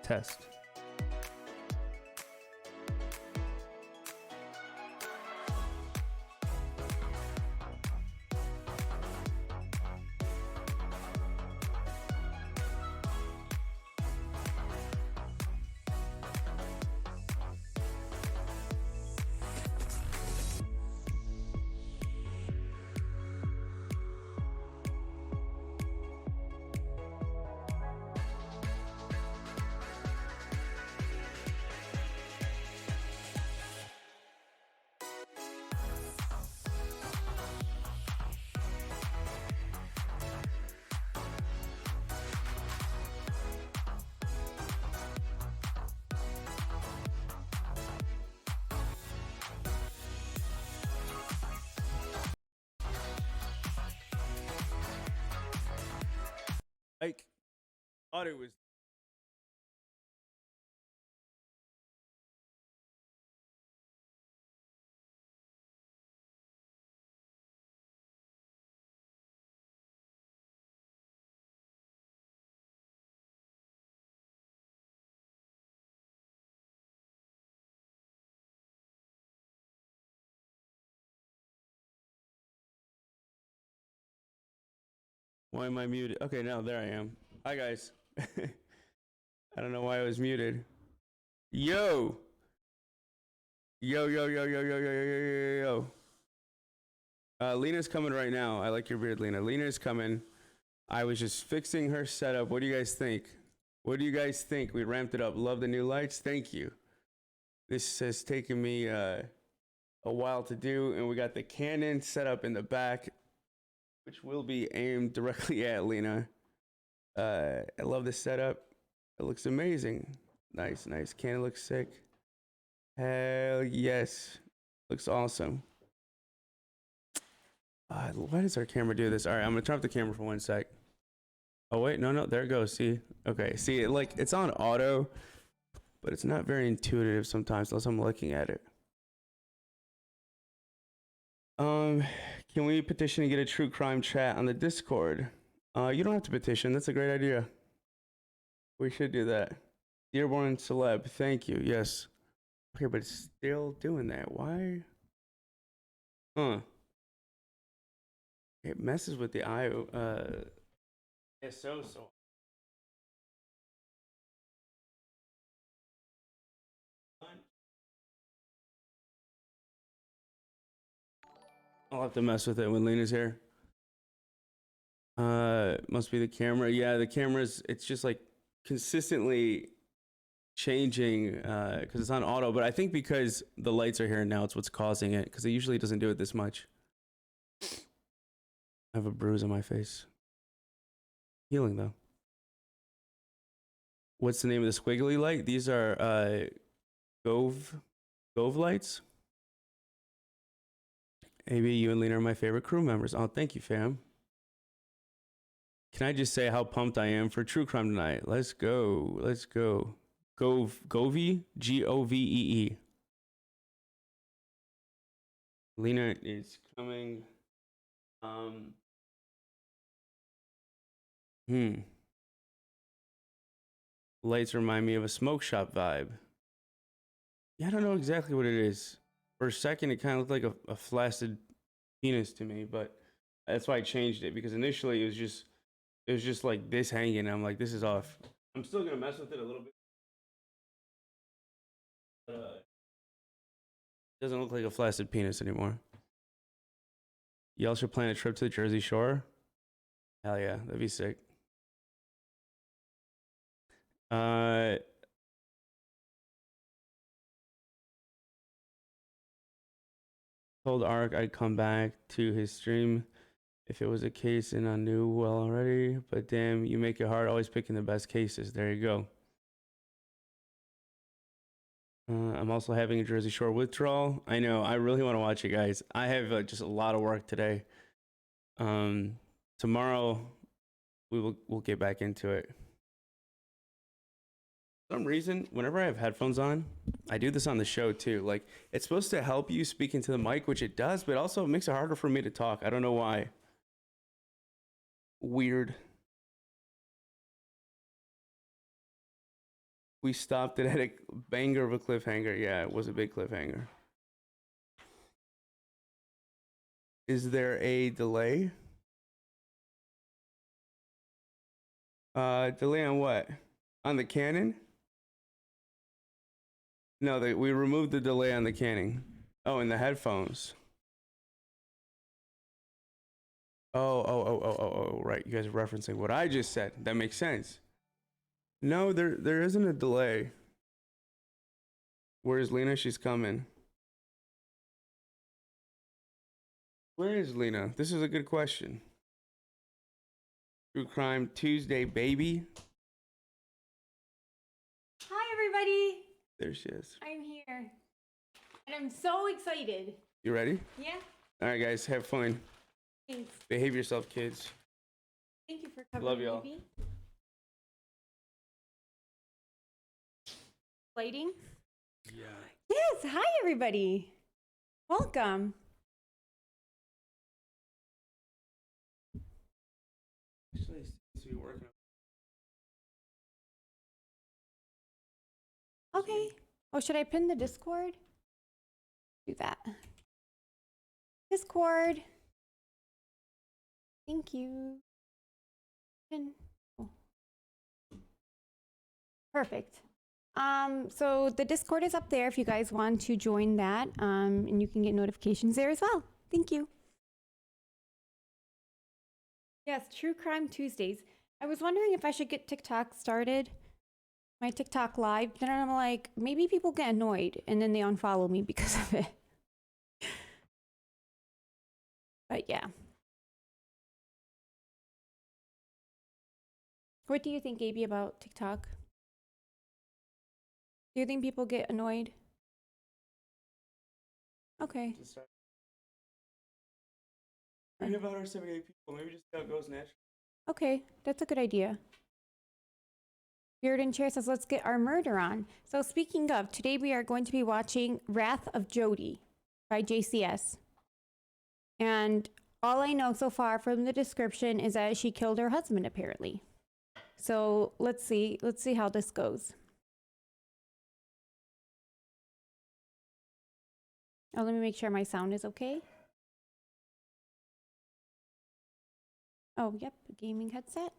test. Like, thought it was. Why am I muted? Okay, now there I am. Hi guys. I don't know why I was muted. Yo. Yo, yo, yo, yo, yo, yo, yo, yo, yo, yo. Lena's coming right now. I like your beard, Lena. Lena's coming. I was just fixing her setup. What do you guys think? What do you guys think? We ramped it up. Love the new lights. Thank you. This has taken me a while to do, and we got the Canon set up in the back, which will be aimed directly at Lena. I love this setup. It looks amazing. Nice, nice. Canon looks sick. Hell yes. Looks awesome. Why does our camera do this? All right, I'm gonna turn off the camera for 1 sec. Oh wait, no, there it goes. See, okay, see, it's on auto, but it's not very intuitive sometimes unless I'm looking at it. Can we petition to get a true crime chat on the Discord? You don't have to petition. That's a great idea. We should do that. Dearborn Celeb, thank you. Yes. Okay, but it's still doing that. Why? Huh. It messes with the IO. So. I'll have to mess with it when Lena's here. Must be the camera. Yeah, the camera's, it's just like consistently changing because it's on auto, but I think because the lights are here now, it's what's causing it, because it usually doesn't do it this much. I have a bruise on my face. Healing though. What's the name of the squiggly light? These are Gove lights. AB, you and Lena are my favorite crew members. Oh, thank you, fam. Can I just say how pumped I am for True Crime tonight? Let's go. Let's go. Govee? Govee. Lena is coming. Lights remind me of a smoke shop vibe. Yeah, I don't know exactly what it is. For a second, it kind of looked like a flaccid penis to me, but that's why I changed it, because initially it was just like this hanging. I'm like, this is off. I'm still gonna mess with it a little bit. Doesn't look like a flaccid penis anymore. Y'all should plan a trip to the Jersey Shore. Hell yeah, that'd be sick. Told Ark I'd come back to his stream if it was a case and I knew well already, but damn, you make it hard always picking the best cases. There you go. I'm also having a Jersey Shore withdrawal. I know, I really want to watch it, guys. I have just a lot of work today. Tomorrow we'll get back into it. For some reason, whenever I have headphones on, I do this on the show too. Like, it's supposed to help you speak into the mic, which it does, but also it makes it harder for me to talk. I don't know why. Weird. We stopped it at a banger of a cliffhanger. Yeah, it was a big cliffhanger. Is there a delay? Delay on what? On the Canon? No, we removed the delay on the Canon. Oh, in the headphones. Oh, right. You guys are referencing what I just said. That makes sense. No, there isn't a delay. Where is Lena? She's coming. Where is Lena? This is a good question. True Crime Tuesday, baby. Hi, everybody. There she is. I'm here. And I'm so excited. You ready? Yeah. All right, guys. Have fun. Thanks. Behave yourself, kids. Thank you for coming. Love y'all. Baby. Lighting? Yeah. Yes. Hi, everybody. Welcome. Actually, it seems to be working. Okay. Oh, should I pin the Discord? Do that. Discord. Thank you. Pin. Oh. Perfect. So the Discord is up there if you guys want to join that, and you can get notifications there as well. Thank you. Yes, True Crime Tuesdays. I was wondering if I should get TikTok started, my TikTok live. Then I'm like, maybe people get annoyed and then they unfollow me because of it. But yeah. What do you think, Gaby, about TikTok? Do you think people get annoyed? Okay. We have 178 people. Maybe just see how it goes naturally. Okay, that's a good idea. Beard and Chair says, let's get our murder on. So speaking of, today we are going to be watching Wrath of Jodi by JCS. And all I know so far from the description is that she killed her husband, apparently. So let's see how this goes. Oh, let me make sure my sound is okay. Oh, yep, gaming headset.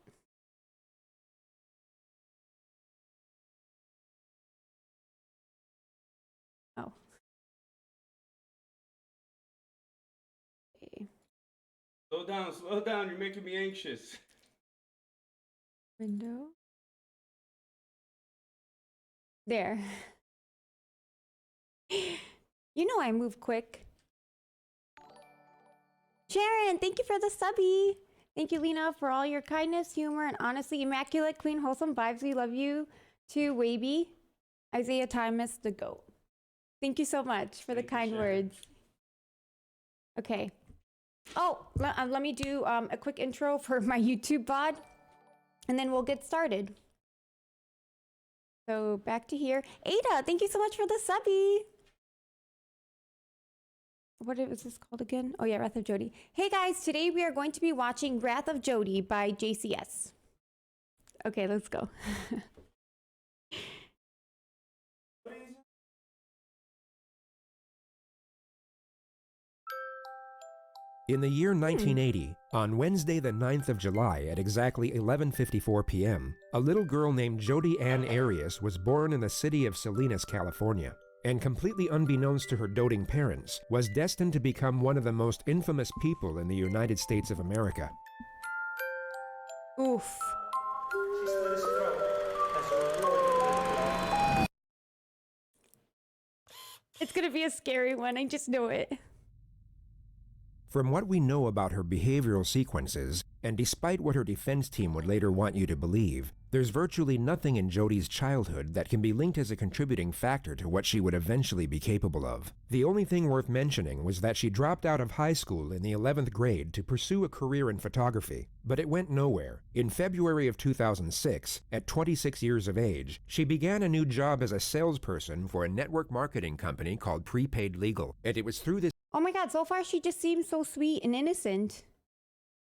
Oh. Okay. Slow down, you're making me anxious. Window. There. You know I move quick. Sharon, thank you for the subby. Thank you, Lena, for all your kindness, humor, and honestly immaculate, clean, wholesome vibes. We love you too, Waby. Isaiah Thomas, the GOAT. Thank you so much for the kind words. Okay. Oh, let me do a quick intro for my YouTube VOD, and then we'll get started. So back to here. Ada, thank you so much for the subby. What was this called again? Oh yeah, Wrath of Jodi. Hey guys, today we are going to be watching Wrath of Jodi by JCS. Okay, let's go. In the year 1980, on Wednesday the 9th of July at exactly 11:54 p.m., a little girl named Jodi Ann Arias was born in the city of Salinas, California, and completely unbeknownst to her doting parents, was destined to become one of the most infamous people in the United States of America. Oof. It's gonna be a scary one, I just know it. From what we know about her behavioral sequences, and despite what her defense team would later want you to believe, there's virtually nothing in Jodi's childhood that can be linked as a contributing factor to what she would eventually be capable of. The only thing worth mentioning was that she dropped out of high school in the 11th grade to pursue a career in photography, but it went nowhere. In February of 2006, at 26 years of age, she began a new job as a salesperson for a network marketing company called Prepaid Legal, and it was through this. Oh my god, so far she just seems so sweet and innocent.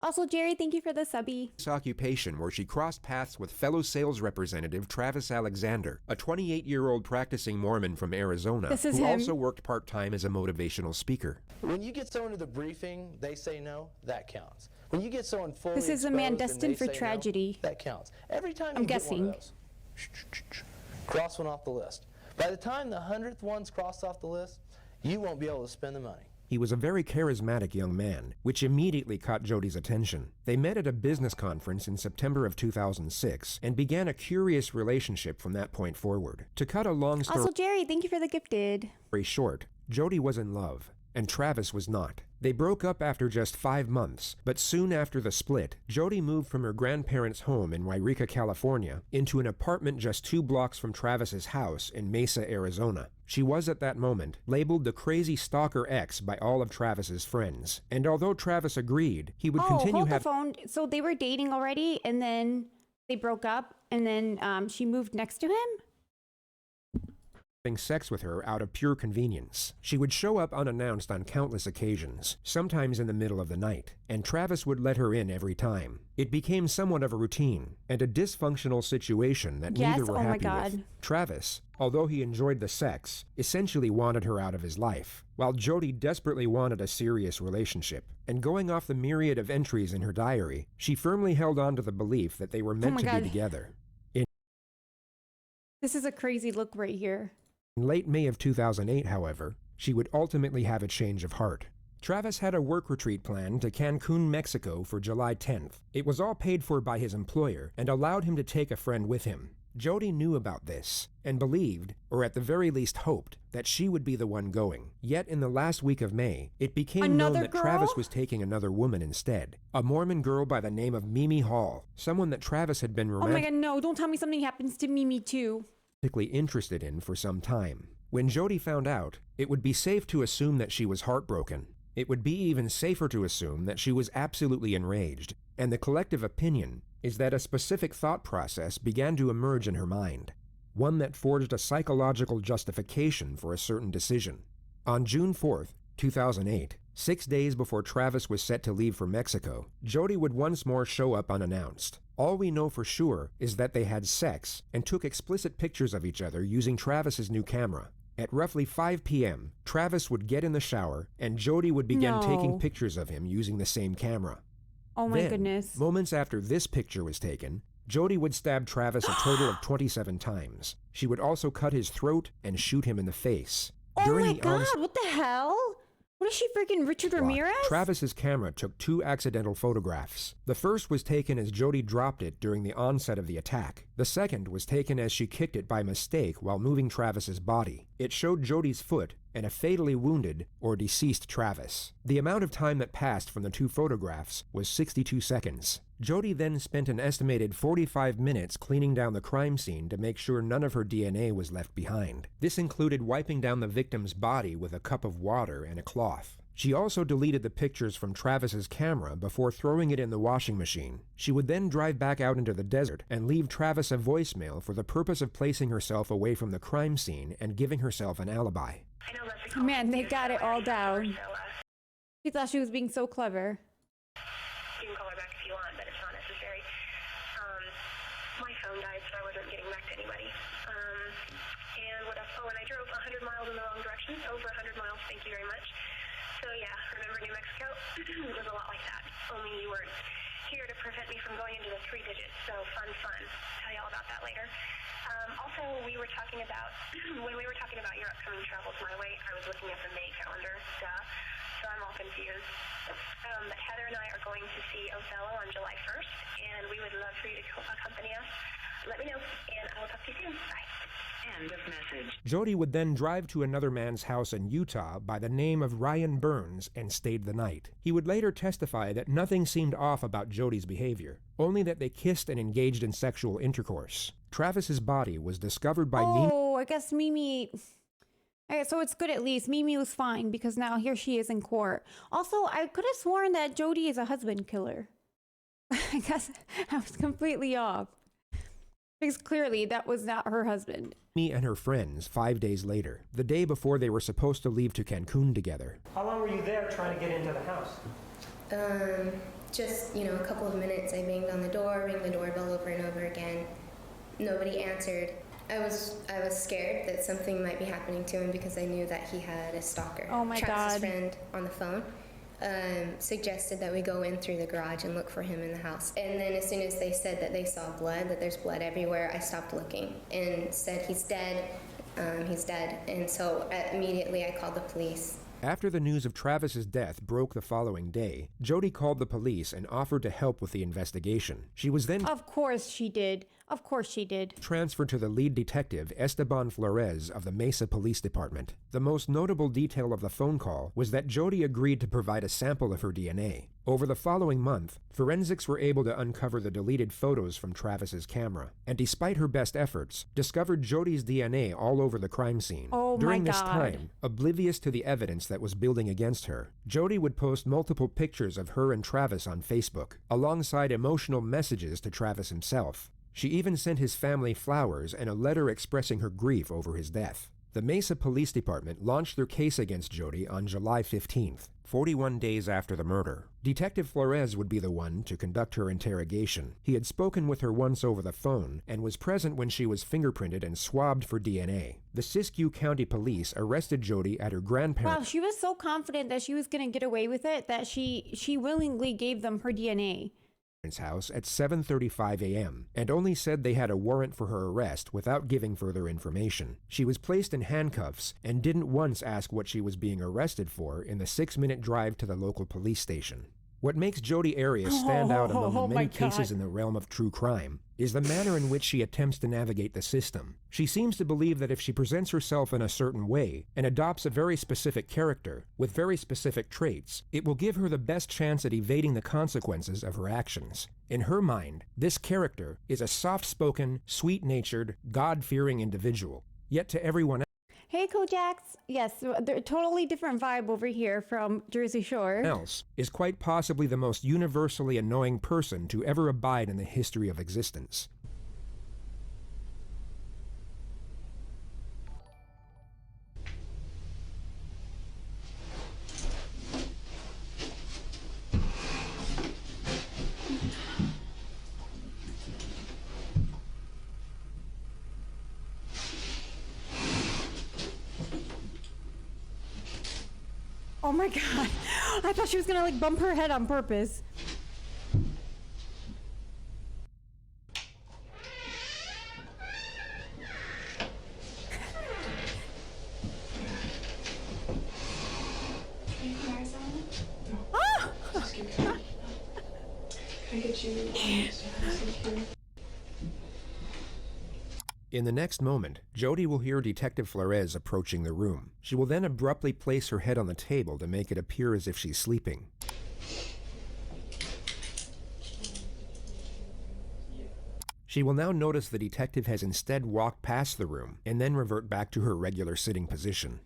Also, Jerry, thank you for the subby. Occupation where she crossed paths with fellow sales representative Travis Alexander, a 28-year-old practicing Mormon from Arizona, This is who him. also worked part-time as a motivational speaker. When you get someone to the briefing, they say no, that counts. When you get someone fully This is a man exposed and destined they for say no, tragedy. that counts. Every time I'm you get guessing. one of those, cross one off the list. By the time the 100th one's crossed off the list, you won't be able to spend the money. He was a very charismatic young man, which immediately caught Jodi's attention. They met at a business conference in September of 2006 and began a curious relationship from that point forward. To cut a long story Also, Jerry, thank you for the gifted. short, Jodi was in love, and Travis was not. They broke up after just 5 months, but soon after the split, Jodi moved from her grandparents' home in Yreka, California, into an apartment just 2 blocks from Travis's house in Mesa, Arizona. She was at that moment labeled the crazy stalker ex by all of Travis's friends, and although Travis agreed, he would continue hold the having phone. So they were dating already, and then they broke up, and then she moved next to him? sex with her out of pure convenience. She would show up unannounced on countless occasions, sometimes in the middle of the night, and Travis would let her in every time. It became somewhat of a routine, and a dysfunctional situation that Yes, neither were oh my happy God. with. Travis, although he enjoyed the sex, essentially wanted her out of his life, while Jodi desperately wanted a serious relationship. And going off the myriad of entries in her diary, she firmly held on to the belief that they were meant my to God. be together. This is a crazy look right here. In late May of 2008, however, she would ultimately have a change of heart. Travis had a work retreat planned to Cancun, Mexico for July 10th. It was all paid for by his employer and allowed him to take a friend with him. Jodi knew about this and believed, or at the very least hoped, that she would be the one going. Yet in the last week of May, it became known Another that girl? Travis was taking another woman instead. A Mormon girl by the name of Mimi Hall, someone that Travis had been Oh my romantic God, no, don't tell me something happens to Mimi too. interested in for some time. When Jodi found out, it would be safe to assume that she was heartbroken. It would be even safer to assume that she was absolutely enraged, and the collective opinion is that a specific thought process began to emerge in her mind, one that forged a psychological justification for a certain decision. On June 4th, 2008, 6 days before Travis was set to leave for Mexico, Jodi would once more show up unannounced. All we know for sure is that they had sex and took explicit pictures of each other using Travis's new camera. At roughly 5 p.m., Travis would get in the shower and Jodi would begin taking No. pictures of him using the same camera. Oh my Then, goodness. moments after this picture was taken, Jodi would stab Travis a total of 27 times. She would also cut his throat and shoot him in the face. Oh During my the God, onset what the hell? What is she freaking Richard Ramirez? Travis's camera took 2 accidental photographs. The first was taken as Jodi dropped it during the onset of the attack. The second was taken as she kicked it by mistake while moving Travis's body. It showed Jodi's foot and a fatally wounded or deceased Travis. The amount of time that passed from the 2 photographs was 62 seconds. Jodi then spent an estimated 45 minutes cleaning down the crime scene to make sure none of her DNA was left behind. This included wiping down the victim's body with a cup of water and a cloth. She also deleted the pictures from Travis's camera before throwing it in the washing machine. She would then drive back out into the desert and leave Travis a voicemail for the purpose of placing herself away from the crime scene and giving herself an alibi. Man, they got it all down. She thought she was being so clever. You can call her back if you want, but it's not necessary. My phone died, so I wasn't getting back to anybody. And what else? Oh, and I drove 100 miles in the wrong direction. Over 100 miles, thank you very much. So yeah, remember New Mexico? It was a lot like that. Only you weren't here to prevent me from going into the 3 digits. So fun. Tell you all about that later. Also, we were talking about, when we were talking about your upcoming travels my way, I was looking at the May calendar, so I'm all confused. But Heather and I are going to see Othello on July 1st, and we would love for you to accompany us. Let me know, and I will talk to you soon. Bye. End of message. Jodi would then drive to another man's house in Utah by the name of Ryan Burns and stayed the night. He would later testify that nothing seemed off about Jodi's behavior, only that they kissed and engaged in sexual intercourse. Travis's body was discovered by Mimi. Oh, I guess Mimi... Okay, so it's good at least. Mimi was fine because now here she is in court. Also, I could have sworn that Jodi is a husband killer. I guess I was completely off. Because clearly that was not her husband. And her friends 5 days later, the day before they were supposed to leave to Cancun together. How long were you there trying to get into the house? just, a couple of minutes, I banged on the door, rang the doorbell over and over again. Nobody answered. I was scared that something might be happening to him because I knew that he had a stalker. Oh my Travis's God. friend on the phone suggested that we go in through the garage and look for him in the house. And then as soon as they said that they saw blood, that there's blood everywhere, I stopped looking and said, he's dead. He's dead. And so immediately I called the police. After the news of Travis's death broke the following day, Jodi called the police and offered to help with the investigation. She was then Of course she did. Of course she did. transferred to the lead detective, Esteban Flores of the Mesa Police Department. The most notable detail of the phone call was that Jodi agreed to provide a sample of her DNA. Over the following month, forensics were able to uncover the deleted photos from Travis's camera, and despite her best efforts, discovered Jodi's DNA all over the crime scene. Oh During my this God. time, oblivious to the evidence that was building against her, Jodi would post multiple pictures of her and Travis on Facebook, alongside emotional messages to Travis himself. She even sent his family flowers and a letter expressing her grief over his death. The Mesa Police Department launched their case against Jodi on July 15th, 41 days after the murder. Detective Flores would be the one to conduct her interrogation. He had spoken with her once over the phone and was present when she was fingerprinted and swabbed for DNA. The Siskiyou County Police arrested Jodi at her grandparents' Wow, she was so confident that she was going to get away with it that she willingly gave them her DNA. house at 7:35 a.m. and only said they had a warrant for her arrest without giving further information. She was placed in handcuffs and didn't once ask what she was being arrested for in the 6-minute drive to the local police station. What makes Jodi Arias stand out among the Oh my many cases God. in the realm of true crime is the manner in which she attempts to navigate the system. She seems to believe that if she presents herself in a certain way and adopts a very specific character with very specific traits, it will give her the best chance at evading the consequences of her actions. In her mind, this character is a soft-spoken, sweet-natured, God-fearing individual. Yet to everyone Hey, Kojaks. Yes, they're a totally different vibe over here from Jersey Shore. else is quite possibly the most universally annoying person to ever abide in the history of existence. Oh my God. I thought she was going to like bump her head on purpose. Ah! Can I get you In the next moment, Jodi will hear Detective Flores approaching the room. She will then abruptly place her head on the table to make it appear as if she's sleeping. She will now notice the detective has instead walked past the room and then revert back to her regular sitting position.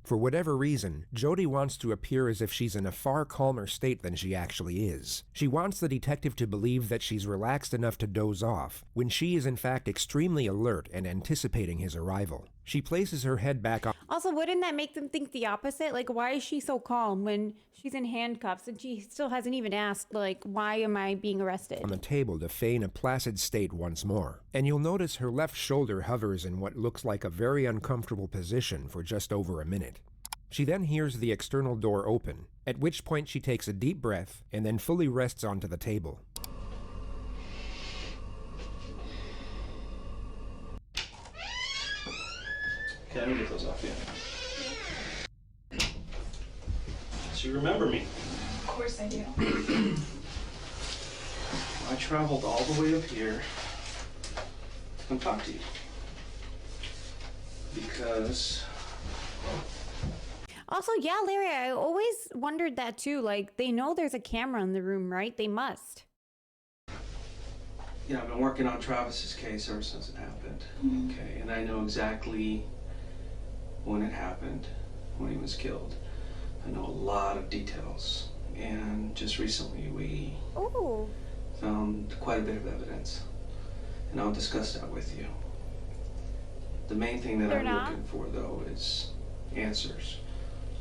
For whatever reason, Jodi wants to appear as if she's in a far calmer state than she actually is. She wants the detective to believe that she's relaxed enough to doze off, when she is in fact extremely alert and anticipating his arrival. She places her head back on Also, wouldn't that make them think the opposite? Like, why is she so calm when she's in handcuffs and she still hasn't even asked, like, why am I being arrested? the table to feign a placid state once more. And you'll notice her left shoulder hovers in what looks like a very uncomfortable position for just over a minute. She then hears the external door open, at which point she takes a deep breath and then fully rests onto the table. Okay, let me get those off you. So you remember me? Of course I do. I traveled all the way up here to come talk to you. Because Also, yeah, Larry, I always wondered that too. Like, they know there's a camera in the room, right? They must. I've been working on Travis's case ever since it happened. Okay, and I know exactly when it happened, when he was killed. I know a lot of details. And just recently we Oh. found quite a bit of evidence. And I'll discuss that with you. The main thing that They're I'm not? looking for, though, is answers.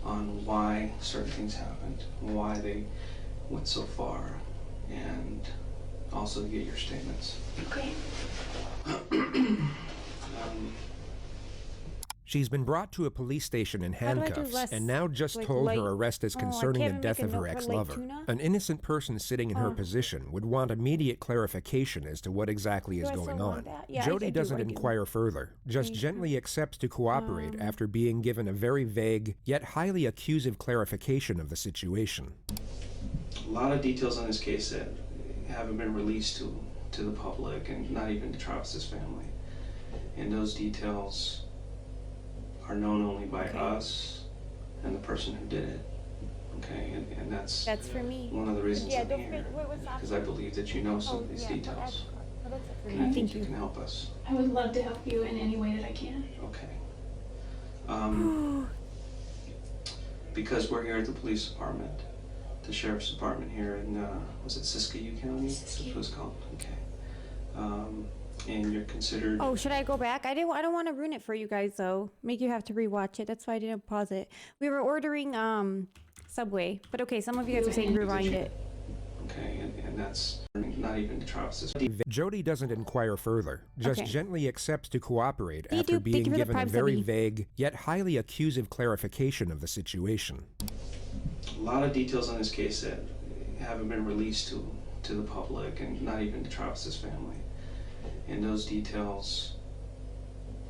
on why certain things happened, why they went so far, and also to get your statements. Okay. She's been brought to a police station in How do I do handcuffs less, and now just like, told light? her arrest is Oh, I concerning the can't death make of a her note for light ex-lover. tuna? An innocent person sitting in her position would want immediate clarification as to what exactly Do is I still going want on. that? Yeah, Jodi I doesn't do. inquire further, just Thank gently you. accepts to cooperate after being given a very vague yet highly accusive clarification of the situation. A lot of details on this case that haven't been released to the public and not even to Travis's family. And those details are known only by us and the person who did it. Okay, and that's for me. one of the reasons Yeah, I'm don't here, forget, what's that? because I believe that you know some of these yeah, details. that's it for And I me. think Thank you you. can help us. I would love to help you in any way that I can. Okay. Because we're here at the police department, the sheriff's department here in, was it Siskiyou County? Siskiyou. That's what it's called, okay. And you're considered... Oh, should I go back? I don't want to ruin it for you guys though. Make you have to rewatch it. That's why I didn't pause it. We were ordering Subway, but okay, some of you guys are saying rewind it. Okay, and that's not even to Travis's... Jodi doesn't inquire further, just Okay. gently accepts to cooperate Thank after you. Thank being you for the given a Prime very Subby. vague yet highly accusive clarification of the situation. A lot of details on this case that haven't been released to the public and not even to Travis's family. And those details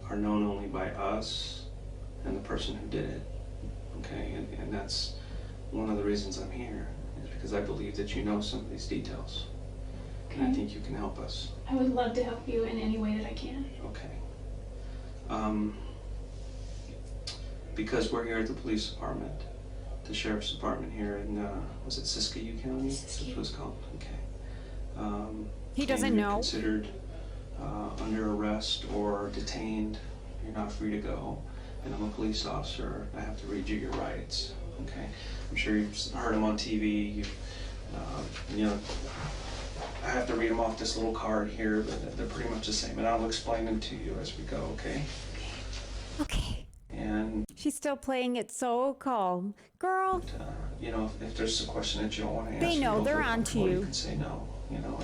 are known only by us and the person who did it. Okay, and that's one of the reasons I'm here, is because I believe that you know some of these details. And I Okay. think you can help us. I would love to help you in any way that I can. Okay. Because we're here at the police department, the sheriff's department here in, was it Siskiyou County? Siskiyou. That's what it's called, okay. He doesn't and you're know. considered under arrest or detained. You're not free to go. And I'm a police officer. I have to read you your rights, okay? I'm sure you've heard them on TV. You know, I have to read them off this little card here, but they're pretty much the same. And I'll explain them to you as we go, okay? Okay. And She's still playing it so calm. Girl, you know, if there's a question that you don't want to answer, They know, you don't they're feel on to comfortable, you. You can say no, you know,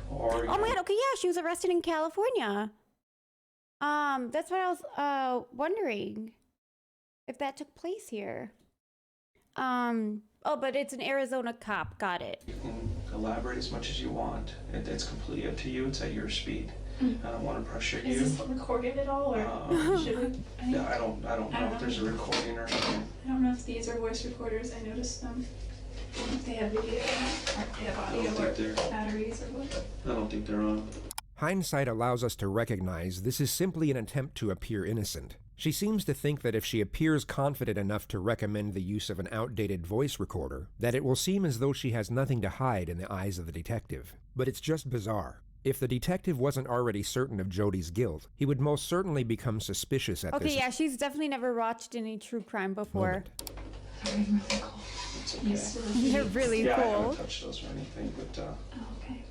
or oh my god, okay, yeah, she was arrested in California. That's what I was wondering if that took place here. Oh, but it's an Arizona cop. Got it. You can elaborate as much as you want. It's completely up to you. It's at your speed. I don't want to pressure you. Is this recorded at all, or should we? Yeah, I don't know if there's a recording or something. I don't know if these are voice recorders. I noticed them. If they have video, or if they have I audio, don't or think they're. batteries, or what. I don't think they're on. Hindsight allows us to recognize this is simply an attempt to appear innocent. She seems to think that if she appears confident enough to recommend the use of an outdated voice recorder, that it will seem as though she has nothing to hide in the eyes of the detective. But it's just bizarre. If the detective wasn't already certain of Jodi's guilt, he would most certainly become suspicious at Okay, this yeah, she's definitely never watched any true crime before. moment. They're really cool. It's okay. Used to the They're feeds. really Yeah, I cool. haven't touched those or anything, but Oh, okay.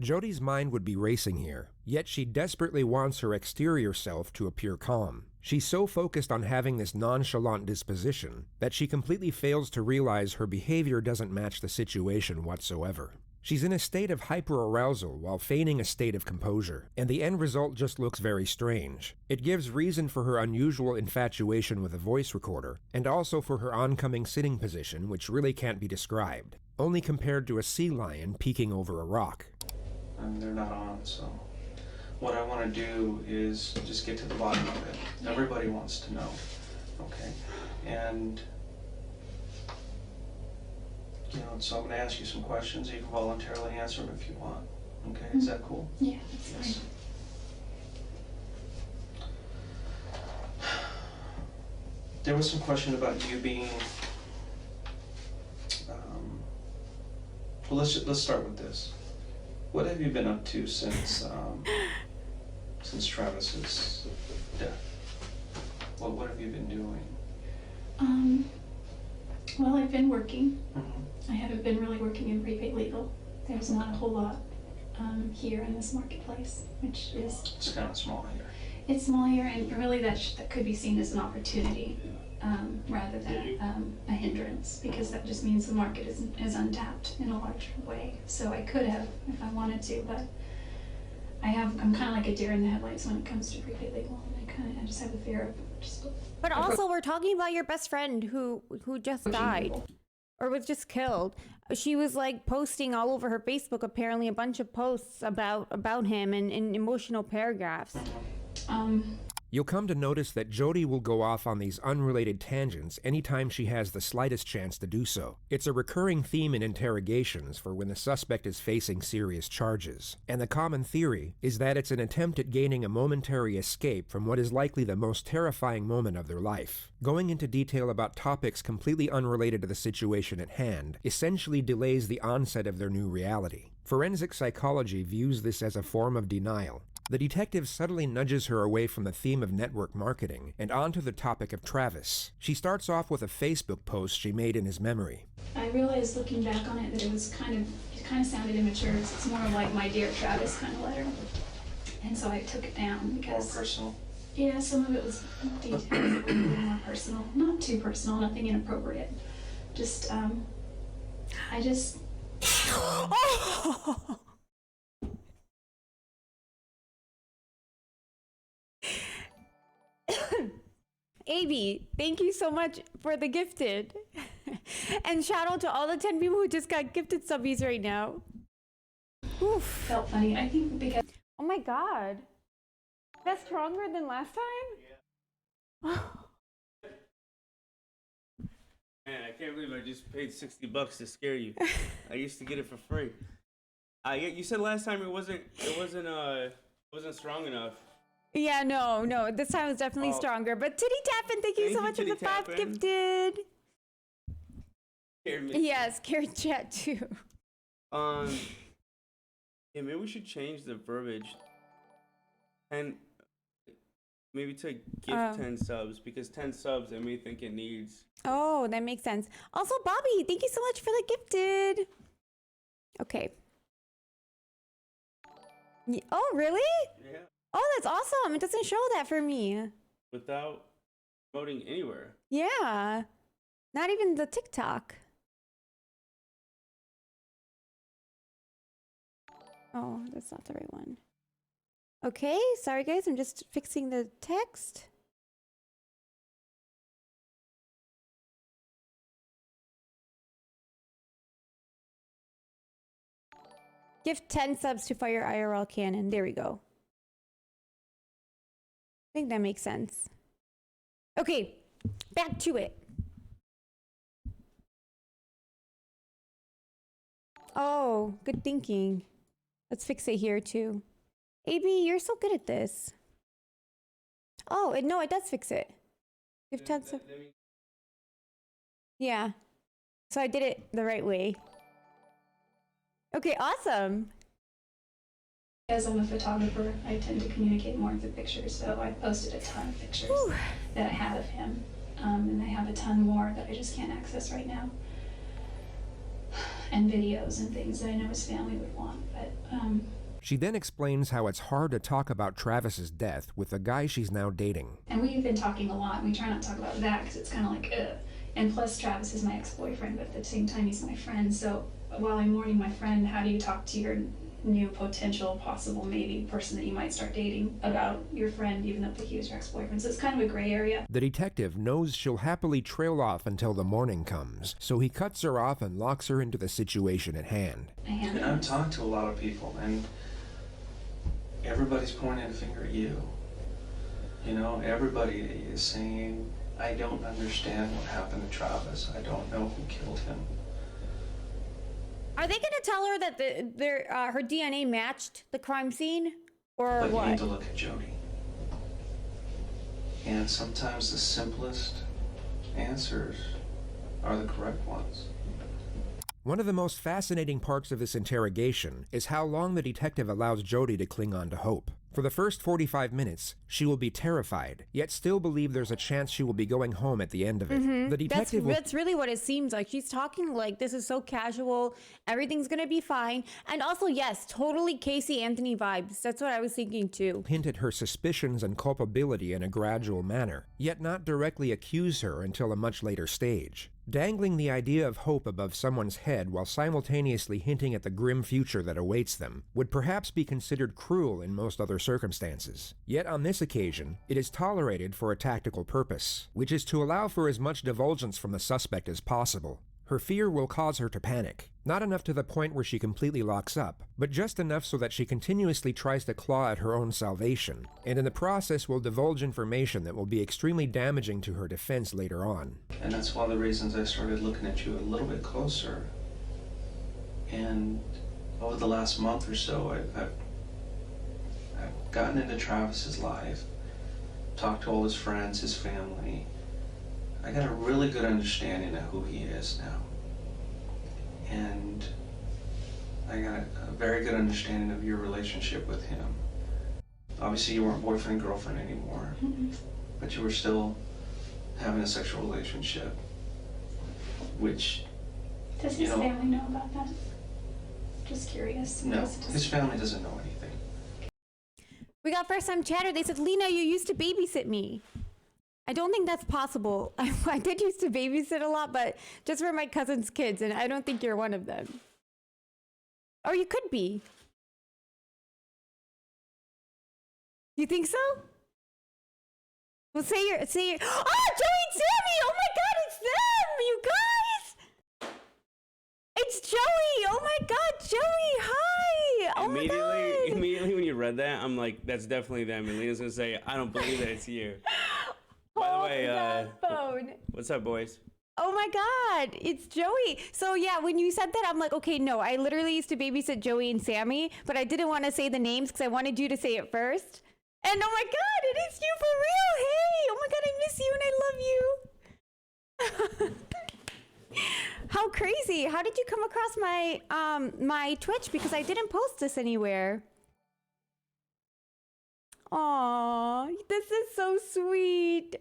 Jodi's mind would be racing here, yet she desperately wants her exterior self to appear calm. She's so focused on having this nonchalant disposition that she completely fails to realize her behavior doesn't match the situation whatsoever. She's in a state of hyperarousal while feigning a state of composure, and the end result just looks very strange. It gives reason for her unusual infatuation with a voice recorder, and also for her oncoming sitting position, which really can't be described, only compared to a sea lion peeking over a rock. and they're not on, so what I want to do is just get to the bottom of it. Everybody wants to know, okay? And you know, so I'm going to ask you some questions. You can voluntarily answer them if you want. Okay, is that cool? Yeah, that's Yes. There was some question about you being. Well, let's start with this. What have you been up to since Travis's death? What have you been doing? Well, I've been working. Mm-hmm. I haven't been really working in prepaid legal. There's not a whole lot here in this marketplace, which is, It's kind of small here. it's small here, and really that could be seen as an opportunity rather than a hindrance, because that just means the market is untapped in a large way. So I could have if I wanted to, but I'm kind of like a deer in the headlights when it comes to prepaid legal. I just have a fear of just. But also, we're talking about your best friend who just died or was just killed. She was like posting all over her Facebook, apparently, a bunch of posts about him in emotional paragraphs. You'll come to notice that Jodi will go off on these unrelated tangents anytime she has the slightest chance to do so. It's a recurring theme in interrogations for when the suspect is facing serious charges. And the common theory is that it's an attempt at gaining a momentary escape from what is likely the most terrifying moment of their life. Going into detail about topics completely unrelated to the situation at hand essentially delays the onset of their new reality. Forensic psychology views this as a form of denial. The detective subtly nudges her away from the theme of network marketing and onto the topic of Travis. She starts off with a Facebook post she made in his memory. I realized looking back on it that it kind of sounded immature. It's more like my dear Travis kind of letter, and so I took it down because More personal. Yeah, some of it was detailed, a little bit more personal. Not too personal, nothing inappropriate. Just I just. AB, thank you so much for the gifted. And shout out to all the 10 people who just got gifted subbies right now. Oof. Felt funny, I think, because. Oh my god. That's stronger than last time? Yeah. Man, I can't believe I just paid $60 to scare you. I used to get it for free. You said last time it wasn't strong enough. Yeah, no. This time was definitely stronger. But Titty Tappin, thank you so much for the 5 gifted. Yes, Karen chat too. Yeah, maybe we should change the verbiage. And maybe to gift 10 subs, because 10 subs I may think it needs. Oh, that makes sense. Also, Bobby, thank you so much for the gifted. Okay. Oh, really? Yeah. Oh, that's awesome. It doesn't show that for me. Without promoting anywhere. Yeah. Not even the TikTok. Oh, that's not the right one. Okay, sorry guys, I'm just fixing the text. Gift 10 subs to Fire IRL Cannon. There we go. I think that makes sense. Okay, back to it. Oh, good thinking. Let's fix it here too. AB, you're so good at this. Oh, no, it does fix it. Give 10 subs. Yeah. So I did it the right way. Okay, awesome. As I'm a photographer, I tend to communicate more through pictures, so I posted a ton of pictures that I have of him, and I have a ton more that I just can't access right now, and videos and things that I know his family would want, but She then explains how it's hard to talk about Travis's death with the guy she's now dating. And we've been talking a lot, and we try not to talk about that because it's kind of like, ugh. And plus, Travis is my ex-boyfriend, but at the same time, he's my friend. So while I'm mourning my friend, how do you talk to your new potential, possible, maybe person that you might start dating about your friend, even though he was your ex-boyfriend? So it's kind of a gray area. The detective knows she'll happily trail off until the morning comes, so he cuts her off and locks her into the situation at hand. And I've talked to a lot of people, and everybody's pointing a finger at you. You know, everybody is saying, I don't understand what happened to Travis. I don't know who killed him. Are they going to tell her that her DNA matched the crime scene, or But what? you need to look at Jodi. And sometimes the simplest answers are the correct ones. One of the most fascinating parts of this interrogation is how long the detective allows Jodi to cling on to hope. For the first 45 minutes, she will be terrified, yet still believe there's a chance she will be going home at the end of it. The detective That's really what it seems like. She's talking like this is so casual, everything's gonna be fine. And also, yes, totally Casey Anthony vibes. That's what I was thinking too. hint at her suspicions and culpability in a gradual manner, yet not directly accuse her until a much later stage. Dangling the idea of hope above someone's head while simultaneously hinting at the grim future that awaits them would perhaps be considered cruel in most other circumstances. Yet on this occasion, it is tolerated for a tactical purpose, which is to allow for as much divulgence from the suspect as possible. Her fear will cause her to panic, not enough to the point where she completely locks up, but just enough so that she continuously tries to claw at her own salvation, and in the process will divulge information that will be extremely damaging to her defense later on. And that's one of the reasons I started looking at you a little bit closer. And over the last month or so, I've gotten into Travis's life, talked to all his friends, his family. I got a really good understanding of who he is now. And I got a very good understanding of your relationship with him. Obviously you weren't boyfriend and girlfriend anymore, but you were still having a sexual relationship, which, Does his family know about that? Just curious. No, his family doesn't know anything. We got first time chatter. They said, Lena, you used to babysit me. I don't think that's possible. I did used to babysit a lot, but just for my cousin's kids, and I don't think you're one of them. Or you could be. You think so? Well, say you're. Oh, Joey and Sammy! Oh my God, it's them! You guys! It's Joey! Oh my God, Joey! Hi! Oh my God! Immediately when you read that, I'm like, that's definitely them. And Lena's gonna say, I don't believe that it's you. By the way, phone. What's up, boys? Oh my God, it's Joey. So yeah, when you said that, I'm like, okay, no, I literally used to babysit Joey and Sammy, but I didn't want to say the names because I wanted you to say it first. And oh my God, it is you for real. Hey, oh my God, I miss you and I love you. How crazy. How did you come across my my Twitch? Because I didn't post this anywhere. Aw, this is so sweet.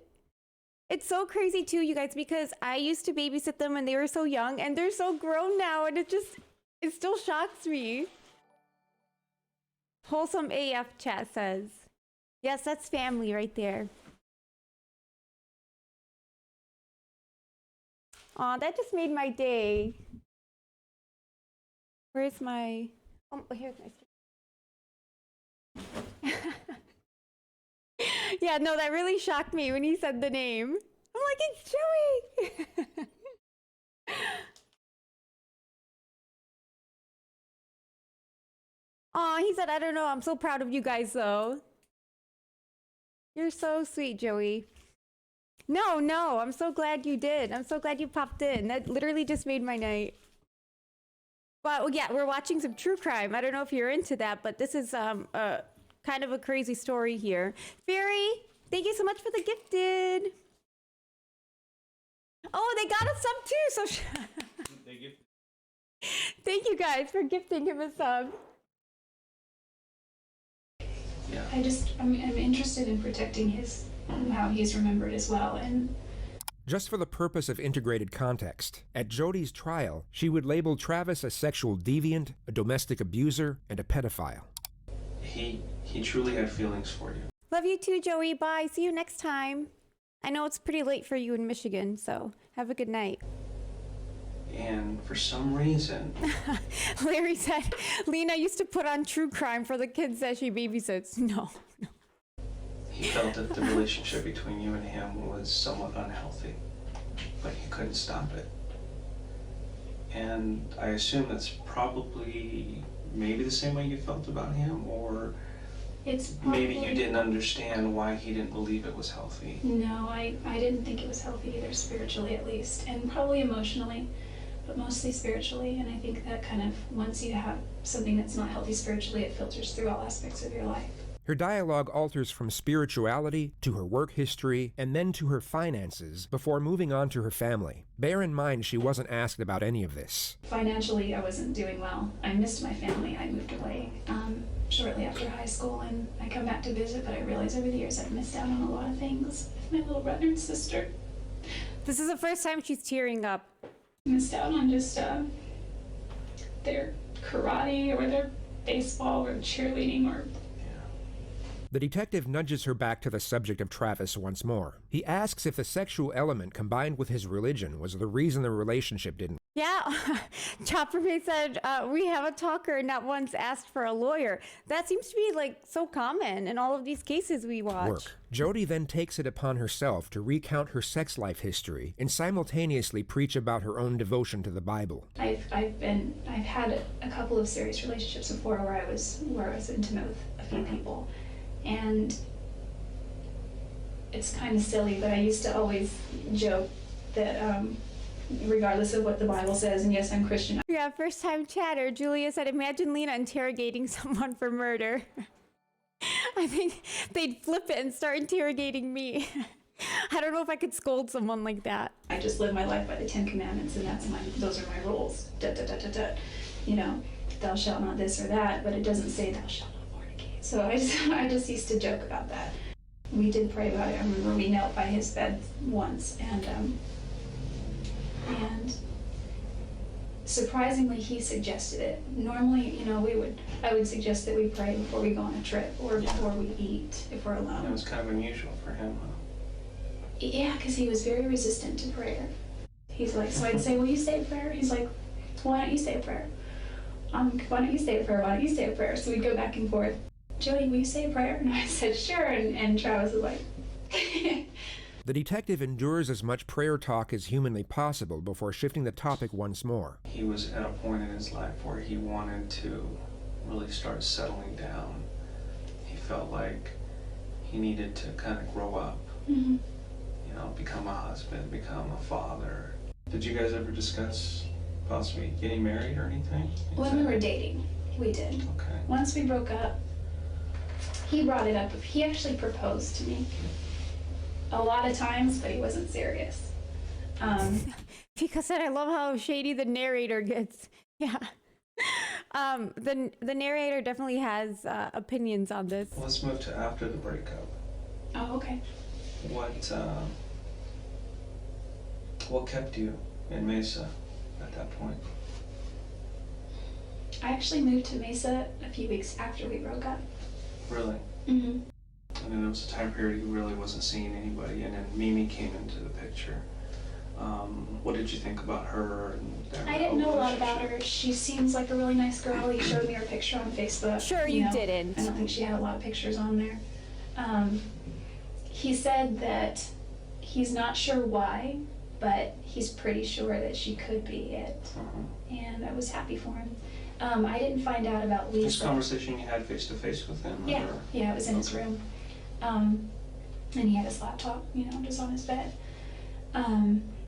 It's so crazy too, you guys, because I used to babysit them when they were so young and they're so grown now, and it still shocks me. Wholesome AF chat says. Yes, that's family right there. Aw, that just made my day. Where's my... Oh, here's my... Yeah, no, that really shocked me when he said the name. I'm like, it's Joey! Aw, he said, I don't know, I'm so proud of you guys, though. You're so sweet, Joey. No, I'm so glad you did. I'm so glad you popped in. That literally just made my night. But yeah, we're watching some true crime. I don't know if you're into that, but this is kind of a crazy story here. Fairy, thank you so much for the gifted. Oh, they got a sub too, so thank you guys for gifting him a sub. Yeah. I'm interested in protecting how he's remembered as well. And just for the purpose of integrated context, at Jodi's trial, she would label Travis a sexual deviant, a domestic abuser, and a pedophile. He truly had feelings for you. Love you too, Joey. Bye. See you next time. I know it's pretty late for you in Michigan, so have a good night. And for some reason... Larry said, Lena used to put on true crime for the kids that she babysits. No. He felt that the relationship between you and him was somewhat unhealthy, but he couldn't stop it. And I assume that's probably maybe the same way you felt about him, or it's probably... maybe you didn't understand why he didn't believe it was healthy. No, I didn't think it was healthy either, spiritually at least, and probably emotionally, but mostly spiritually. And I think that kind of, once you have something that's not healthy spiritually, it filters through all aspects of your life. Her dialogue alters from spirituality to her work history and then to her finances before moving on to her family. Bear in mind she wasn't asked about any of this. Financially, I wasn't doing well. I missed my family. I moved away shortly after high school, and I come back to visit, but I realize over the years I've missed out on a lot of things. My little brother and sister. This is the first time she's tearing up. Missed out on just their karate or their baseball or cheerleading or... The detective nudges her back to the subject of Travis once more. He asks if the sexual element combined with his religion was the reason the relationship didn't. Yeah, Chopper Face said, we have a talker not once asked for a lawyer. That seems to be like so common in all of these cases we watch. Work. Jodi then takes it upon herself to recount her sex life history and simultaneously preach about her own devotion to the Bible. I've had a couple of serious relationships before where I was intimate with a few people. And it's kind of silly, but I used to always joke that regardless of what the Bible says, and yes, I'm Christian. Yeah, first time chatter, Julia said, imagine Lena interrogating someone for murder. I think they'd flip it and start interrogating me. I don't know if I could scold someone like that. I just live my life by the 10 Commandments, and those are my rules. You know, thou shalt not this or that, but it doesn't say thou shalt not. So I just used to joke about that. We did pray about it. I remember we knelt by his bed once, and surprisingly he suggested it. Normally, you know, I would suggest that we pray before we go on a trip or before we eat if we're alone. That was kind of unusual for him, huh? Yeah, because he was very resistant to prayer. He's like, so I'd say, will you say a prayer? He's like, why don't you say a prayer? Why don't you say a prayer? Why don't you say a prayer? So we'd go back and forth. Jodi, will you say a prayer? And I said, sure. And Travis was like... The detective endures as much prayer talk as humanly possible before shifting the topic once more. He was at a point in his life where he wanted to really start settling down. He felt like he needed to kind of grow up, you know, become a husband, become a father. Did you guys ever discuss possibly getting married or anything? When we were dating, we did. Okay. Once we broke up, he brought it up. He actually proposed to me a lot of times, but he wasn't serious. Because said, I love how shady the narrator gets. Yeah. The narrator definitely has opinions on this. Let's move to after the breakup. Oh, okay. What kept you in Mesa at that point? I actually moved to Mesa a few weeks after we broke up. Really? Mm-hmm. And then there was a time period you really wasn't seeing anybody, and then Mimi came into the picture. What did you think about her? I didn't know a lot about her. She seems like a really nice girl. He showed me her picture on Facebook. Sure, you didn't. I don't think she had a lot of pictures on there. He said that he's not sure why, but he's pretty sure that she could be it. And I was happy for him. I didn't find out about Lisa. This conversation you had face-to-face with him? Yeah, or? Yeah, it was in his room. And he had his laptop, you know, just on his bed.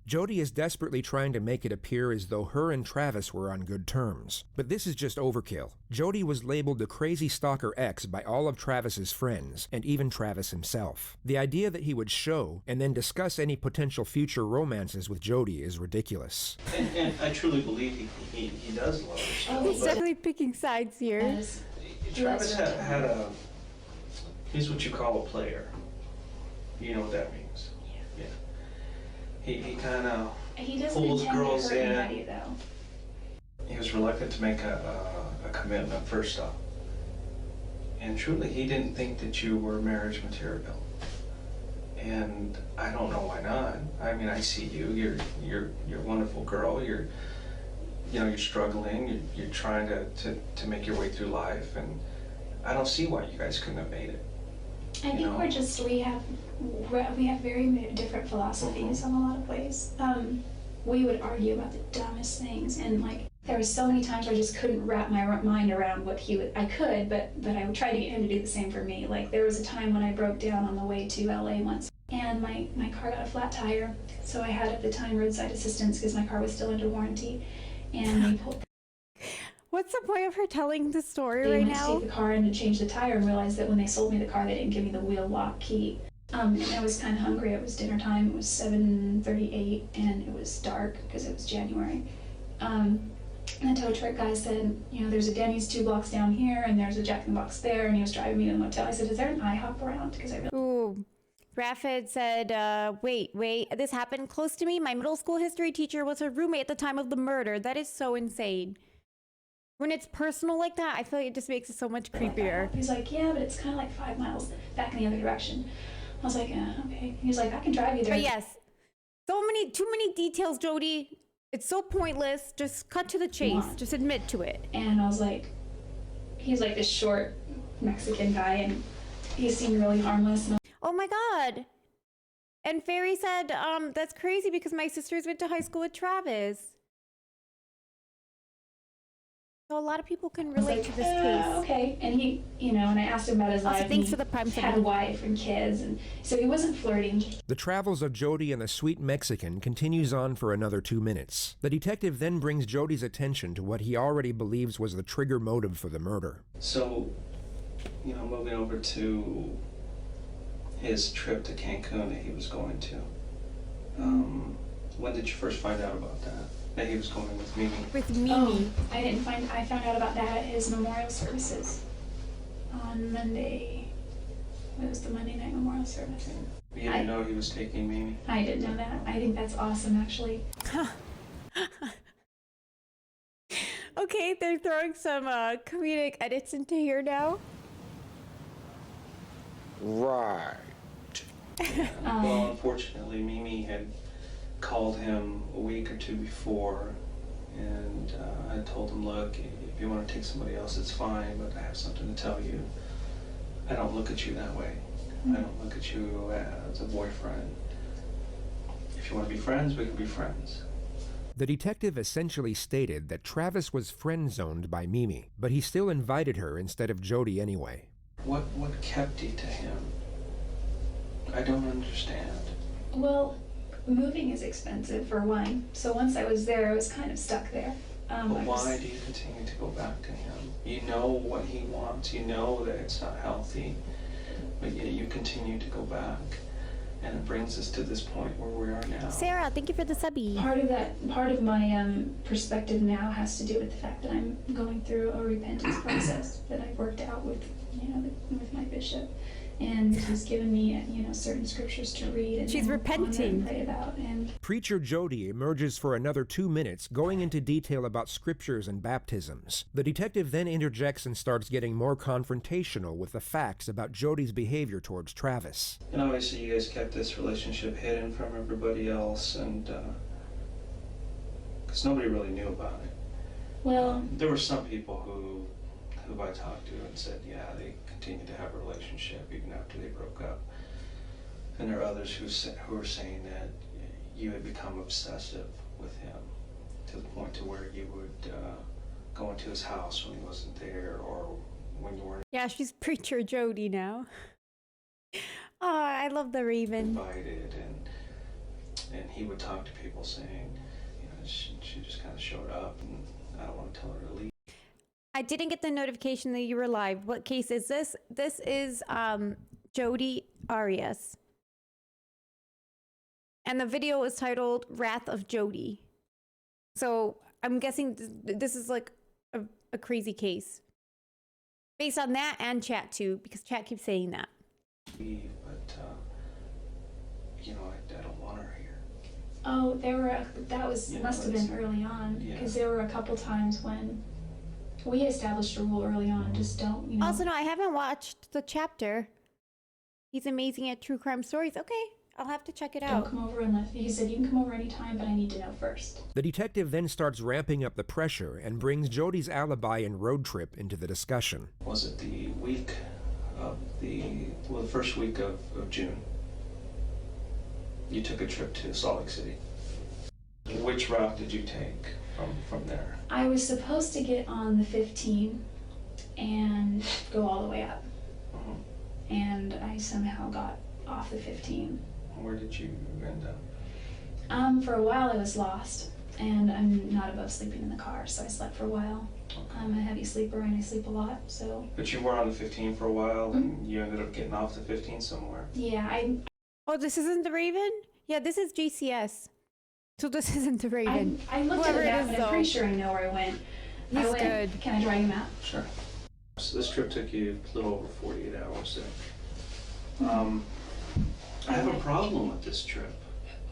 Jodi is desperately trying to make it appear as though her and Travis were on good terms. But this is just overkill. Jodi was labeled the crazy stalker ex by all of Travis's friends, and even Travis himself. The idea that he would show and then discuss any potential future romances with Jodi is ridiculous. And I truly believe he does love her. Oh, he's definitely picking sides here. Yes. Travis had a, he's what you call a player. You know what that means? Yeah. He kind of pulls girls in. Anybody, though. He was reluctant to make a commitment first off. And truly, he didn't think that you were marriage material. And I don't know why not. I mean, I see you. You're a wonderful girl. You're struggling. You're trying to make your way through life, and I don't see why you guys couldn't have made it. I think we have very different philosophies on a lot of ways. We would argue about the dumbest things, and like there were so many times where I just couldn't wrap my mind around what he would. I could, but I would try to get him to do the same for me. Like there was a time when I broke down on the way to LA once, and my car got a flat tire, so I had at the time roadside assistance because my car was still under warranty, and we pulled. What's the point of her telling the story They right went to now? take the car in to change the tire and realized that when they sold me the car, they didn't give me the wheel lock key. And I was kind of hungry. It was dinner time. It was 7:38, and it was dark because it was January. And the tow truck guy said, you know, there's a Denny's 2 blocks down here, and there's a Jack in the Box there, and he was driving me to the motel. I said, is there an IHOP around? Because I really... Ooh. Rafid said, wait, this happened close to me. My middle school history teacher was her roommate at the time of the murder. That is so insane. When it's personal like that, I feel like it just makes it so much creepier. He's like, yeah, but it's kind of like 5 miles back in the other direction. I was like, okay. He's like, I can drive you there. But yes, too many details, Jodi. It's so pointless. Just cut to the chase. Just admit to it. And I was like, he's like this short Mexican guy, and he seemed really harmless. And Oh my God. And Fairy said, that's crazy because my sisters went to high school with Travis. So a lot of people can relate to this case. Okay. And he, you know, and I asked him about his life. Thanks for the prime He had a wife and kids, and so he wasn't flirting. The travels of Jodi and the sweet Mexican continues on for another 2 minutes. The detective then brings Jodi's attention to what he already believes was the trigger motive for the murder. So, you know, moving over to his trip to Cancun that he was going to. When did you first find out about that he was going with Mimi? With Mimi. Oh, I found out about that at his memorial services on Monday. It was the Monday night memorial service. You didn't know he was taking Mimi? I didn't know that. I think that's awesome, actually. Okay, they're throwing some comedic edits into here now. Right. Well, unfortunately, Mimi had called him a week or 2 before, and I told him, look, if you want to take somebody else, it's fine, but I have something to tell you. I don't look at you that way. I don't look at you as a boyfriend. If you want to be friends, we can be friends. The detective essentially stated that Travis was friend-zoned by Mimi, but he still invited her instead of Jodi anyway. What kept you to him? I don't understand. Well, moving is expensive, for one. So once I was there, I was kind of stuck there. But why do you continue to go back to him? You know what he wants. You know that it's not healthy, but yet you continue to go back. And it brings us to this point where we are now. Sarah, thank you for the subby. Part of my perspective now has to do with the fact that I'm going through a repentance process that I've worked out with, with my bishop, and he's given me, certain scriptures to read and she's repenting and pray about. And Preacher Jodi emerges for another 2 minutes, going into detail about scriptures and baptisms. The detective then interjects and starts getting more confrontational with the facts about Jodi's behavior towards Travis. And obviously you guys kept this relationship hidden from everybody else, and because nobody really knew about it. well, There were some people who I talked to and said, yeah, they continued to have a relationship even after they broke up. And there are others who were saying that you had become obsessive with him to the point to where you would go into his house when he wasn't there, or when you weren't Yeah, she's Preacher Jodi now. Oh, I love the Raven. invited, and he would talk to people saying, she just kind of showed up, and I don't want to tell her to leave. I didn't get the notification that you were live. What case is this? This is Jodi Arias. And the video is titled Wrath of Jodi. So I'm guessing this is like a crazy case. Based on that and chat too, because chat keeps saying that. But I don't want her here. oh, must have been early on, Yeah. because there were a couple times when we established a rule early on, just don't, Also, no, I haven't watched the chapter. He's amazing at true crime stories. Okay, I'll have to check it don't out. come over unless, he said you can come over anytime, but I need to know first. The detective then starts ramping up the pressure and brings Jodi's alibi and road trip into the discussion. Was it the week of the first week of June? You took a trip to Salt Lake City. Which route did you take from there? I was supposed to get on the 15 and go all the way up. And I somehow got off the 15. Where did you end up? For a while I was lost. and I'm not above sleeping in the car, so I slept for a while. I'm a heavy sleeper and I sleep a lot, so. But you were on the 15 for a while, and you ended up getting off the 15 somewhere. Yeah, Oh, this isn't the Raven? Yeah, this is GCS. So this isn't the Raven. I looked Whoever at it the map, is, and though. I'm pretty sure I know where I went. He's good. Can I draw you a map? Sure. So this trip took you a little over 48 hours. I have a problem with this trip.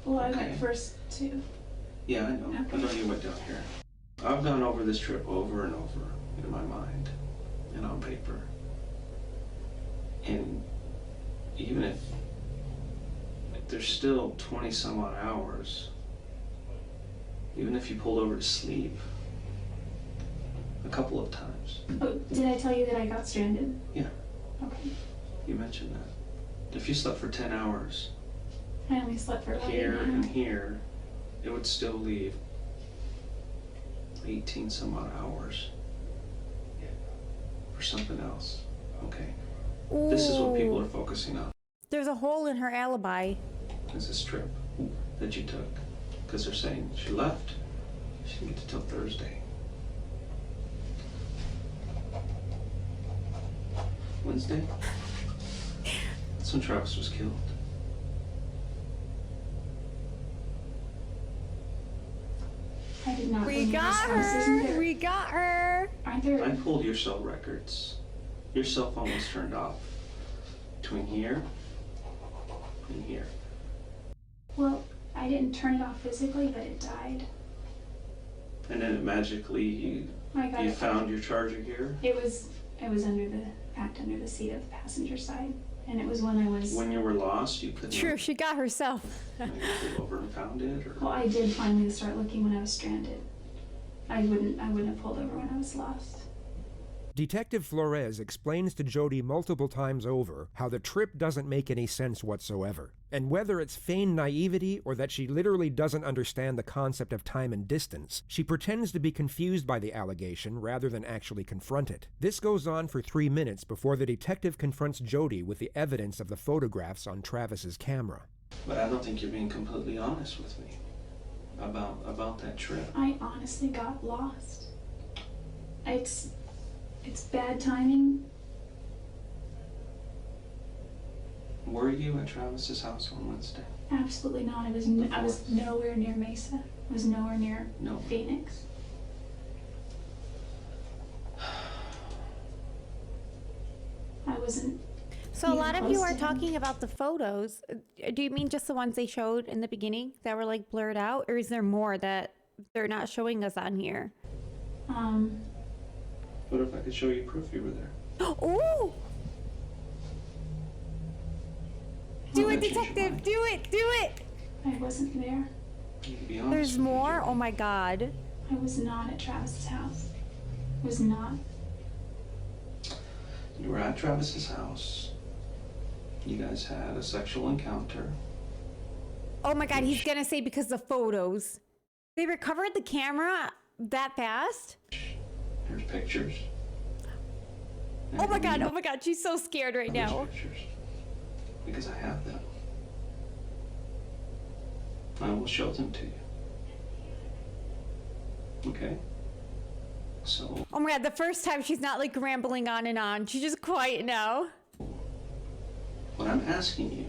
Well, I Okay. went first too. Yeah, I know. I know you went down here. I've gone over this trip over and over in my mind and on paper. And even if there's still 20 some odd hours, even if you pulled over to sleep a couple of times. Oh, did I tell you that I got stranded? Yeah, Okay. you mentioned that. If you slept for 10 hours I only slept for about here 8 and hours. here, it would still leave 18 some odd hours for something else. Okay. This is what people are Ooh. focusing on, There's a hole in her alibi. is this trip that you took. Because they're saying she left. She didn't get to till Thursday. Wednesday? That's when Travis was killed. I did not We leave got this house, isn't her. there? We got her. Aren't there? I pulled your cell records. Your cell phone was turned off between here and here. Well, I didn't turn it off physically, but it died. And then it magically, I got you it. found your charger here. It was packed under the seat of the passenger side, and it was when I was. When you were lost, you couldn't. True, she got herself. You pulled over and found it, or Well, I did finally start looking when I was stranded. I wouldn't have pulled over when I was lost. Detective Flores explains to Jodi multiple times over how the trip doesn't make any sense whatsoever, and whether it's feigned naivety or that she literally doesn't understand the concept of time and distance, she pretends to be confused by the allegation rather than actually confront it. This goes on for 3 minutes before the detective confronts Jodi with the evidence of the photographs on Travis's camera. But I don't think you're being completely honest with me about that trip. I honestly got lost. It's bad timing. Were you at Travis's house on Wednesday? Absolutely not. I was nowhere near Mesa. I was nowhere near No. Phoenix. I wasn't. So a lot of you are Posted. talking about the photos. Do you mean just the ones they showed in the beginning that were like blurred out, or is there more that they're not showing us on here? What if I could show you proof you were there? Ooh! Do I'll it, bet you should detective! mind. Do it! Do it! I wasn't there. You can be honest There's with me, more? Jodi. Oh my god. I was not at Travis's house. I was not. You were at Travis's house. You guys had a sexual encounter. Oh my god, he's gonna say because the photos. They recovered the camera that fast? There's pictures. Oh my god, she's so scared right There's now. pictures. Because I have them. I will show them to you. Okay? So, Oh my god, the first time she's not like rambling on and on. She's just quiet now. what I'm asking you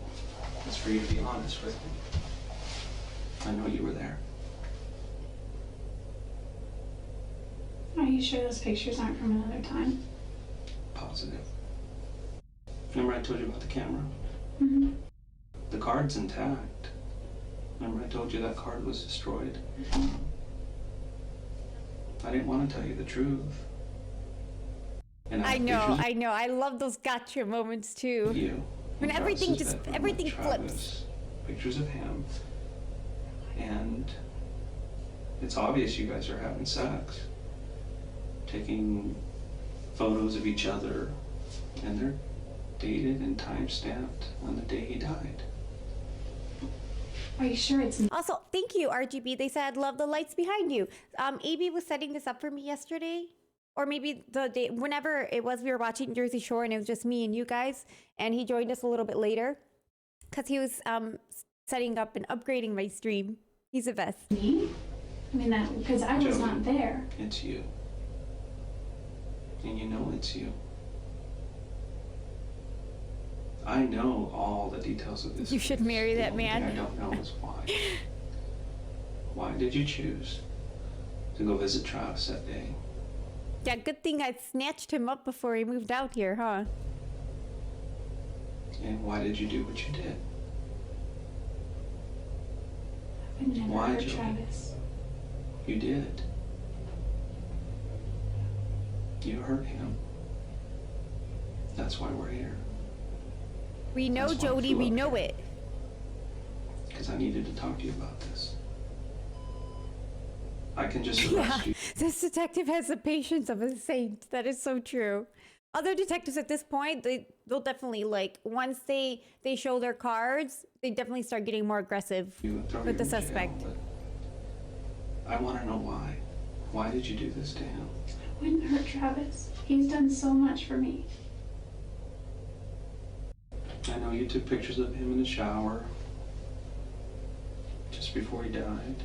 is for you to be honest with me. I know you were there. Are you sure those pictures aren't from another time? Positive. Remember I told you about the camera? Mm-hmm. The card's intact. Remember I told you that card was destroyed? I didn't want to tell you the truth. And I have know, pictures I love those gotcha moments too. of you When in everything Travis's just- bedroom everything with flips. Travis, pictures of him. And it's obvious you guys are having sex. Taking photos of each other. And they're dated and time-stamped on the day he died. Are you sure it's not? Also, thank you, RGB. They said, love the lights behind you. AB was setting this up for me yesterday. Or maybe the day, whenever it was, we were watching Jersey Shore and it was just me and you guys. And he joined us a little bit later. Because he was setting up and upgrading my stream. He's the best. Me? I mean, that, because I was Jodi, not there. It's you. And you know it's you. I know all the details of this. You should case. marry The that only man. thing I don't know is why. Why did you choose to go visit Travis that day? Yeah, good thing I snatched him up before he moved out here, huh? And why did you do what you did? I would never Why, hurt Jodi? Travis. You did. You hurt him. That's why we're here. We know, That's why I Jodi, flew we up know here. it. Because I needed to talk to you about this. I can just Yeah, arrest you. this detective has the patience of a saint. That is so true. Other detectives at this point, they'll definitely, like, once they show their cards, they definitely start getting more aggressive And throw you with the in jail, suspect. but I want to know why. Why did you do this to him? I wouldn't hurt Travis. He's done so much for me. I know you took pictures of him in the shower just before he died.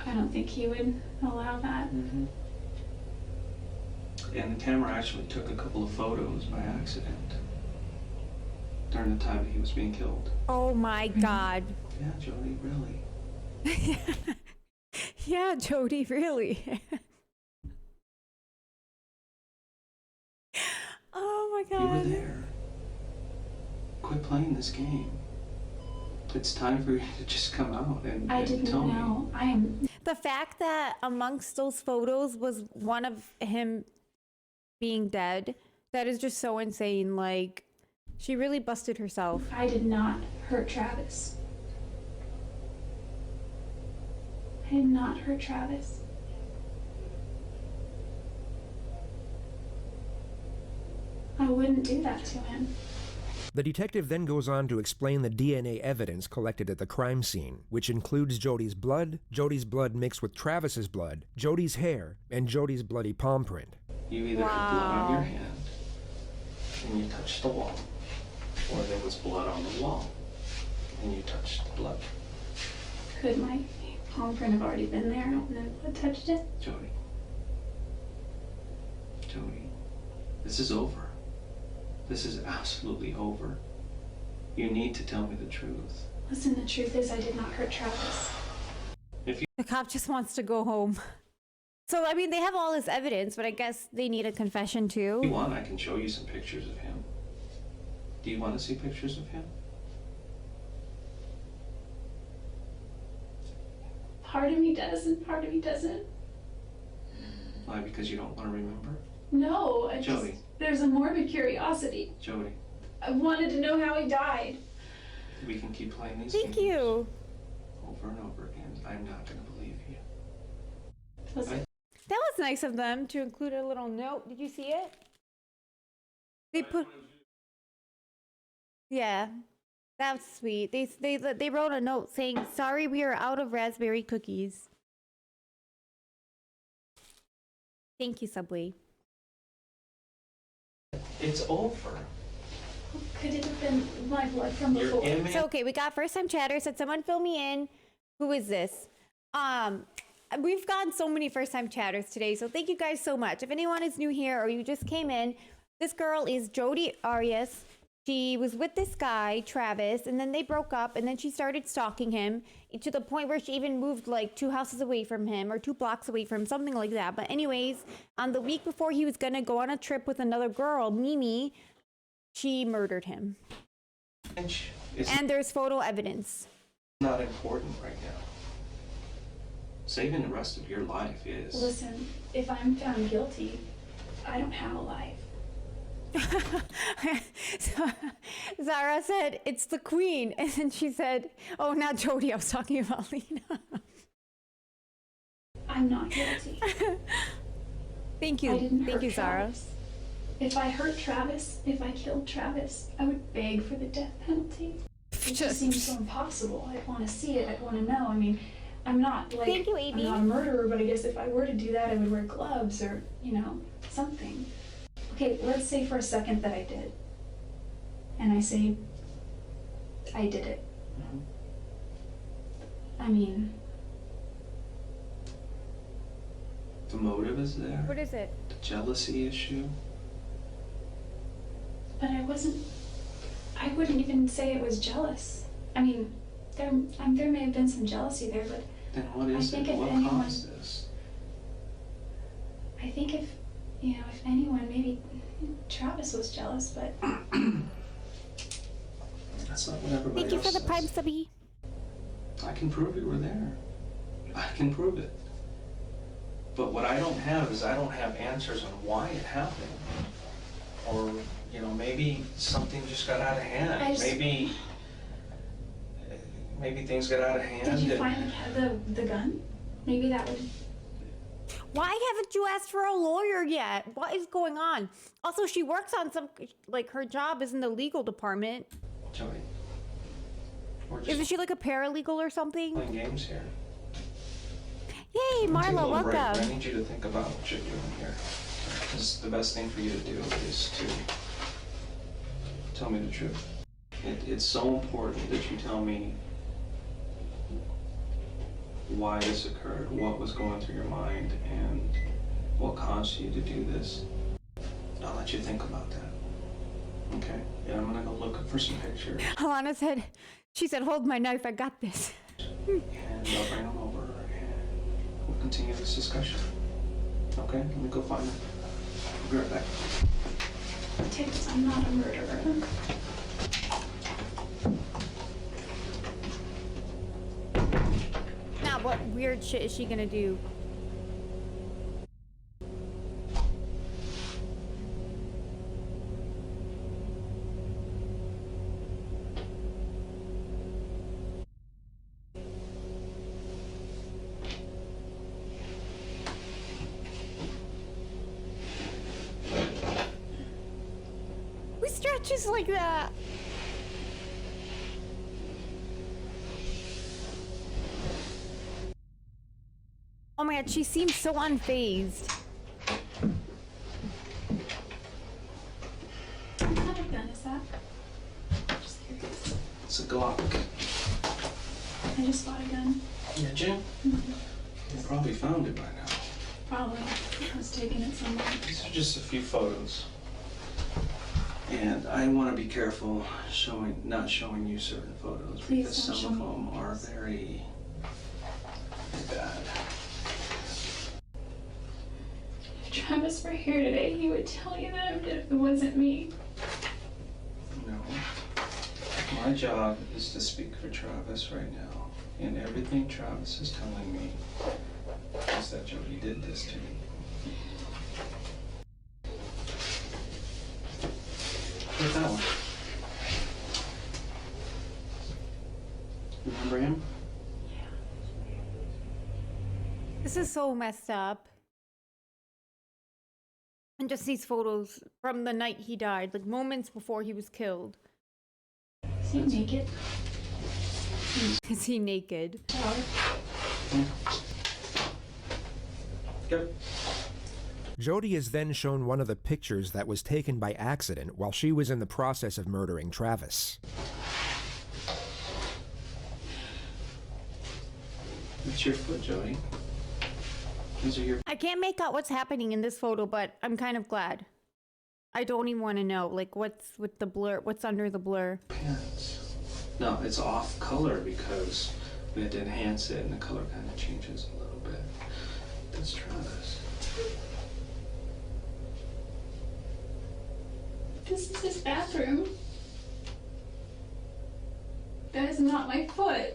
I don't think he would allow that. Mm-hmm. And the camera actually took a couple of photos by accident during the time that he was being killed. Oh my God. Yeah, Jodi, really. Yeah, Jodi, really. Oh my You were God. there. Quit playing this game. It's time for you to just come out and, I didn't tell me. know. I am. The fact that amongst those photos was one of him being dead, that is just so insane. Like, she really busted herself. I did not hurt Travis. I did not hurt Travis. I wouldn't do that to him. The detective then goes on to explain the DNA evidence collected at the crime scene, which includes Jodi's blood mixed with Travis's blood, Jodi's hair, and Jodi's bloody palm print. You either had blood on your hand and you touched the wall, or there was blood on the wall and you touched the blood. Could my palm print have already been there and then blood touched it? Jodi. Jodi, this is over. This is absolutely over. You need to tell me the truth. Listen, the truth is I did not hurt Travis. The cop just wants to go home. So, I mean, they have all this evidence, but I guess they need a confession If you too. want, I can show you some pictures of him. Do you want to see pictures of him? Part of me does and part of me doesn't. Why? Because you don't want to remember? No, I just, Jodi. there's a morbid curiosity. Jodi, I wanted to know how he died. we can keep playing these Thank games you. over and over again. I'm not going to believe you. Listen, That was nice of them to include a little note. Did you see it? They put. Yeah, that's sweet. They wrote a note saying, "Sorry, we are out of raspberry cookies." Thank you, Subway. It's over. could it have been my blood from Your before? image. So okay, we got first time chatter. Said someone fill me in. Who is this? We've gotten so many first time chatters today, so thank you guys so much. If anyone is new here or you just came in, this girl is Jodi Arias. She was with this guy, Travis, and then they broke up, and then she started stalking him to the point where she even moved like 2 houses away from him or 2 blocks away from him, something like that. But anyways, on the week before he was gonna go on a trip with another girl, Mimi, she murdered him. It's And there's photo evidence. not important right now. Saving the rest of your life is. Listen, if I'm found guilty, I don't have a life. So, Zara said, it's the queen. And then she said, oh, not Jodi. I was talking about Lena. I'm not guilty. Thank I you. didn't Thank hurt you, Zara. Travis. If I hurt Travis, if I killed Travis, I would beg for the death penalty. It just seems so impossible. I'd want to see it. I'd want to know. I mean, I'm not like Thank you, AB. I'm not a murderer, but I guess if I were to do that, I would wear gloves or, you know, something. Okay, let's say for a second that I did. And I say, I did it. Mhm. I mean, motive is there. What is it? The jealousy issue. But I wouldn't even say it was jealous. I mean, there may have been some jealousy there, but Then what is it? What caused this? I think if anyone, maybe Travis was jealous, but That's not what everybody Thank you else for the says. prime subby. I can prove you were there. I can prove it. But what I don't have is I don't have answers on why it happened. Or, maybe something just got out of hand. Maybe things got out of hand. did you find the gun? Maybe that would. Why haven't you asked for a lawyer yet? What is going on? Also, she works on her job is in the legal department. Jodi, we're just Isn't she like a paralegal or something? playing games here. Yay, Take a Marla, little break. I welcome. need you to think about what you're doing here. Because the best thing for you to do is to tell me the truth. It's so important that you tell me why this occurred, what was going through your mind, and what caused you to do this. I'll let you think about that. Okay? And I'm gonna go look for some pictures, Alana said, she said, hold my knife, I got this. and I'll bring them over, and we'll continue this discussion. Okay? Let me go find them. I'll be right back. Tips, I'm not a murderer. Now, what weird shit is she gonna do? Who stretches like that? Oh my god, she seems so unfazed. What kind of gun is that? Just curious. It's a Glock. I just bought a gun. Yeah, Jim? You probably found it by now. Probably. I was taking it somewhere. These are just a few photos. And I want to be careful not showing you certain photos Please because don't some of show me. them are very bad. If Travis were here today, he would tell you that it wasn't me. No. My job is to speak for Travis right now. And everything Travis is telling me is that Jodi did this to me. Where's that one? Remember him? This is so messed up. And just these photos from the night he died, like moments before he was killed. Is he naked? Is he naked? Yep. Jodi is then shown one of the pictures that was taken by accident while she was in the process of murdering Travis. It's your foot, Jodi. These are your I can't make out what's happening in this photo, but I'm kind of glad. I don't even want to know, like, what's with the blur, what's under the blur. pants. No, it's off color because we had to enhance it and the color kind of changes a little bit. Let's try this. This is his bathroom. That is not my foot.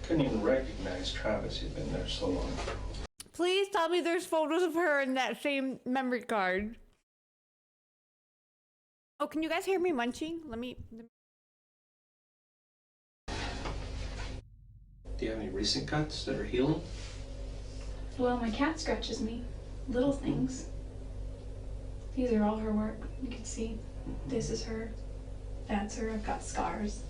Couldn't even recognize Travis, he'd been there so long. Please tell me there's photos of her in that same memory card. Oh, can you guys hear me munching? Let me... Do you have any recent cuts that are healing? Well, my cat scratches me. Little things. These are all her work. You can see. This is her. That's her. I've got scars.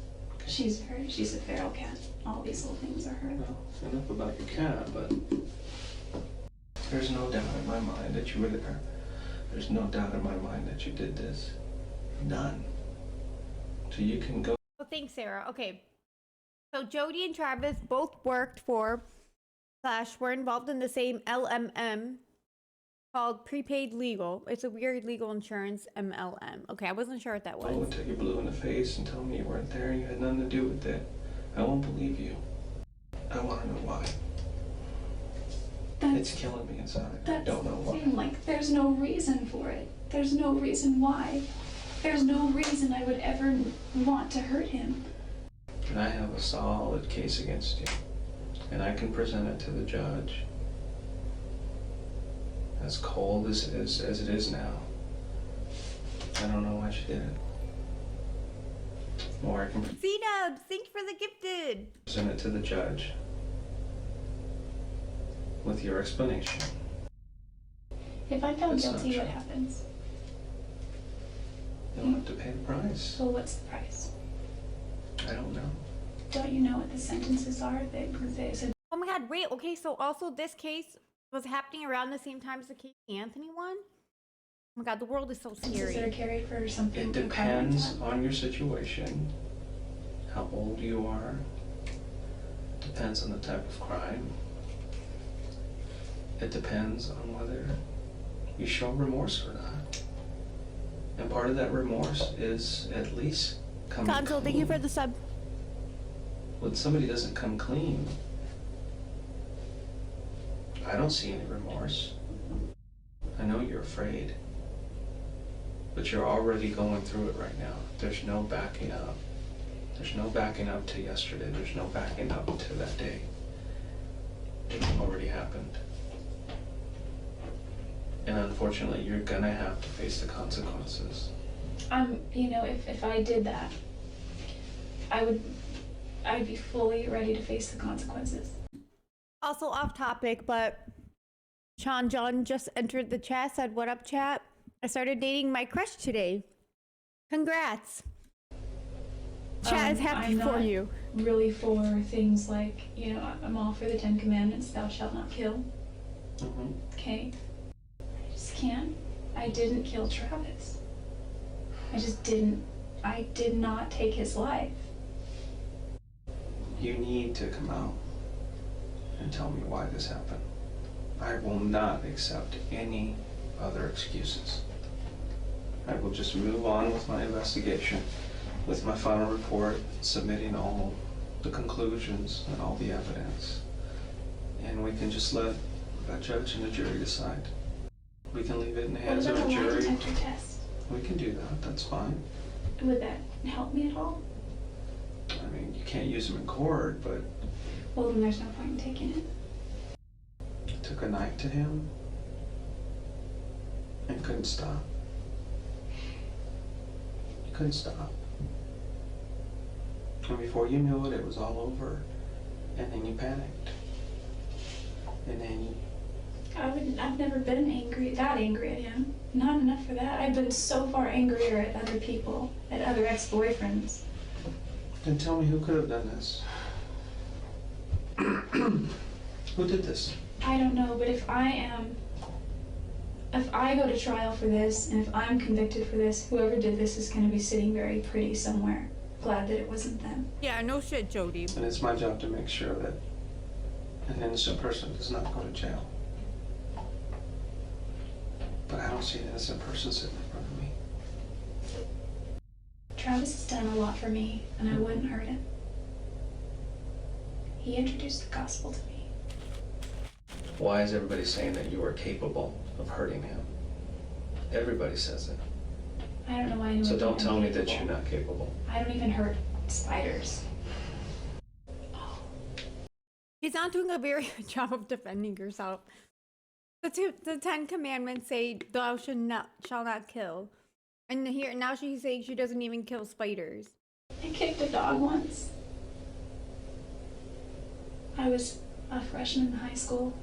She's a feral cat. All these little things are her. Well, enough about your cat, but there's no doubt in my mind that you were there. There's no doubt in my mind that you did this. None. So you can go. Oh, thanks, Sarah. Okay. So Jodi and Travis both worked for / we're involved in the same LMM called prepaid legal. It's a weird legal insurance MLM. Okay, I wasn't sure what that was. Oh, until you're blue in the face and tell me you weren't there and you had nothing to do with it. I won't believe you. I want to know why. It's killing me inside. I don't know why. Like, there's no reason for it. There's no reason why. There's no reason I would ever want to hurt him. And I have a solid case against you. And I can present it to the judge. As cold as it is now. I don't know why she did it. Or I can C-Dubs, thank you for the gifted. present it to the judge with your explanation. If I'm found That's not guilty, what true. happens? You'll have to pay the price. Well, what's the price? I don't know. Don't you know what the sentences are? They said. Oh my god, wait, okay, so also this case was happening around the same time as the Casey Anthony one? Oh my god, the world is so Sentences that are scary. carried for something. It depends on your situation, how old you are, depends on the type of crime. It depends on whether you show remorse or not. And part of that remorse is at least coming Console, clean. thank you for the sub. When somebody doesn't come clean, I don't see any remorse. I know you're afraid, but you're already going through it right now. There's no backing up. There's no backing up to yesterday. There's no backing up to that day. It already happened. And unfortunately, you're gonna have to face the consequences. You know, if I did that, I'd be fully ready to face the consequences. Also off topic, but Sean John just entered the chat, said, "What up, chat? I started dating my crush today. Congrats." Chat is happy I'm for not you. really for things like, you know, I'm all for the 10 Commandments, thou shalt not kill. Mm-hmm. Okay? I just can't. I didn't kill Travis. I just didn't. I did not take his life. You need to come out and tell me why this happened. I will not accept any other excuses. I will just move on with my investigation, with my final report, submitting all the conclusions and all the evidence. And we can just let a judge and a jury decide. We can leave it in the What hands of about a a lie jury. detector test? We can do that, that's fine. Would that help me at all? I mean, you can't use them in court, but Well, then there's no point in taking it. you took a knife to him and couldn't stop. You couldn't stop. And before you knew it, it was all over. And then you panicked. And then you... I've never been that angry at him. Not enough for that. I've been so far angrier at other people, at other ex-boyfriends. Then tell me who could have done this? Who did this? I don't know, but if I go to trial for this, and if I'm convicted for this, whoever did this is going to be sitting very pretty somewhere. Glad that it wasn't them. Yeah, no shit, Jodi. And it's my job to make sure that an innocent person does not go to jail. But I don't see an innocent person sitting in front of me. Travis has done a lot for me, and I wouldn't hurt him. He introduced the gospel to me. Why is everybody saying that you are capable of hurting him? Everybody says it. I don't know why anyone So would don't think I'm tell me that capable. you're not capable. I don't even hurt spiders. She's not doing a very good job of defending herself. The 10 Commandments say, "Thou shalt not kill," and here now she's saying she doesn't even kill spiders. I kicked a dog once. I was a freshman in high school,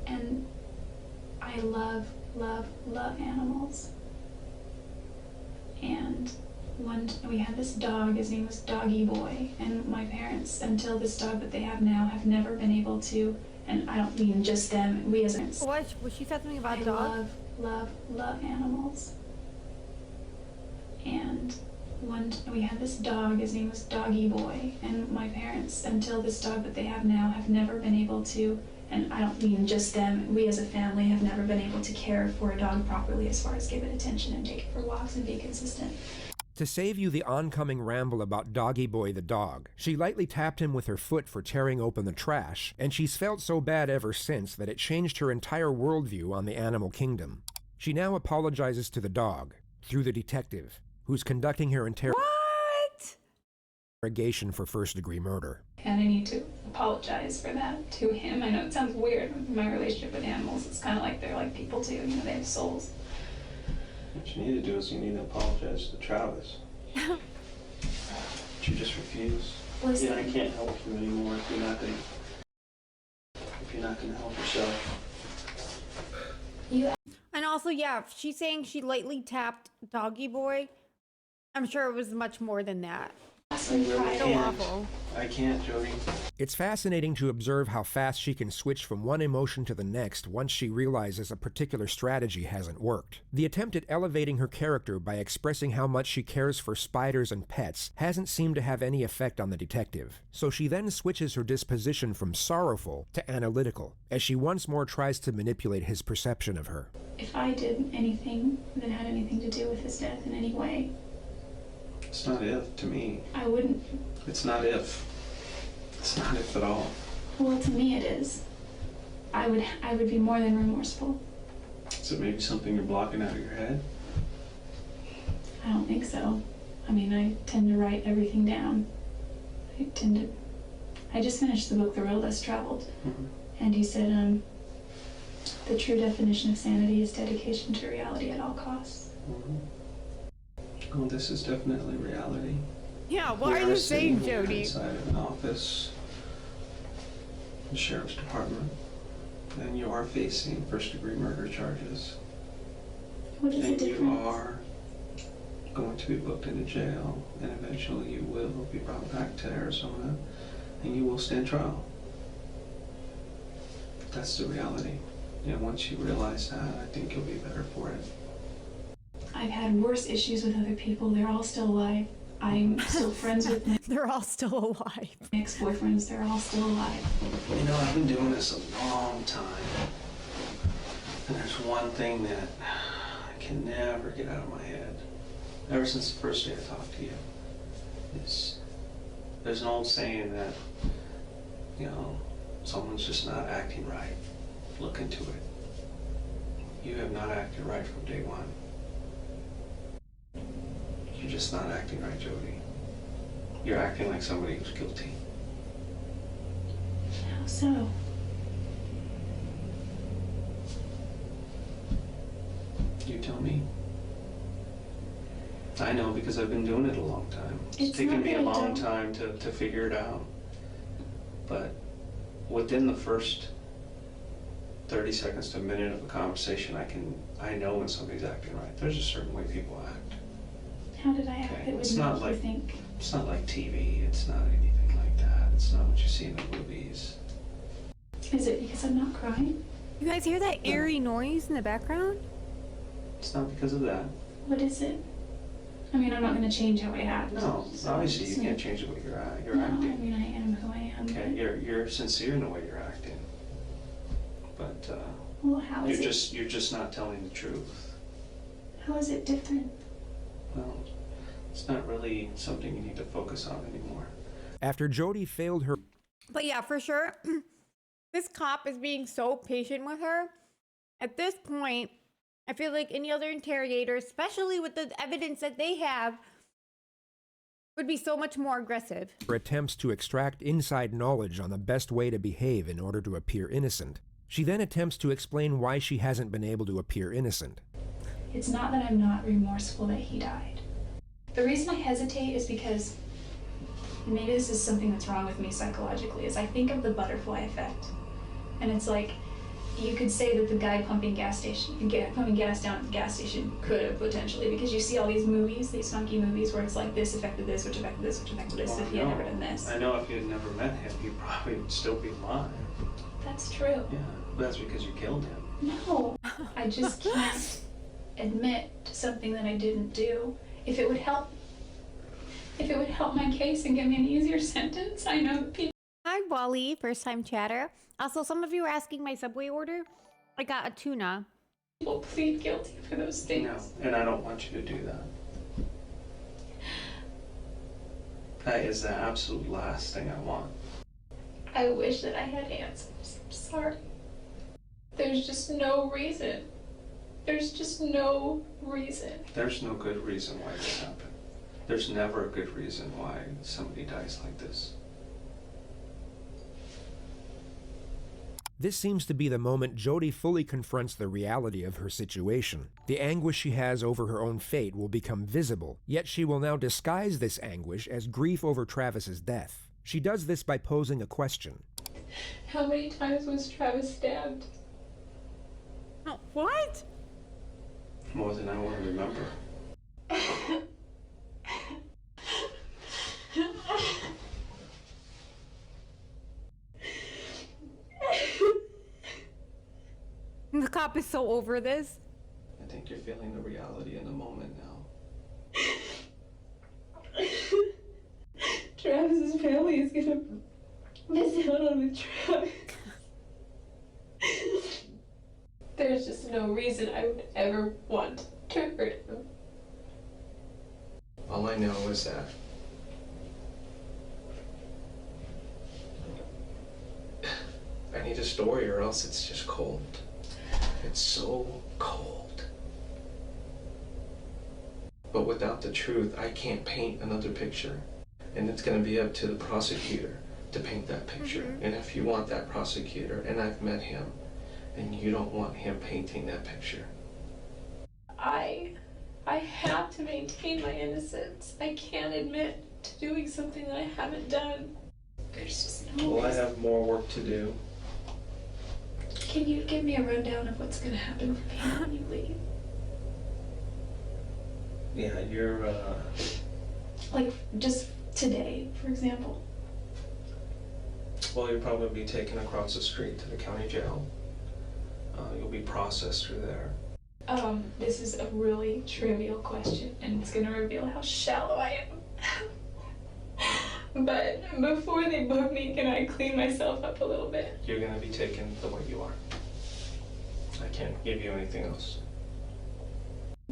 and I love animals. And we had this dog, his name was Doggy Boy, and my parents, until this dog that they have now, have never been able to, and I don't mean just them, we as parents. What? She said something about I dogs? love animals. And we had this dog, his name was Doggy Boy, and my parents, until this dog that they have now, have never been able to, and I don't mean just them, we as a family have never been able to care for a dog properly as far as give it attention and take it for walks and be consistent. To save you the oncoming ramble about Doggy Boy the dog, she lightly tapped him with her foot for tearing open the trash, and she's felt so bad ever since that it changed her entire worldview on the animal kingdom. She now apologizes to the dog, through the detective, who's conducting her interrogation for first-degree murder. And I need to apologize for that to him. I know it sounds weird, my relationship with animals, it's kind of like they're like people too, you know, they have souls. What you need to do is you need to apologize to Travis. But you just refuse. Listen. Yeah, I can't help you anymore if you're not gonna help yourself. And also, yeah, she's saying she lightly tapped Doggy Boy. I'm sure it was much more than that. I really So can't. awful. I can't, Jodi. It's fascinating to observe how fast she can switch from one emotion to the next once she realizes a particular strategy hasn't worked. The attempt at elevating her character by expressing how much she cares for spiders and pets hasn't seemed to have any effect on the detective, so she then switches her disposition from sorrowful to analytical, as she once more tries to manipulate his perception of her. If I did anything that had anything to do with his death in any way, It's not if to me. I wouldn't. It's not if. It's not if at all. Well, to me it is. I would be more than remorseful. Is it maybe something you're blocking out of your head? I don't think so. I mean, I tend to write everything down. I just finished the book, The Road Less Traveled. Mm-hmm. And he said, the true definition of sanity is dedication to reality at all costs. Mm-hmm. Well, this is definitely reality. Yeah, what are you saying, Jodi? Inside of an office, the sheriff's department, and you are facing first-degree murder charges. What is the And you difference? are going to be booked into jail, and eventually you will be brought back to Arizona, and you will stand trial. That's the reality. And once you realize that, I think you'll be better for it. I've had worse issues with other people. They're all still alive. I'm still friends with my They're all still alive. ex-boyfriends. They're all still alive. You know, I've been doing this a long time, and there's one thing that I can never get out of my head, ever since the first day I talked to you, is there's an old saying that, you know, someone's just not acting right. Look into it. You have not acted right from day one. You're just not acting right, Jodi. You're acting like somebody who's guilty. How so? You tell me. I know because I've been doing it a long time. It's taken not me a that I long don't- time to figure it out. But within the first 30 seconds to a minute of a conversation, I know when somebody's acting right. There's a certain way people act. How did I act Okay, that would it's make not you like- think? It's not like TV. It's not anything like that. It's not what you see in the movies. Is it because I'm not crying? You guys hear that eerie noise in the background? It's not because of that. What is it? I mean, I'm not going to change how I act. No, so obviously you it's can't not- change the way you're No, I acting. mean, I am who I am. Okay, you're sincere in the way you're acting. But Well, how is you're just not telling the truth. How is it different? Well, it's not really something you need to focus on anymore. After Jodi failed her But yeah, for sure, this cop is being so patient with her. At this point, I feel like any other interrogator, especially with the evidence that they have, would be so much more aggressive. attempts to extract inside knowledge on the best way to behave in order to appear innocent, she then attempts to explain why she hasn't been able to appear innocent. It's not that I'm not remorseful that he died. The reason I hesitate is because maybe this is something that's wrong with me psychologically, is I think of the butterfly effect. And it's like, you could say that the guy pumping gas down at the gas station could have potentially, because you see all these movies, these funky movies where it's like this affected this, which affected this, which affected this, Well, if he had never done this. I know if you had never met him, you probably would still be alive. That's true. Yeah, but that's because you killed him. No, I just can't admit to something that I didn't do. If it would help if it would help my case and give me an easier sentence. I know that Hi, Wally, first time chatter. Also, some of you were asking my Subway order. I got a tuna. people plead guilty for those things. No, and I don't want you to do that. That is the absolute last thing I want. I wish that I had answers. I'm sorry. There's just no reason. There's just no reason. There's no good reason why this happened. There's never a good reason why somebody dies like this. This seems to be the moment Jodi fully confronts the reality of her situation. The anguish she has over her own fate will become visible, yet she will now disguise this anguish as grief over Travis's death. She does this by posing a question. How many times was Travis stabbed? Oh, what? More than I want to remember. The cop is so over this. I think you're feeling the reality in the moment now. Travis's family is gonna miss out on the Travis. There's just no reason I would ever want to hurt him. All I know is that I need a story or else it's just cold. It's so cold. But without the truth, I can't paint another picture. And it's going to be up to the prosecutor to paint that picture. Mm-hmm. And if you want that prosecutor, and I've met him, and you don't want him painting that picture. I have to maintain my innocence. I can't admit to doing something that I haven't done. There's just no Well, I reason. have more work to do. Can you give me a rundown of what's gonna happen from here when you leave? Yeah, you're, Like, just today, for example. well, you'll probably be taken across the street to the county jail. You'll be processed through there. This is a really trivial question, and it's gonna reveal how shallow I am. But before they book me, can I clean myself up a little bit? You're gonna be taken the way you are. I can't give you anything else.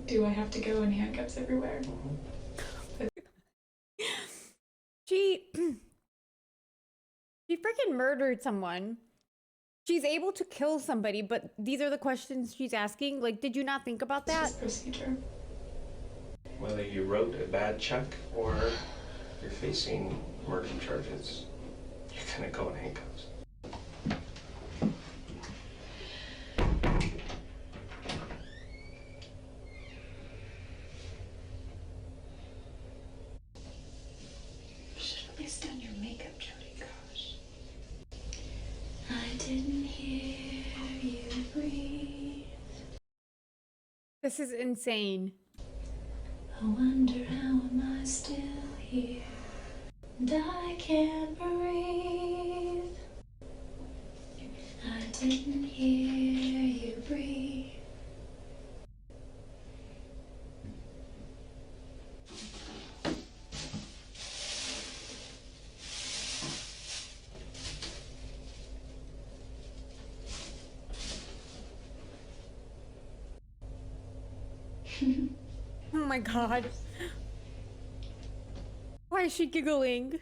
Do I have to go in handcuffs everywhere? She freaking murdered someone. She's able to kill somebody, but these are the questions she's asking. Like, did you not think about that? This is procedure. Whether you wrote a bad check or you're facing murder charges, you're gonna go in handcuffs. Should have at least done your makeup, Jodi. Gosh. I didn't hear you breathe. This is insane. I wonder how am I still here, and I can't breathe. I didn't hear you breathe. Oh my god. Why is she giggling?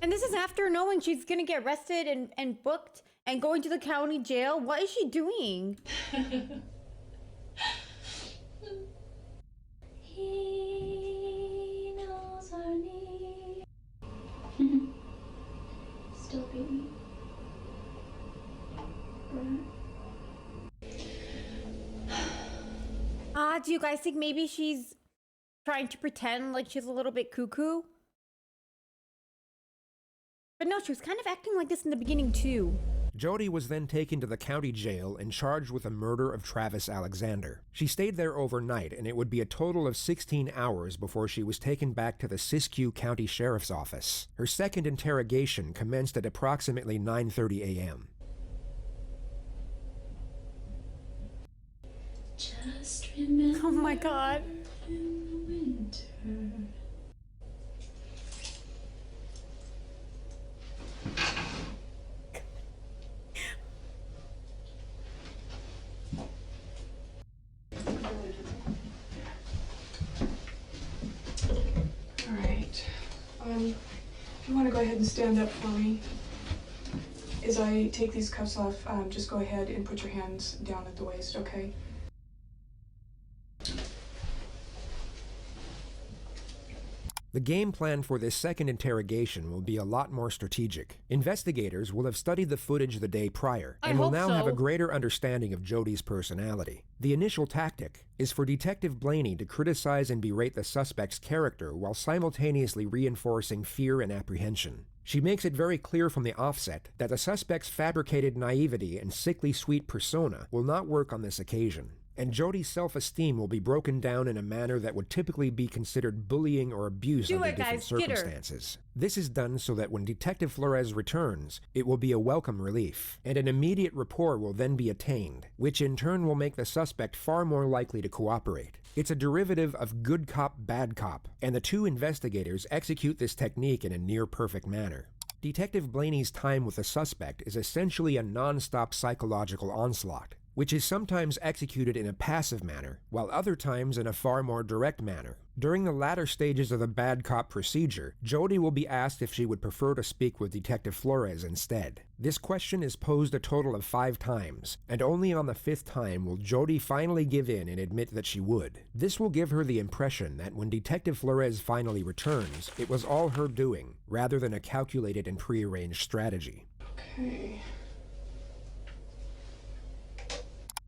And this is after knowing she's gonna get arrested and booked and going to the county jail. What is she doing? He knows our need. Still beating. Do you guys think maybe she's trying to pretend like she's a little bit cuckoo? But no, she was kind of acting like this in the beginning too. Jodi was then taken to the county jail and charged with the murder of Travis Alexander. She stayed there overnight, and it would be a total of 16 hours before she was taken back to the Siskiyou County Sheriff's Office. Her second interrogation commenced at approximately 9:30 a.m. Just remember. Oh my God. In the winter. All right. If you want to go ahead and stand up for me. As I take these cuffs off, just go ahead and put your hands down at the waist, okay? The game plan for this second interrogation will be a lot more strategic. Investigators will have studied the footage the day prior and will now have a greater understanding of Jodi's personality. The initial tactic is for Detective Blaney to criticize and berate the suspect's character while simultaneously reinforcing fear and apprehension. She makes it very clear from the offset that the suspect's fabricated naivety and sickly sweet persona will not work on this occasion, and Jodi's self-esteem will be broken down in a manner that would typically be considered bullying or abuse under different circumstances. This is done so that when Detective Flores returns, it will be a welcome relief, and an immediate rapport will then be attained, which in turn will make the suspect far more likely to cooperate. It's a derivative of good cop, bad cop, and the two investigators execute this technique in a near-perfect manner. Detective Blaney's time with the suspect is essentially a non-stop psychological onslaught, which is sometimes executed in a passive manner, while other times in a far more direct manner. During the latter stages of the bad cop procedure, Jodi will be asked if she would prefer to speak with Detective Flores instead. This question is posed a total of 5 times, and only on the 5th time will Jodi finally give in and admit that she would. This will give her the impression that when Detective Flores finally returns, it was all her doing, rather than a calculated and prearranged strategy. Okay.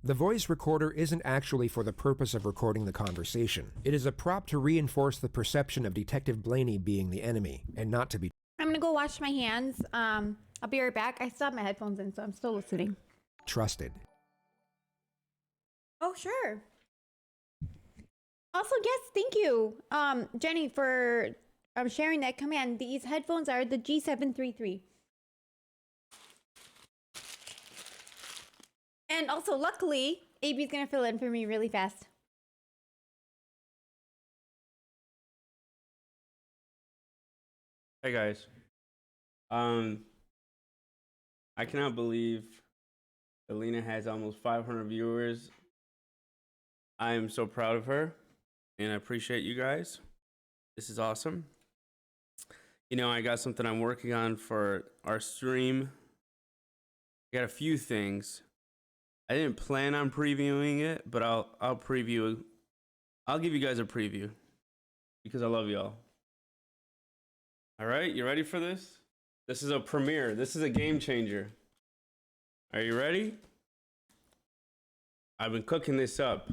The voice recorder isn't actually for the purpose of recording the conversation. It is a prop to reinforce the perception of Detective Blaney being the enemy, and not to be. I'm gonna go wash my hands. I'll be right back. I still have my headphones in, so I'm still listening. Trusted. Oh, sure. Also, yes, thank you, Jenny, for sharing that command. These headphones are the G733. And also, luckily, AB's gonna fill in for me really fast. Hey guys. I cannot believe that Lena has almost 500 viewers. I am so proud of her, and I appreciate you guys. This is awesome. You know, I got something I'm working on for our stream. I got a few things. I didn't plan on previewing it, but I'll preview. I'll give you guys a preview because I love y'all. All right, you ready for this? This is a premiere. This is a game changer. Are you ready? I've been cooking this up.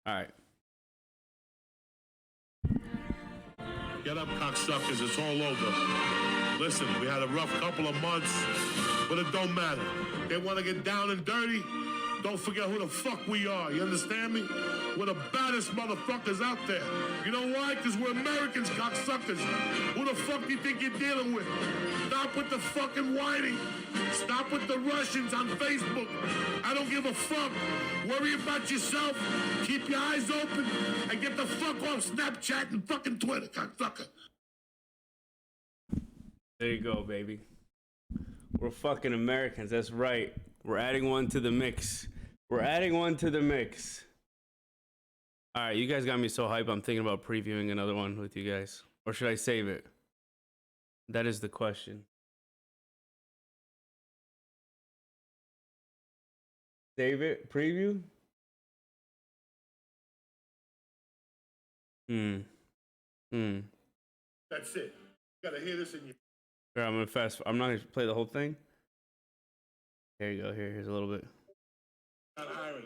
All right. Get up, cocksuckers. It's all over. Listen, we had a rough couple of months, but it don't matter. They want to get down and dirty. Don't forget who the fuck we are. You understand me? We're the baddest motherfuckers out there. You know why? Because we're Americans, cocksuckers. Who the fuck do you think you're dealing with? Stop with the fucking whining. Stop with the Russians on Facebook. I don't give a fuck. Worry about yourself. Keep your eyes open and get the fuck off Snapchat and fucking Twitter, cocksucker. There you go, baby. We're fucking Americans. That's right. We're adding one to the mix. We're adding one to the mix. All right, you guys got me so hype. I'm thinking about previewing another one with you guys. Or should I save it? That is the question. Save it? Preview? That's it. You gotta hear this in your... Here, I'm gonna I'm not gonna play the whole thing. Here you go. Here's a little bit. Not hiring.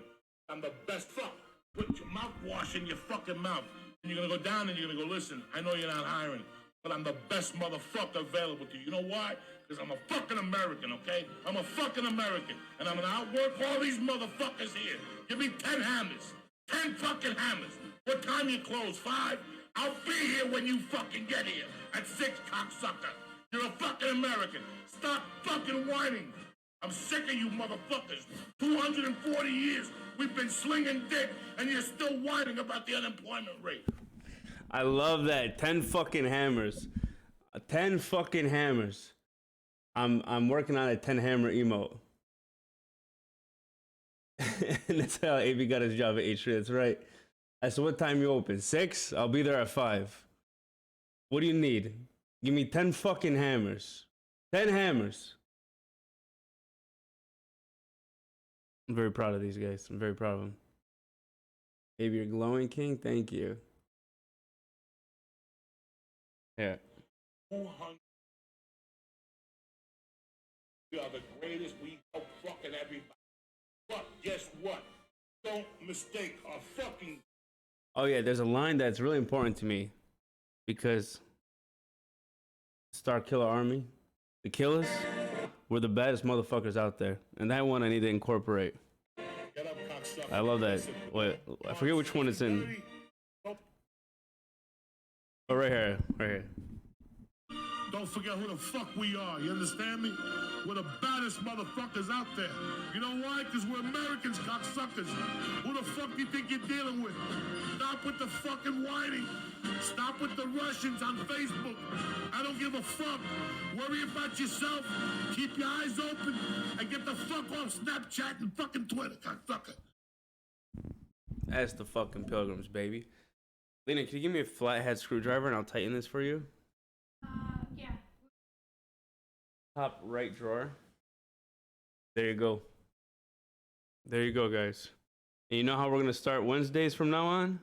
I'm the best. Fuck. Put your mouthwash in your fucking mouth. And you're gonna go down and you're gonna go, listen, I know you're not hiring, but I'm the best motherfucker available to you. You know why? Because I'm a fucking American, okay? I'm a fucking American. And I'm gonna outwork all these motherfuckers here. Give me 10 hammers. 10 fucking hammers. What time you close? 5? I'll be here when you fucking get here. At 6, cocksucker. You're a fucking American. Stop fucking whining. I'm sick of you motherfuckers. 240 years we've been slinging dick, and you're still whining about the unemployment rate. I love that. 10 fucking hammers. 10 fucking hammers. I'm working on a 10 hammer emote. And that's how AB got his job at H3. That's right. That's what time you open. 6? I'll be there at 5. What do you need? Give me 10 fucking hammers. 10 hammers. I'm very proud of these guys. I'm very proud of them. AB, you're glowing, King. Thank you. Yeah. 200. We are the greatest. We help fucking everybody. But guess what? Don't mistake our fucking... Oh yeah, there's a line that's really important to me because Star Killer Army, the killers, we're the baddest motherfuckers out there, and that one I need to incorporate. Get up, cocksucker. I love that. Wait, I forget which one it's in. Oh, right here, right here. Don't forget who the fuck we are. You understand me? We're the baddest motherfuckers out there. You know why? Because we're Americans, cocksuckers. Who the fuck do you think you're dealing with? Stop with the fucking whining. Stop with the Russians on Facebook. I don't give a fuck. Worry about yourself. Keep your eyes open and get the fuck off Snapchat and fucking Twitter, cocksucker. That's the fucking Pilgrims, baby. Lena, can you give me a flathead screwdriver and I'll tighten this for you? Yeah. Top right drawer. There you go. There you go, guys. And you know how we're gonna start Wednesdays from now on?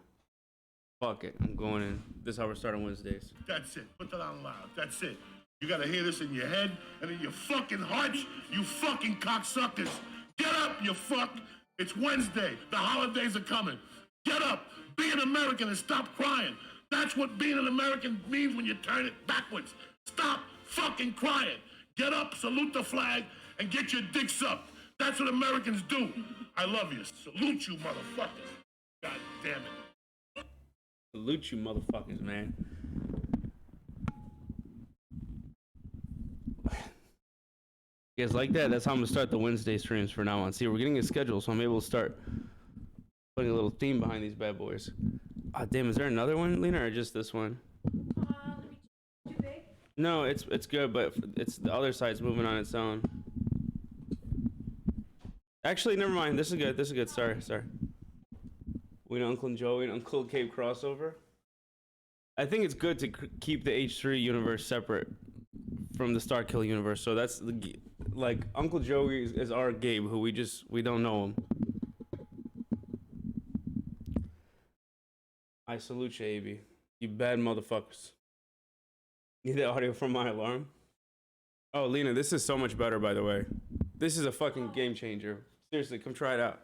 Fuck it, I'm going in. This is how we're starting Wednesdays. That's it. Put that on loud. That's it. You gotta hear this in your head and in your fucking hearts, you fucking cocksuckers. Get up, you fuck. It's Wednesday. The holidays are coming. Get up. Be an American and stop crying. That's what being an American means when you turn it backwards. Stop fucking crying. Get up, salute the flag, and get your dicks up. That's what Americans do. I love you. Salute you, motherfuckers. God damn it. Salute you, motherfuckers, man. You guys like that? That's how I'm gonna start the Wednesday streams from now on. See, we're getting a schedule, so I'm able to start putting a little theme behind these bad boys. Ah, damn, is there another one, Lena, or just this one? Let me too big. No, it's good, but it's the other side's moving on its own. Actually, never mind. This is good. This is good. Sorry. We know Uncle Joey and Uncle Cape crossover. I think it's good to keep the H3 universe separate from the Star Kill universe. So that's like Uncle Joey is our Gabe, who we don't know him. I salute you, AB. You bad motherfuckers. Need the audio from my alarm? Oh, Lena, this is so much better, by the way. This is a fucking game changer. Seriously, come try it out.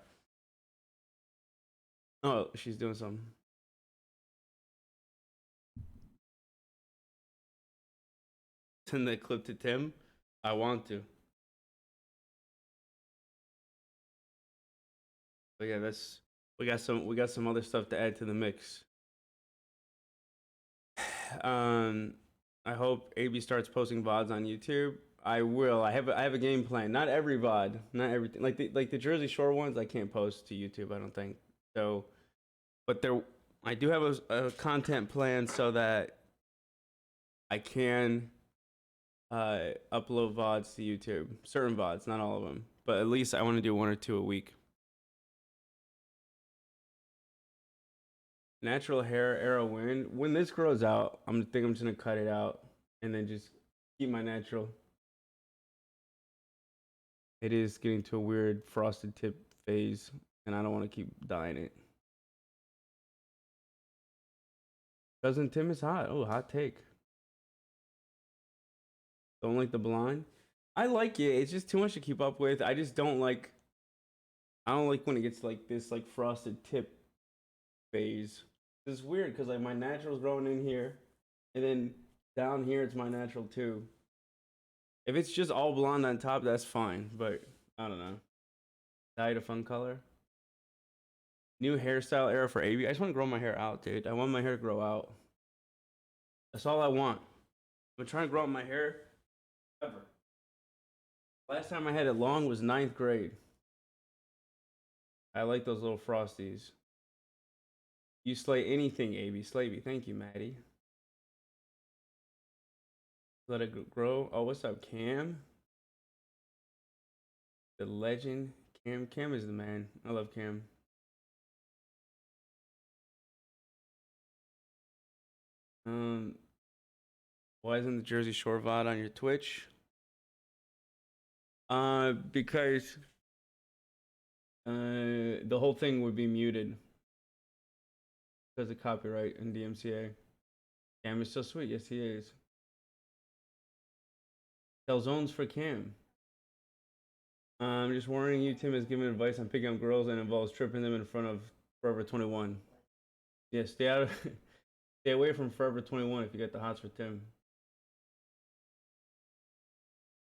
Oh, she's doing something. Send that clip to Tim. I want to. But yeah, we got some other stuff to add to the mix. I hope AB starts posting VODs on YouTube. I will. I have a game plan. Not every VOD, not everything. Like the Jersey Shore ones, I can't post to YouTube. I don't think so. But I do have a content plan so that I can upload VODs to YouTube. Certain VODs, not all of them, but at least I want to do 1 or 2 a week. Natural hair, arrow wind. When this grows out, I'm just gonna cut it out and then just keep my natural. It is getting to a weird frosted tip phase, and I don't want to keep dyeing it. Cousin Tim is hot. Oh, hot take. Don't like the blonde. I like it. It's just too much to keep up with. I just don't like. I don't like when it gets like this, like frosted tip phase. It's weird because like my natural's growing in here, and then down here it's my natural too. If it's just all blonde on top, that's fine. But I don't know. Dye it a fun color. New hairstyle era for AB. I just want to grow my hair out, dude. I want my hair to grow out. That's all I want. I've been trying to grow out my hair ever. Last time I had it long was 9th grade. I like those little frosties. You slay anything, AB. Slay me. Thank you, Maddie. Let it grow. Oh, what's up, Cam? The legend. Cam is the man. I love Cam. Why isn't the Jersey Shore VOD on your Twitch? Because the whole thing would be muted because of copyright and DMCA. Cam is so sweet. Yes, he is. Calzones for Cam. I'm just warning you, Tim is giving advice on picking up girls and involves tripping them in front of Forever 21. Yeah, stay away from Forever 21 if you got the hots for Tim.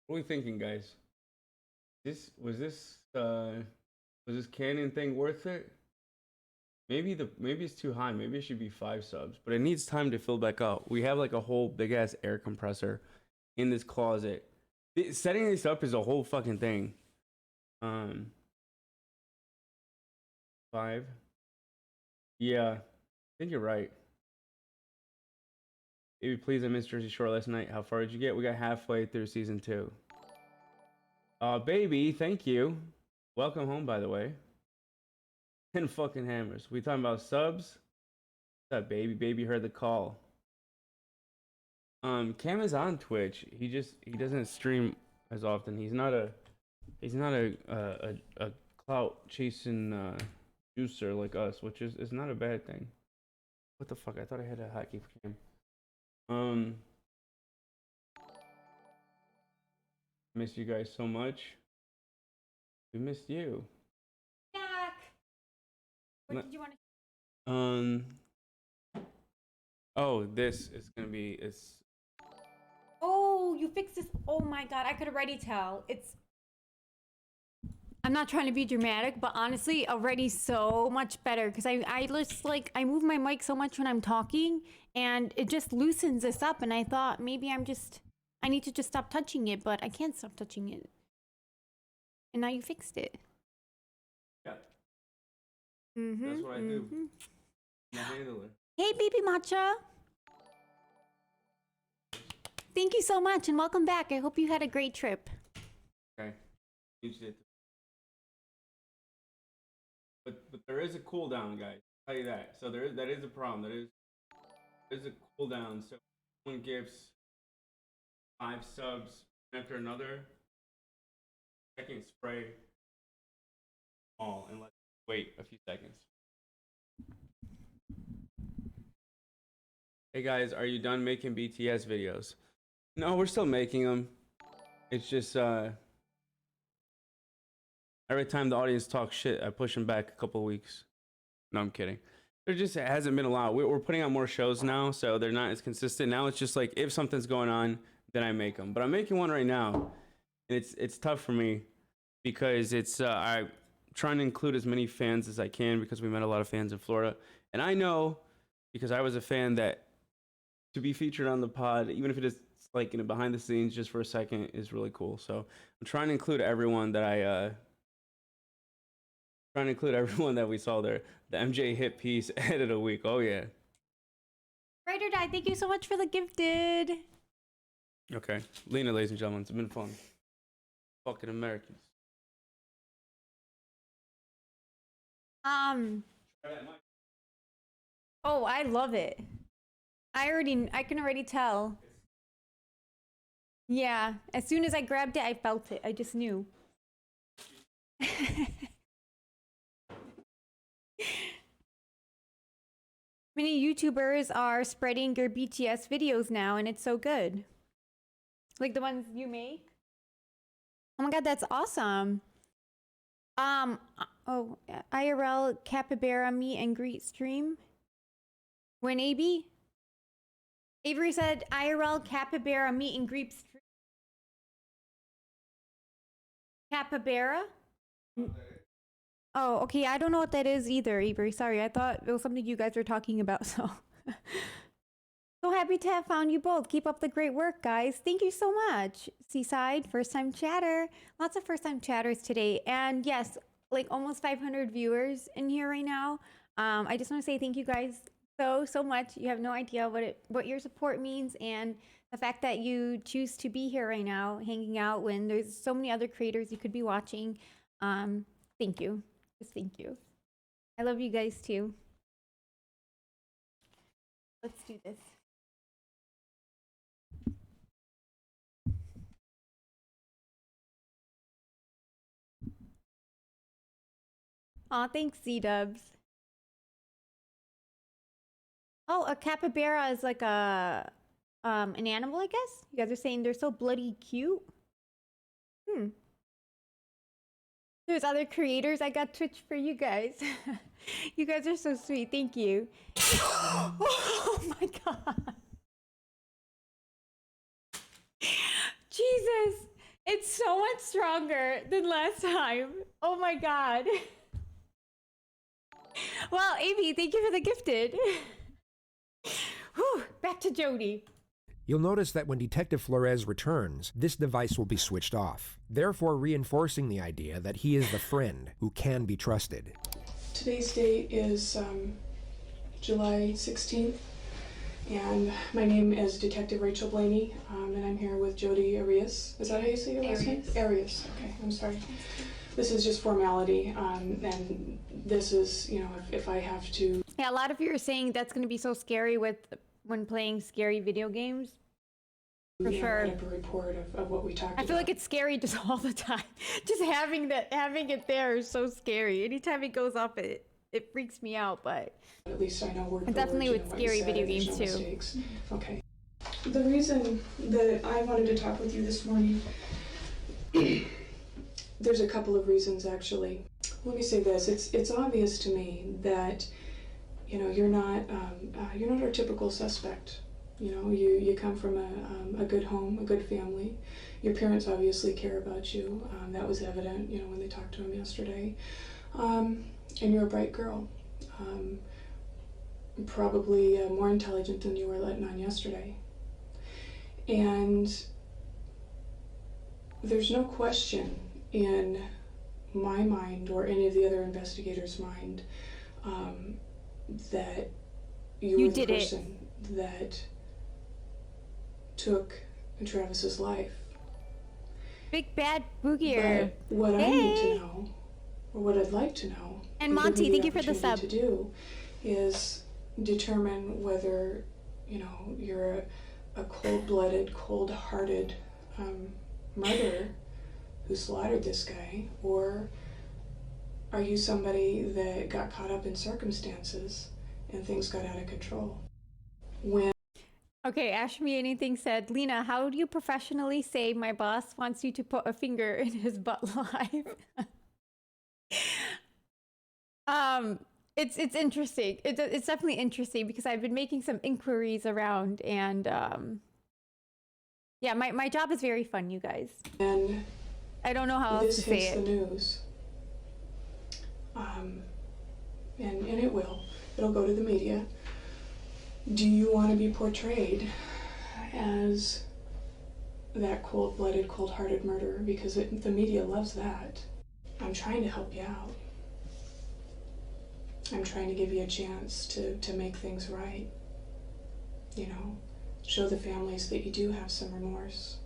What are we thinking, guys? Was this Canon thing worth it? Maybe it's too high. Maybe it should be 5 subs, but it needs time to fill back up. We have like a whole big ass air compressor in this closet. Setting this up is a whole fucking thing. 5. Yeah, I think you're right. Baby, please, I missed Jersey Shore last night. How far did you get? We got halfway through season 2. Baby, thank you. Welcome home, by the way. 10 fucking hammers. We talking about subs? What's up, baby? Baby heard the call. Cam is on Twitch. He doesn't stream as often. He's not a clout chasing juicer like us, which is not a bad thing. What the fuck? I thought I had a hotkey for Cam. Miss you guys so much. We missed you. Back. What did you want to? Oh, this is gonna be Oh, you fixed this. Oh my god, I could already tell. I'm not trying to be dramatic, but honestly, already so much better because I just like I move my mic so much when I'm talking, and it just loosens this up. And I thought maybe I need to just stop touching it, but I can't stop touching it. And now you fixed it. Yeah. Mm-hmm. That's what I do. I'm a handler. Hey, baby matcha. Thank you so much and welcome back. I hope you had a great trip. Okay. You did. But there is a cooldown, guys. I'll tell you that. So that is a problem. There's a cooldown. So one gives 5 subs after another. Second spray all and let's wait a few seconds. Hey guys, are you done making BTS videos? No, we're still making them. It's just every time the audience talks shit, I push them back a couple of weeks. No, I'm kidding. There just hasn't been a lot. We're putting out more shows now, so they're not as consistent. Now it's just like if something's going on, then I make them. But I'm making one right now, and it's tough for me because it's I'm trying to include as many fans as I can because we met a lot of fans in Florida, and I know because I was a fan that to be featured on the pod, even if it is like in a behind the scenes just for a second, is really cool. So I'm trying to include everyone that we saw there. The MJ hit piece edit a week. Oh yeah. Ride or Die, thank you so much for the gifted. Okay, Lena, ladies and gentlemen, it's been fun. Fucking Americans. Oh, I love it. I can already tell. Yeah, as soon as I grabbed it, I felt it. I just knew. Many YouTubers are spreading your BTS videos now, and it's so good. Like the ones you make. Oh my god, that's awesome. Oh, IRL Capybara meet and greet stream. When AB? Avery said IRL Capybara meet and greet stream. Capybara? Oh, okay. I don't know what that is either, Avery. Sorry, I thought it was something you guys were talking about, so. So happy to have found you both. Keep up the great work, guys. Thank you so much. Seaside, first time chatter. Lots of first time chatters today. And yes, like almost 500 viewers in here right now. I just want to say thank you guys so much. You have no idea what your support means, and the fact that you choose to be here right now, hanging out when there's so many other creators you could be watching. Thank you. Just thank you. I love you guys too. Let's do this. Aw, thanks, Z-Dubs. Oh, a capybara is like a an animal, I guess? You guys are saying they're so bloody cute? There's other creators. I got Twitch for you guys. You guys are so sweet. Thank you. Oh my god. Jesus. It's so much stronger than last time. Oh my god. Well, Amy, thank you for the gifted. Whew, back to Jodi. You'll notice that when Detective Flores returns, this device will be switched off, therefore reinforcing the idea that he is the friend who can be trusted. Today's date is July 16th, and my name is Detective Rachel Blaney, and I'm here with Jodi Arias. Is that how you say your last name? Arias. Okay, I'm sorry. This is just formality, and this is, you know, if I have to... Yeah, a lot of you are saying that's going to be so scary when playing scary video games. For sure. Write up a report of what we talked about. I feel like it's scary just all the time. Just having it there is so scary. Anytime it goes up, it freaks me out. But at least I know word for definitely word, with scary video games no too. Mistakes. Okay. The reason that I wanted to talk with you this morning, there's a couple of reasons actually. Let me say this: it's obvious to me that, you know, you're not our typical suspect. You know, you come from a good home, a good family. Your parents obviously care about you. That was evident, you know, when they talked to him yesterday. And you're a bright girl. Probably more intelligent than you were letting on yesterday. And there's no question in my mind or any of the other investigators' mind that you were the person that took Travis's life. Big bad boogier. But what I need to know, or what I'd like to know, and Monty, thank you for the sub, to do is determine whether, you know, you're a cold-blooded, cold-hearted murderer who slaughtered this guy, or are you somebody that got caught up in circumstances and things got out of control? Okay, Ash Me Anything said, Lena, how do you professionally say my boss wants you to put a finger in his butt live? It's interesting. It's definitely interesting because I've been making some inquiries around, and yeah, my job is very fun, you guys. And I don't know how else to say it. This hits the news. And it will. It'll go to the media. Do you want to be portrayed as that cold-blooded, cold-hearted murderer? Because the media loves that. I'm trying to help you out. I'm trying to give you a chance to make things right. You know, show the families that you do have some remorse.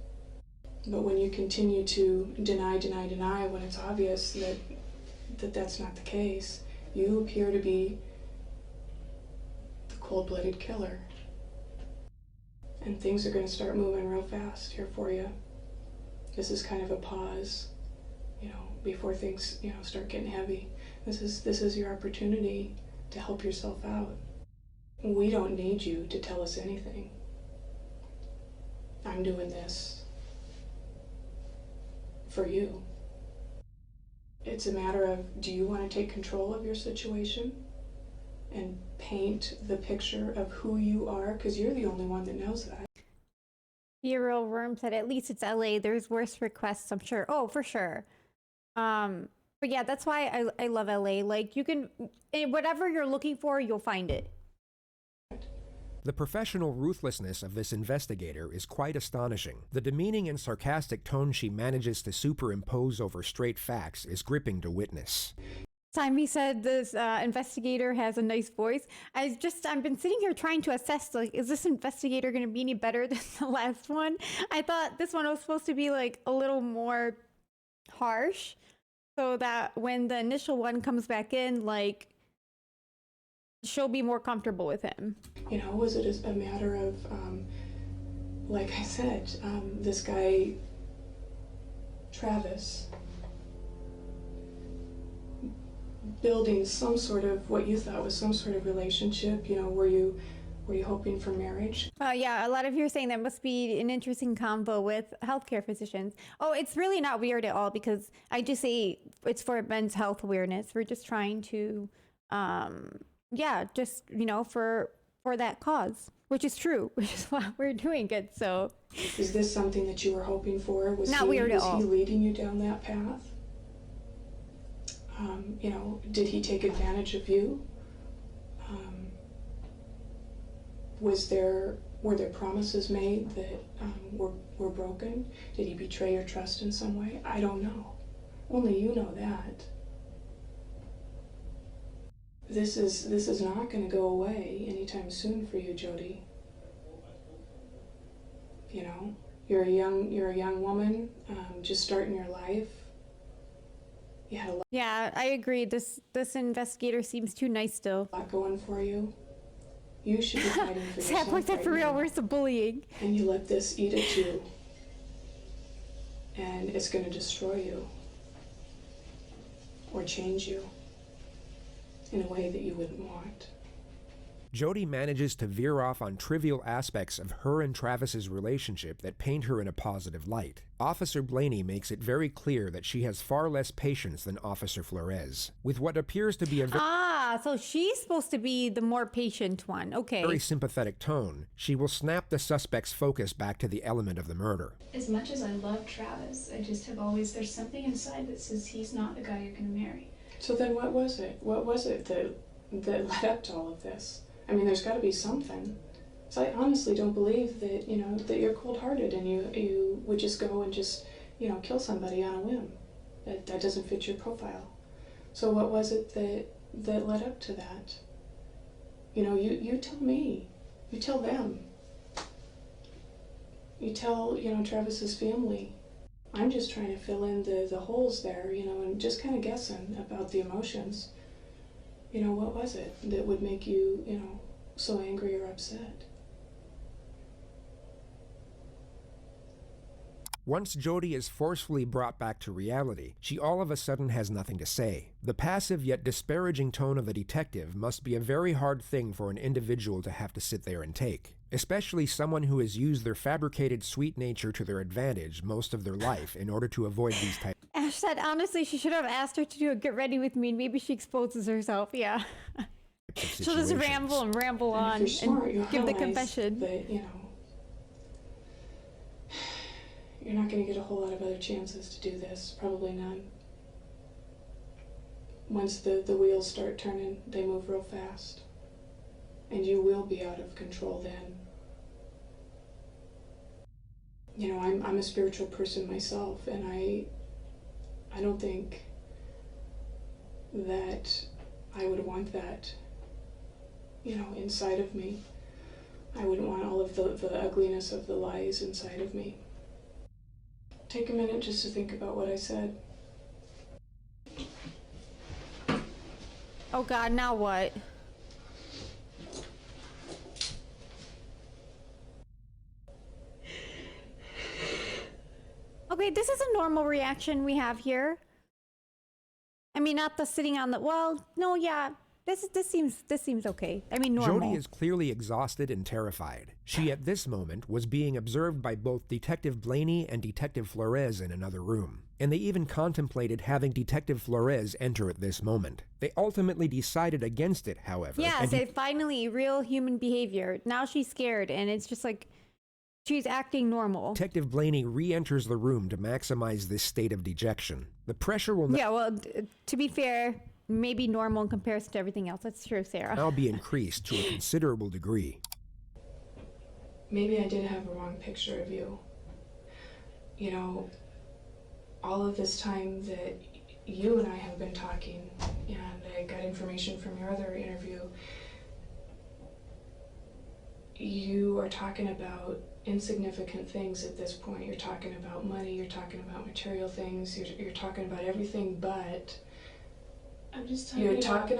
But when you continue to deny when it's obvious that that's not the case, you appear to be the cold-blooded killer. And things are going to start moving real fast here for you. This is kind of a pause, you know, before things, you know, start getting heavy. This is your opportunity to help yourself out. We don't need you to tell us anything. I'm doing this for you. It's a matter of, do you want to take control of your situation and paint the picture of who you are? Because you're the only one that knows that. Hero Worm said, at least it's LA. There's worse requests, I'm sure. Oh, for sure. But yeah, that's why I love LA. Like, you can, whatever you're looking for, you'll find it. The professional ruthlessness of this investigator is quite astonishing. The demeaning and sarcastic tone she manages to superimpose over straight facts is gripping to witness. Time he said this investigator has a nice voice. I've been sitting here trying to assess, like, is this investigator going to be any better than the last one? I thought this one was supposed to be like a little more harsh, so that when the initial one comes back in, like, she'll be more comfortable with him. You know, was it a matter of, like I said, this guy, Travis, building some sort of what you thought was some sort of relationship? You know, were you hoping for marriage? Yeah, a lot of you are saying that must be an interesting combo with healthcare physicians. Oh, it's really not weird at all, because I just say it's for men's health awareness. We're just trying to, just, you know, for that cause, which is true, which is why we're doing it. So, is this something that you were hoping for? Was not weird at all. Was he leading you down that path? You know, did he take advantage of you? Were there promises made that were broken? Did he betray your trust in some way? I don't know. Only you know that. This is not going to go away anytime soon for you, Jodi. You know, you're a young woman, just starting your life. You had a lot. Yeah, I agree. This investigator seems too nice still. A lot going for you. You should be fighting for yourself. Sad like that for real. Where's the bullying? And you let this eat at you, and it's going to destroy you or change you in a way that you wouldn't want. Jodi manages to veer off on trivial aspects of her and Travis's relationship that paint her in a positive light. Officer Blaney makes it very clear that she has far less patience than Officer Flores. With what appears to be a so she's supposed to be the more patient one. Okay. very sympathetic tone, she will snap the suspect's focus back to the element of the murder. As much as I love Travis, I just have always, there's something inside that says he's not the guy you're going to marry. So then what was it? What was it that led up to all of this? I mean, there's got to be something. So I honestly don't believe that, you know, that you're cold-hearted and you would just go and just, you know, kill somebody on a whim. That doesn't fit your profile. So what was it that led up to that? You know, you tell me. You tell them. You tell, you know, Travis's family. I'm just trying to fill in the holes there, you know, and just kind of guessing about the emotions. You know, what was it that would make you, you know, so angry or upset? Once Jodi is forcefully brought back to reality, she all of a sudden has nothing to say. The passive yet disparaging tone of the detective must be a very hard thing for an individual to have to sit there and take, especially someone who has used their fabricated sweet nature to their advantage most of their life in order to avoid these types. Ash said, honestly, she should have asked her to do a get ready with me, and maybe she exposes herself. Yeah. She'll just ramble and ramble on and give the confession. But, you know, you're not going to get a whole lot of other chances to do this. Probably none. Once the wheels start turning, they move real fast. And you will be out of control then. You know, I'm a spiritual person myself, and I don't think that I would want that, you know, inside of me. I wouldn't want all of the ugliness of the lies inside of me. Take a minute just to think about what I said. Oh God, now what? Okay, this is a normal reaction we have here. I mean, not the sitting on the, well, no, yeah. This seems okay. I mean, normal. Jodi is clearly exhausted and terrified. She, at this moment, was being observed by both Detective Blaney and Detective Flores in another room. And they even contemplated having Detective Flores enter at this moment. They ultimately decided against it, however. Yeah, so finally, real human behavior. Now she's scared, and it's just like, she's acting normal. Detective Blaney re-enters the room to maximize this state of dejection. The pressure will Yeah, well, to be fair, maybe normal in comparison to everything else. That's true, Sarah. now be increased to a considerable degree. Maybe I did have a wrong picture of you. You know, all of this time that you and I have been talking, and I got information from your other interview, you are talking about insignificant things at this point. You're talking about money, you're talking about material things, you're talking about everything but... I'm just talking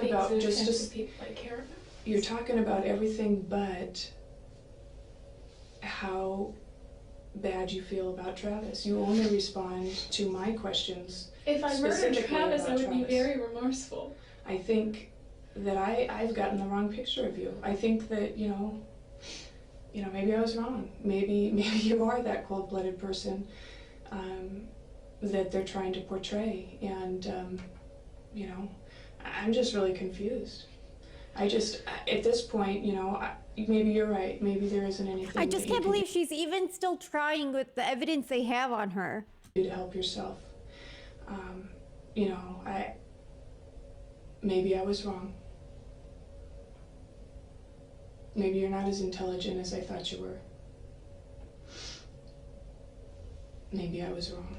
about things that affect the people I care about. You're talking about everything but how bad you feel about Travis. You only respond to my questions. If I murdered Travis, I would Travis. be very remorseful. I think that I've gotten the wrong picture of you. I think that, you know, maybe I was wrong. Maybe you are that cold-blooded person that they're trying to portray. And, you know, I'm just really confused. At this point, you know, maybe you're right. Maybe there isn't anything. I just can't believe she's even still trying with the evidence they have on her. To help yourself. You know, maybe I was wrong. Maybe you're not as intelligent as I thought you were. Maybe I was wrong.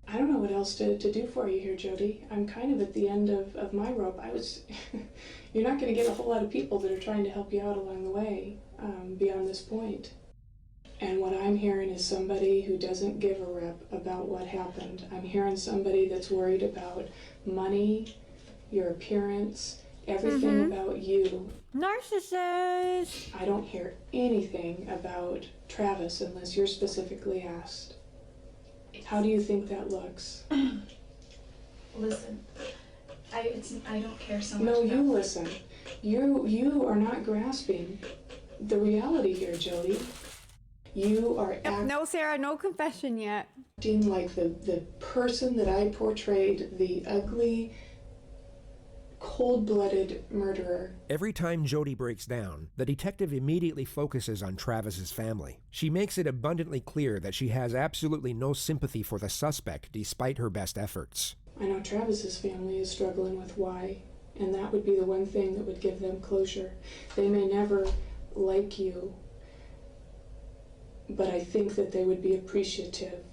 I don't know what else to do for you here, Jodi. I'm kind of at the end of my rope. You're not going to get a whole lot of people that are trying to help you out along the way beyond this point. And what I'm hearing is somebody who doesn't give a rip about what happened. I'm hearing somebody that's worried about money, your appearance, everything about you. Narcissist. I don't hear anything about Travis unless you're specifically asked. How do you think that looks? Listen, I don't care so much. No, about you listen. You are not grasping the reality here, Jodi. You are No, Sarah, no confession yet. acting like the person that I portrayed, the ugly, cold-blooded murderer. Every time Jodi breaks down, the detective immediately focuses on Travis's family. She makes it abundantly clear that she has absolutely no sympathy for the suspect despite her best efforts. I know Travis's family is struggling with why, and that would be the one thing that would give them closure. They may never like you, but I think that they would be appreciative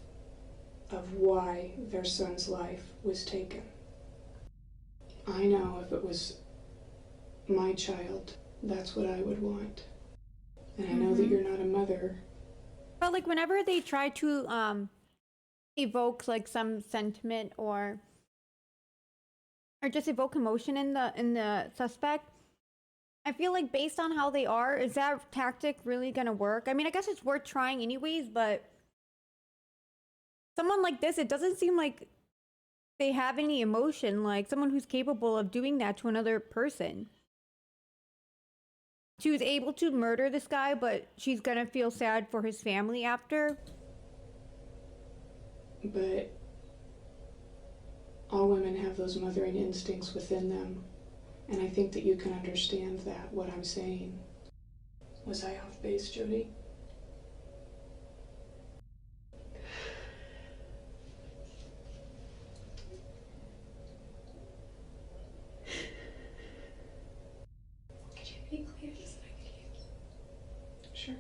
of why their son's life was taken. I know if it was my child, that's what I would want. And I know that you're not a mother. But like whenever they try to evoke like some sentiment or just evoke emotion in the suspect, I feel like based on how they are, is that tactic really gonna work? I mean, I guess it's worth trying anyways, but someone like this, it doesn't seem like they have any emotion, like someone who's capable of doing that to another person. She was able to murder this guy, but she's gonna feel sad for his family after. But all women have those mothering instincts within them. And I think that you can understand that, what I'm saying. Was I off base, Jodi? Could you be clear just so I could hear? Sure.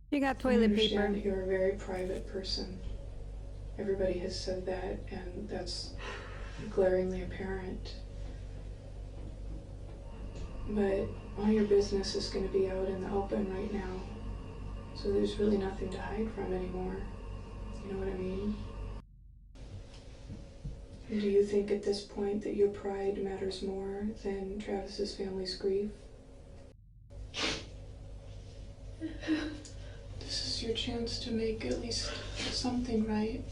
You got toilet I paper. understand that you're a very private person. Everybody has said that, and that's glaringly apparent. But all your business is going to be out in the open right now, so there's really nothing to hide from anymore. You know what I mean? And do you think at this point that your pride matters more than Travis's family's grief? This is your chance to make at least something right.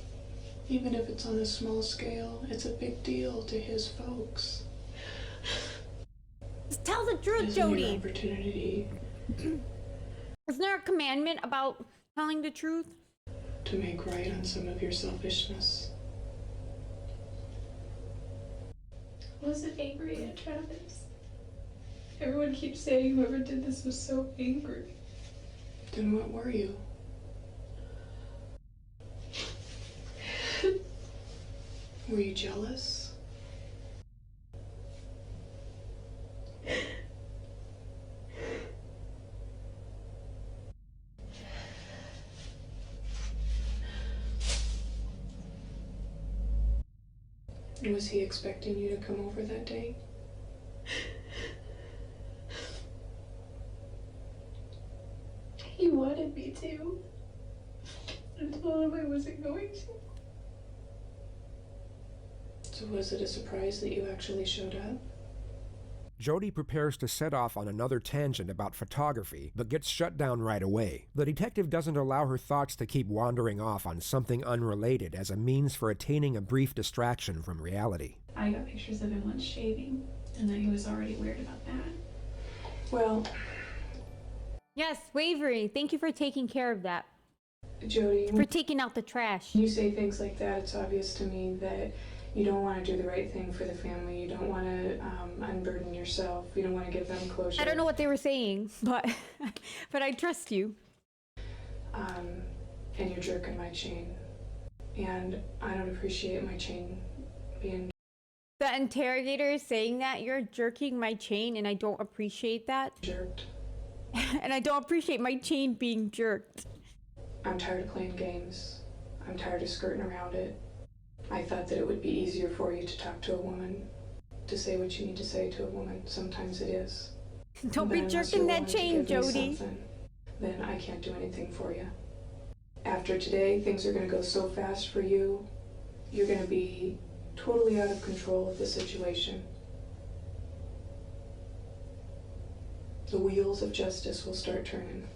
Even if it's on a small scale, it's a big deal to his folks. Just tell the truth, This is your Jodi. opportunity Isn't there a commandment about telling the truth? to make right on some of your selfishness. I wasn't angry at Travis. Everyone keeps saying whoever did this was so angry. Then what were you? Were you jealous? Was he expecting you to come over that day? He wanted me to. I told him I wasn't going to. So was it a surprise that you actually showed up? Jodi prepares to set off on another tangent about photography, but gets shut down right away. The detective doesn't allow her thoughts to keep wandering off on something unrelated as a means for attaining a brief distraction from reality. I got pictures of him once shaving, and then he was already weird about that. Well, Yes, Wavery, thank you for taking care of that. Jodi, For taking out the trash. when you say things like that, it's obvious to me that you don't want to do the right thing for the family. You don't want to unburden yourself. You don't want to give them closure. I don't know what they were saying, but but I trust you. And you're jerking my chain. And I don't appreciate my chain being The interrogator is saying that you're jerking my chain and I don't appreciate that. jerked. And I don't appreciate my chain being jerked. I'm tired of playing games. I'm tired of skirting around it. I thought that it would be easier for you to talk to a woman, to say what you need to say to a woman. Sometimes it is. Don't But be unless jerking you're that willing to chain, give me Jodi. something, then I can't do anything for you. After today, things are going to go so fast for you. You're going to be totally out of control of the situation. The wheels of justice will start turning.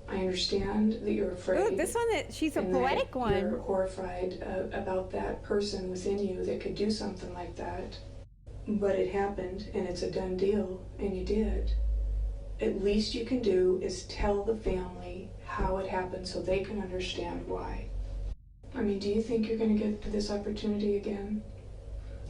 I understand that you're afraid. Ooh, this one, she's a and poetic that one. You're horrified about that person within you that could do something like that. But it happened, and it's a done deal, and you did. At least you can do is tell the family how it happened so they can understand why. I mean, do you think you're going to get this opportunity again?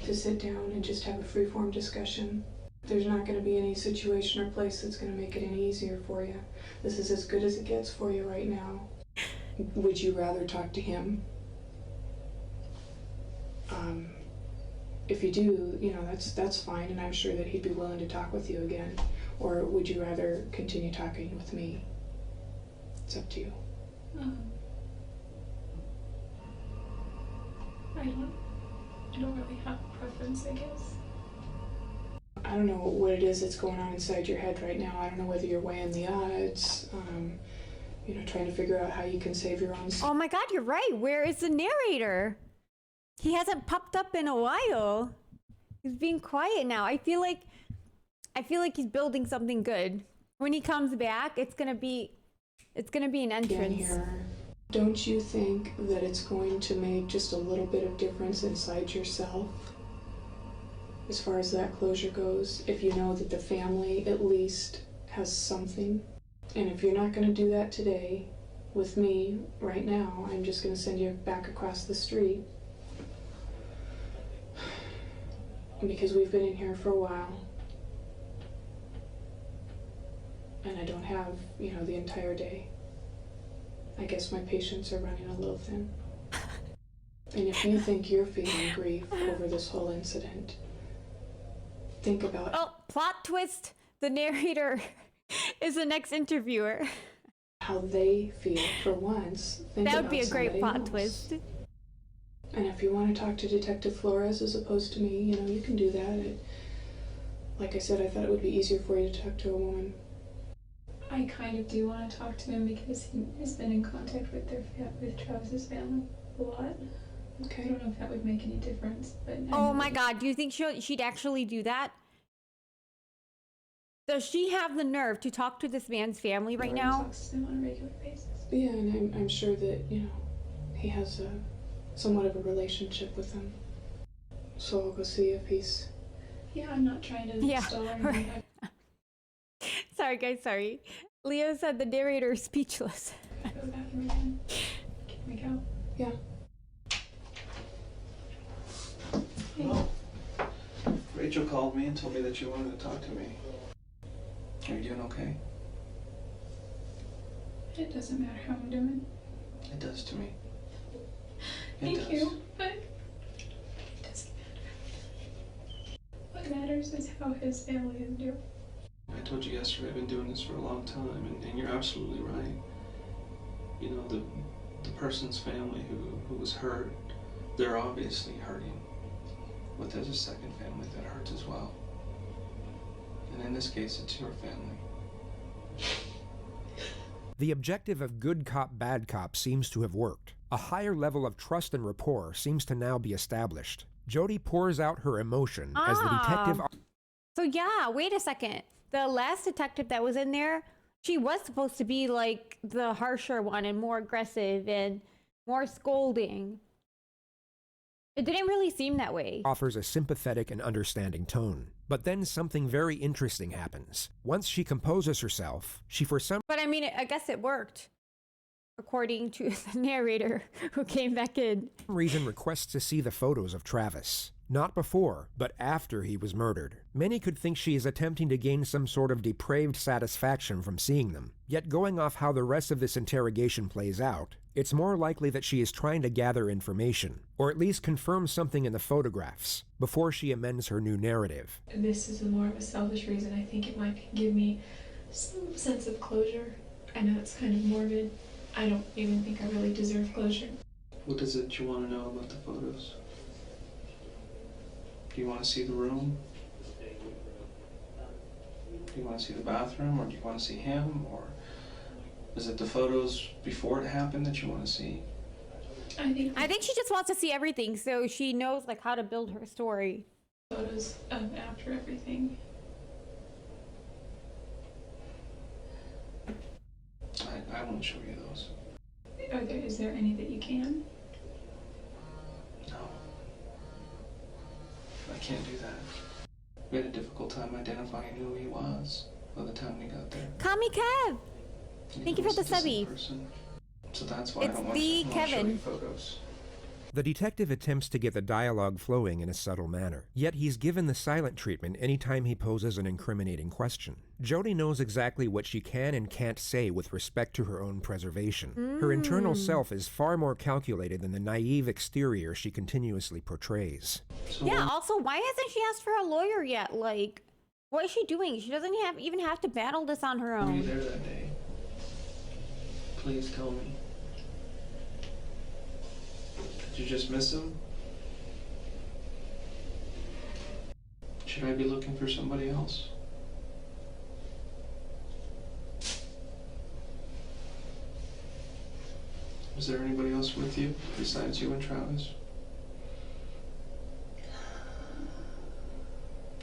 To sit down and just have a free-form discussion? There's not going to be any situation or place that's going to make it any easier for you. This is as good as it gets for you right now. Would you rather talk to him? If you do, you know, that's fine, and I'm sure that he'd be willing to talk with you again. Or would you rather continue talking with me? It's up to you. I don't really have a preference, I guess. I don't know what it is that's going on inside your head right now. I don't know whether you're weighing the odds, you know, trying to figure out how you can save your own. Oh my god, you're right. Where is the narrator? He hasn't popped up in a while. He's being quiet now. I feel like he's building something good. When he comes back, it's gonna be an entrance. Here. Don't you think that it's going to make just a little bit of difference inside yourself? As far as that closure goes, if you know that the family at least has something. And if you're not going to do that today with me right now, I'm just going to send you back across the street. Because we've been in here for a while. And I don't have, you know, the entire day. I guess my patience are running a little thin. And if you think you're feeling grief over this whole incident, think about Oh, plot twist. The narrator is the next interviewer. how they feel for once. Think That would about be a great somebody plot else. twist. And if you want to talk to Detective Flores as opposed to me, you know, you can do that. Like I said, I thought it would be easier for you to talk to a woman. I kind of do want to talk to him because he has been in contact with with Travis's family a lot. I Okay. don't know if that would make any difference, but Oh my god, do you think she'd actually do that? Does she have the nerve to talk to this man's family right now? Talks to him on a regular basis. Yeah, and I'm sure that, you know, he has somewhat of a relationship with them. So I'll go see if he's... Yeah, I'm not trying to stall or anything. Sorry guys, sorry. Leo said the narrator is speechless. Go to the bathroom again. Can we go? Yeah. Well, great Rachel called me and told me that you wanted to talk to me. Are you doing okay? It doesn't matter how I'm doing. It does to me. Thank you, but it doesn't matter. What matters is how his family is doing. I told you yesterday I've been doing this for a long time, and you're absolutely right. You know, the person's family who was hurt, they're obviously hurting. But there's a second family that hurts as well. And in this case, it's your family. The objective of good cop, bad cop seems to have worked. A higher level of trust and rapport seems to now be established. Jodi pours out her emotion as the detective... So yeah, wait a second. The last detective that was in there, she was supposed to be like the harsher one and more aggressive and more scolding. It didn't really seem that way. Offers a sympathetic and understanding tone. But then something very interesting happens. Once she composes herself, she for some But I mean, I guess it worked. According to the narrator who came back in. reason requests to see the photos of Travis. Not before, but after he was murdered. Many could think she is attempting to gain some sort of depraved satisfaction from seeing them. Yet going off how the rest of this interrogation plays out, it's more likely that she is trying to gather information, or at least confirm something in the photographs, before she amends her new narrative. This is more of a selfish reason. I think it might give me some sense of closure. I know it's kind of morbid. I don't even think I really deserve closure. What is it you want to know about the photos? Do you want to see the room? Do you want to see the bathroom, or do you want to see him, or is it the photos before it happened that you want to see? I think she just wants to see everything, so she knows like how to build her story. Photos of after everything. I won't show you those. Is there any that you can? No. I can't do that. We had a difficult time identifying who he was by the time we got there. Call me Kev. Thank you for the subby. So that's why It's I don't want the to show Kevin. you photos. The detective attempts to get the dialogue flowing in a subtle manner, yet he's given the silent treatment anytime he poses an incriminating question. Jodi knows exactly what she can and can't say with respect to her own preservation. Her internal self is far more calculated than the naive exterior she continuously portrays. So Yeah, also, why hasn't she asked for a lawyer yet? Like, what is she doing? She doesn't even have to battle this on her were you own. there that day? Please tell me. Did you just miss him? Should I be looking for somebody else? Was there anybody else with you besides you and Travis?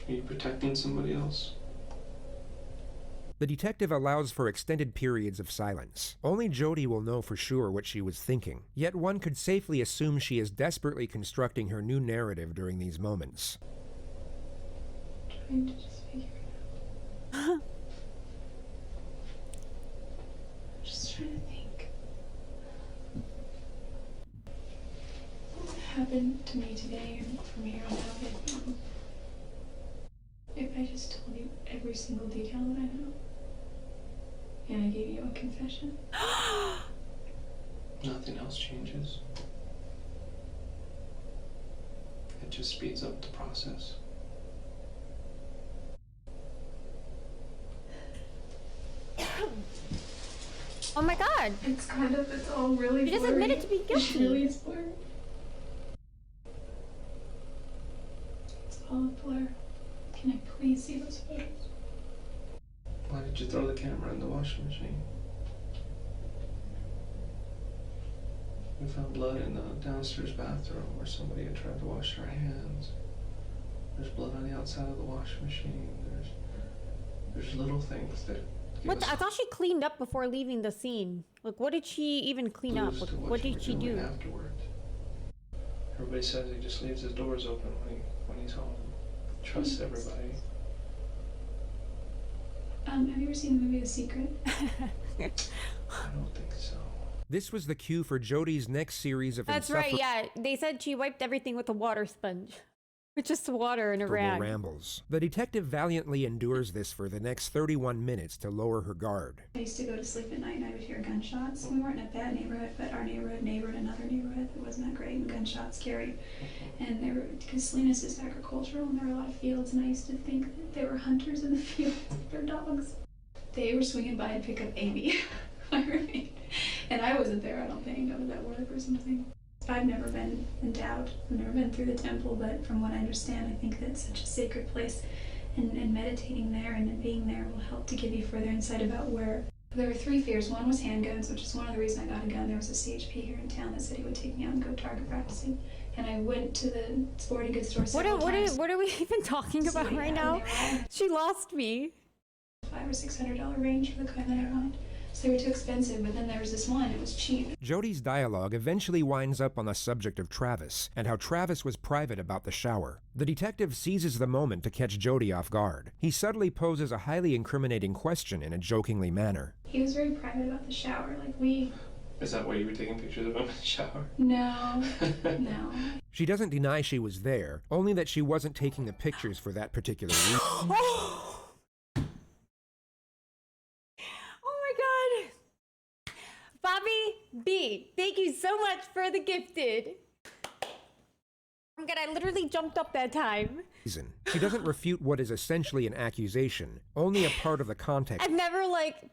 Are you protecting somebody else? The detective allows for extended periods of silence. Only Jodi will know for sure what she was thinking, yet one could safely assume she is desperately constructing her new narrative during these moments. Trying to just figure it out. I'm just trying to think. What happened to me today and from here on out? If I just told you every single detail that I know, and I gave you a confession. Nothing else changes. It just speeds up the process. Oh my god. It's all really She just blurry. admitted to being guilty. It really is blurry. It's all a blur. Can I please see those photos? Why did you throw the camera in the washing machine? We found blood in the downstairs bathroom where somebody had tried to wash their hands. There's blood on the outside of the washing machine. There's little things that give What? us I thought she cleaned up before leaving the scene. Like, what did she even clean up? clues Like, to what you did were she doing do? afterward. Everybody says he just leaves his doors open when he's home. Trusts everybody. Have you ever seen the movie The Secret? I don't think so. This was the cue for Jodi's next series of That's right, yeah. They said she wiped everything with a water sponge. With just water and a rag. rambles. The detective valiantly endures this for the next 31 minutes to lower her guard. I used to go to sleep at night and I would hear gunshots. We weren't in a bad neighborhood, but our neighborhood neighbored another neighborhood that wasn't that great, and gunshots carried. And they were, because Lena's is agricultural and there were a lot of fields, and I used to think that there were hunters in the fields with their dogs. They were swinging by and pick up Amy, my roommate. And I wasn't there, I don't think. I was at work or something. I've never been endowed. I've never been through the temple, but from what I understand, I think that it's such a sacred place, and meditating there and being there will help to give you further insight about where. There were 3 fears. One was handguns, which is one of the reasons I got a gun. There was a CHP here in town that said he would take me out and go target practicing. And I went to the sporting goods store several times. What are we even talking about right now? She lost me. $500 or $600 range for the kind that I wanted. So they were too expensive, but then there was this one, it was cheap. Jodi's dialogue eventually winds up on the subject of Travis, and how Travis was private about the shower. The detective seizes the moment to catch Jodi off guard. He subtly poses a highly incriminating question in a jokingly manner. He was very private about the shower, Is that why you were taking pictures of him in the shower? No, no. She doesn't deny she was there, only that she wasn't taking the pictures for that particular reason. Bobby B, thank you so much for the gifted. I'm good, I literally jumped up that time. She doesn't refute what is essentially an accusation, only a part of the context. I've never,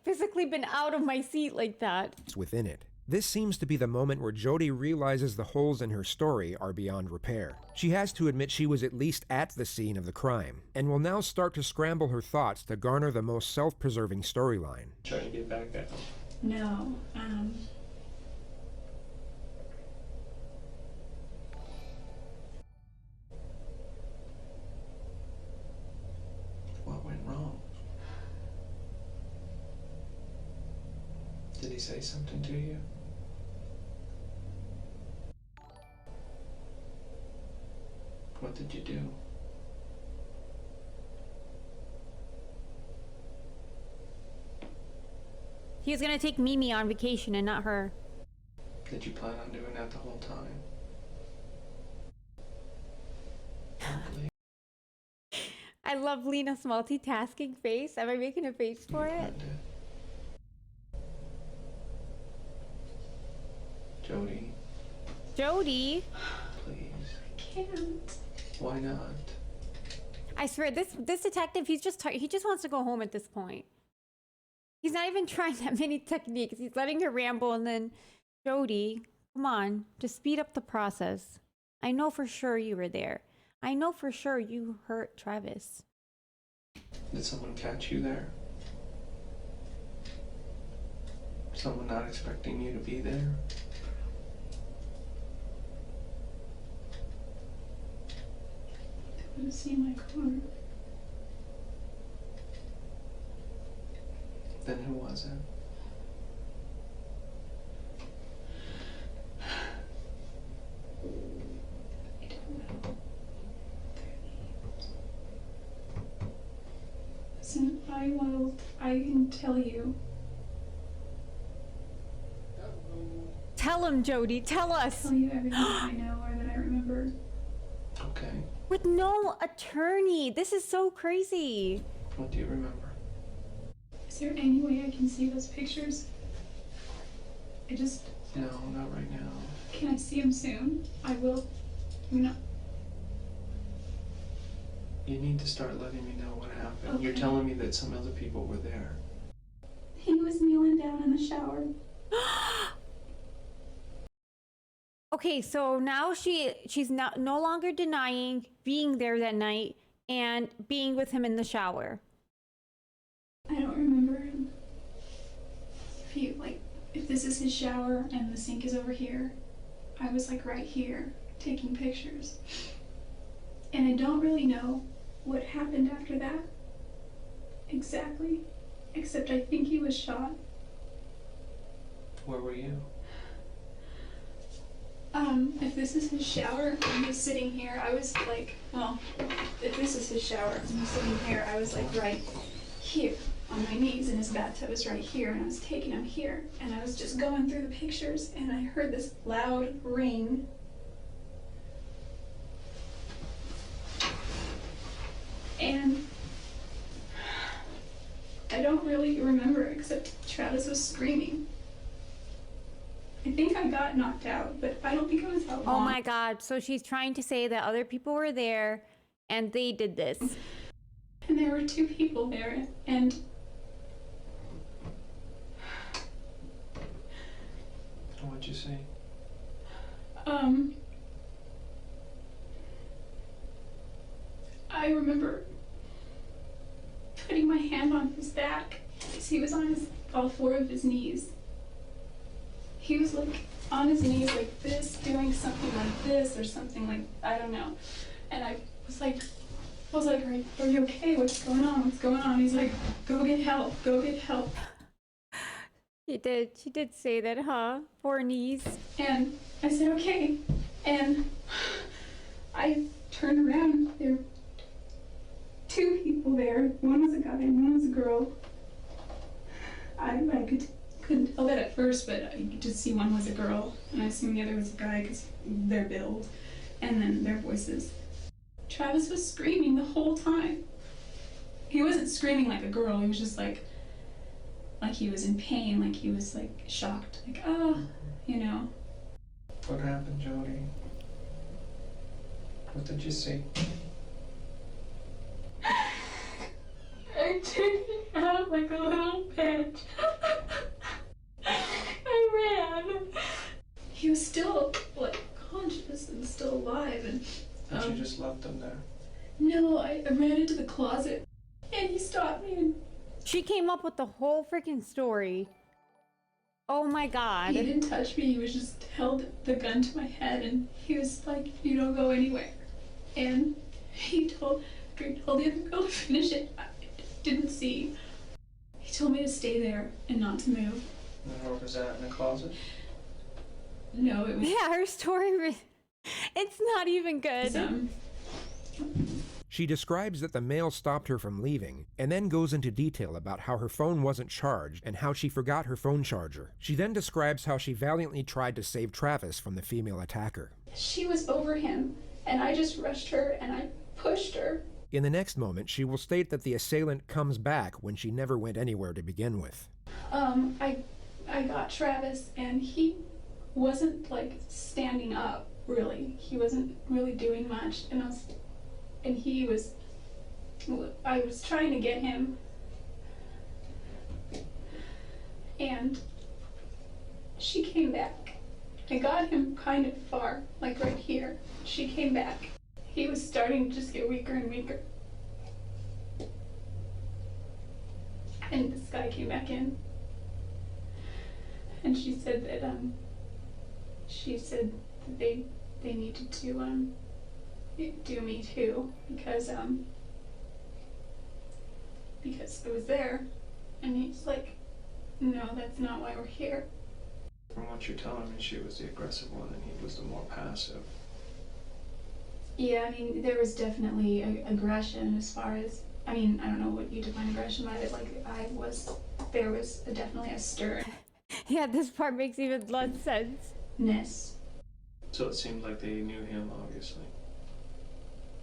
physically been out of my seat like that. Within it. This seems to be the moment where Jodi realizes the holes in her story are beyond repair. She has to admit she was at least at the scene of the crime, and will now start to scramble her thoughts to garner the most self-preserving storyline. Trying to get back at him. No, What went wrong? Did he say something to you? What did you do? He was gonna take Mimi on vacation and not her. Did you plan on doing that the whole time? I love Lena's multitasking face. Am I making a face for it? Jodi. Jodi? Please. I can't. Why not? I swear, this detective, he just wants to go home at this point. He's not even trying that many techniques. He's letting her ramble, and then, Jodi, come on, just speed up the process. I know for sure you were there. I know for sure you hurt Travis. Did someone catch you there? Someone not expecting you to be there? They would have seen my car. Then who was it? I don't know. Listen, I can tell you. Tell him, Jodi, tell us. Tell you everything that I know or that I remember. Okay. With no attorney. This is so crazy. What do you remember? Is there any way I can see those pictures? No, not right now. Can I see them soon? I will. You need to start letting me know what happened. Okay. You're telling me that some other people were there. He was kneeling down in the shower. Okay, so now she's no longer denying being there that night and being with him in the shower. I don't remember him. If this is his shower and the sink is over here, I was right here taking pictures. And I don't really know what happened after that exactly, except I think he was shot. Where were you? If this is his shower, I'm just sitting here. I was if this is his shower, I'm sitting here. I was right here on my knees, and his bathtub is right here, and I was taking him here, and I was just going through the pictures, and I heard this loud ring. Travis was screaming. I think I got knocked out, but I don't think it was that long. Oh my God. So she's trying to say that other people were there and they did this. And there were 2 people there, and What'd you say? I remember putting my hand on his back because he was on all 4 of his knees. He was like on his knees like this, doing something like this or something like, I don't know. And I was like, are you okay? What's going on? What's going on? He's like, go get help, go get help. She did say that, huh? 4 knees. And I said, okay. And I turned around. There were 2 people there. One was a guy and one was a girl. I couldn't tell that at first, but I could just see one was a girl. And I assumed the other was a guy because their build and then their voices. Travis was screaming the whole time. He wasn't screaming like a girl. He was just like he was in pain, like he was like shocked, like, oh, you know. What happened, Jodi? What did you see? I took out like a little bitch. I ran. He was still like conscious and still alive, and But you just left him there? no, I ran into the closet and he stopped me and She came up with the whole freaking story. Oh my God. he didn't touch me. He was just held the gun to my head and he was like, you don't go anywhere. And he told the other girl to finish it. I didn't see. He told me to stay there and not to move. And where was that, in the closet? No, it was Yeah, her story, it's not even good. some. She describes that the male stopped her from leaving, and then goes into detail about how her phone wasn't charged and how she forgot her phone charger. She then describes how she valiantly tried to save Travis from the female attacker. She was over him and I just rushed her and I pushed her. In the next moment, she will state that the assailant comes back when she never went anywhere to begin with. I got Travis and he wasn't like standing up really. He wasn't really doing much and I was trying to get him and she came back. I got him kind of far, like right here. She came back. He was starting to just get weaker and weaker. And this guy came back in. And she said that they needed to do me too because it was there. And he's like, no, that's not why we're here. From what you're telling me, she was the aggressive one and he was the more passive. Yeah, I mean, there was definitely aggression as far as, I mean, I don't know what you define aggression by, but like there was definitely a stir. Yeah, this part makes even less sense. So it seemed like they knew him, obviously.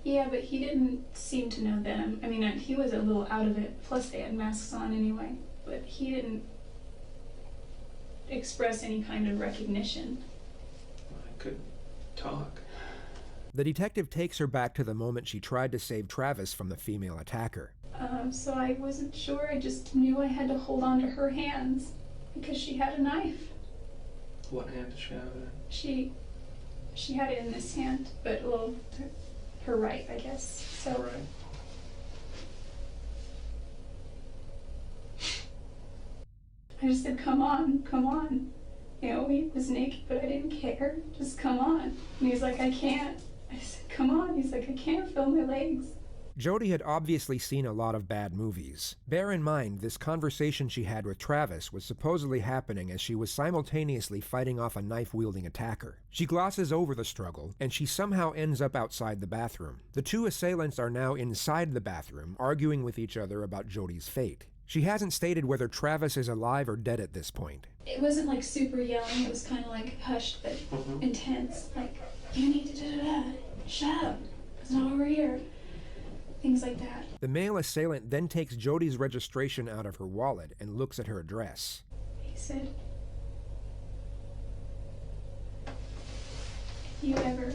Yeah, but he didn't seem to know them. I mean, he was a little out of it, plus they had masks on anyway, but he didn't express any kind of recognition. I couldn't talk. The detective takes her back to the moment she tried to save Travis from the female attacker. So I wasn't sure. I just knew I had to hold on to her hands because she had a knife. What hand did she have it in? She had it in this hand, but well, her right, I guess. So. Right. I just said, come on, come on. You know, he was naked, but I didn't care. Just come on. And he's like, I can't. I said, come on. He's like, I can't feel my legs. Jodi had obviously seen a lot of bad movies. Bear in mind, this conversation she had with Travis was supposedly happening as she was simultaneously fighting off a knife-wielding attacker. She glosses over the struggle, and she somehow ends up outside the bathroom. The 2 assailants are now inside the bathroom, arguing with each other about Jodi's fate. She hasn't stated whether Travis is alive or dead at this point. It wasn't like super yelling. It was kind of like hushed, but intense. Like, you need to da-da-da. Shut up. It's not over here. Things like that. The male assailant then takes Jodi's registration out of her wallet and looks at her address. He said, if you ever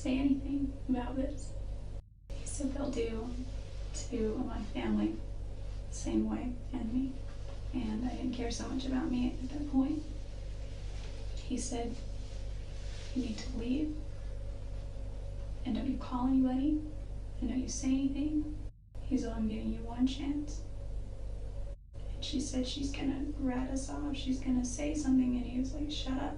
say anything about this, he said they'll do to my family the same way, and me. And I didn't care so much about me at that point. He said, you need to leave, and don't you call anybody, and don't you say anything. He's all, I'm giving you one chance. And she said she's gonna rat us off, she's gonna say something, and he was like, shut up.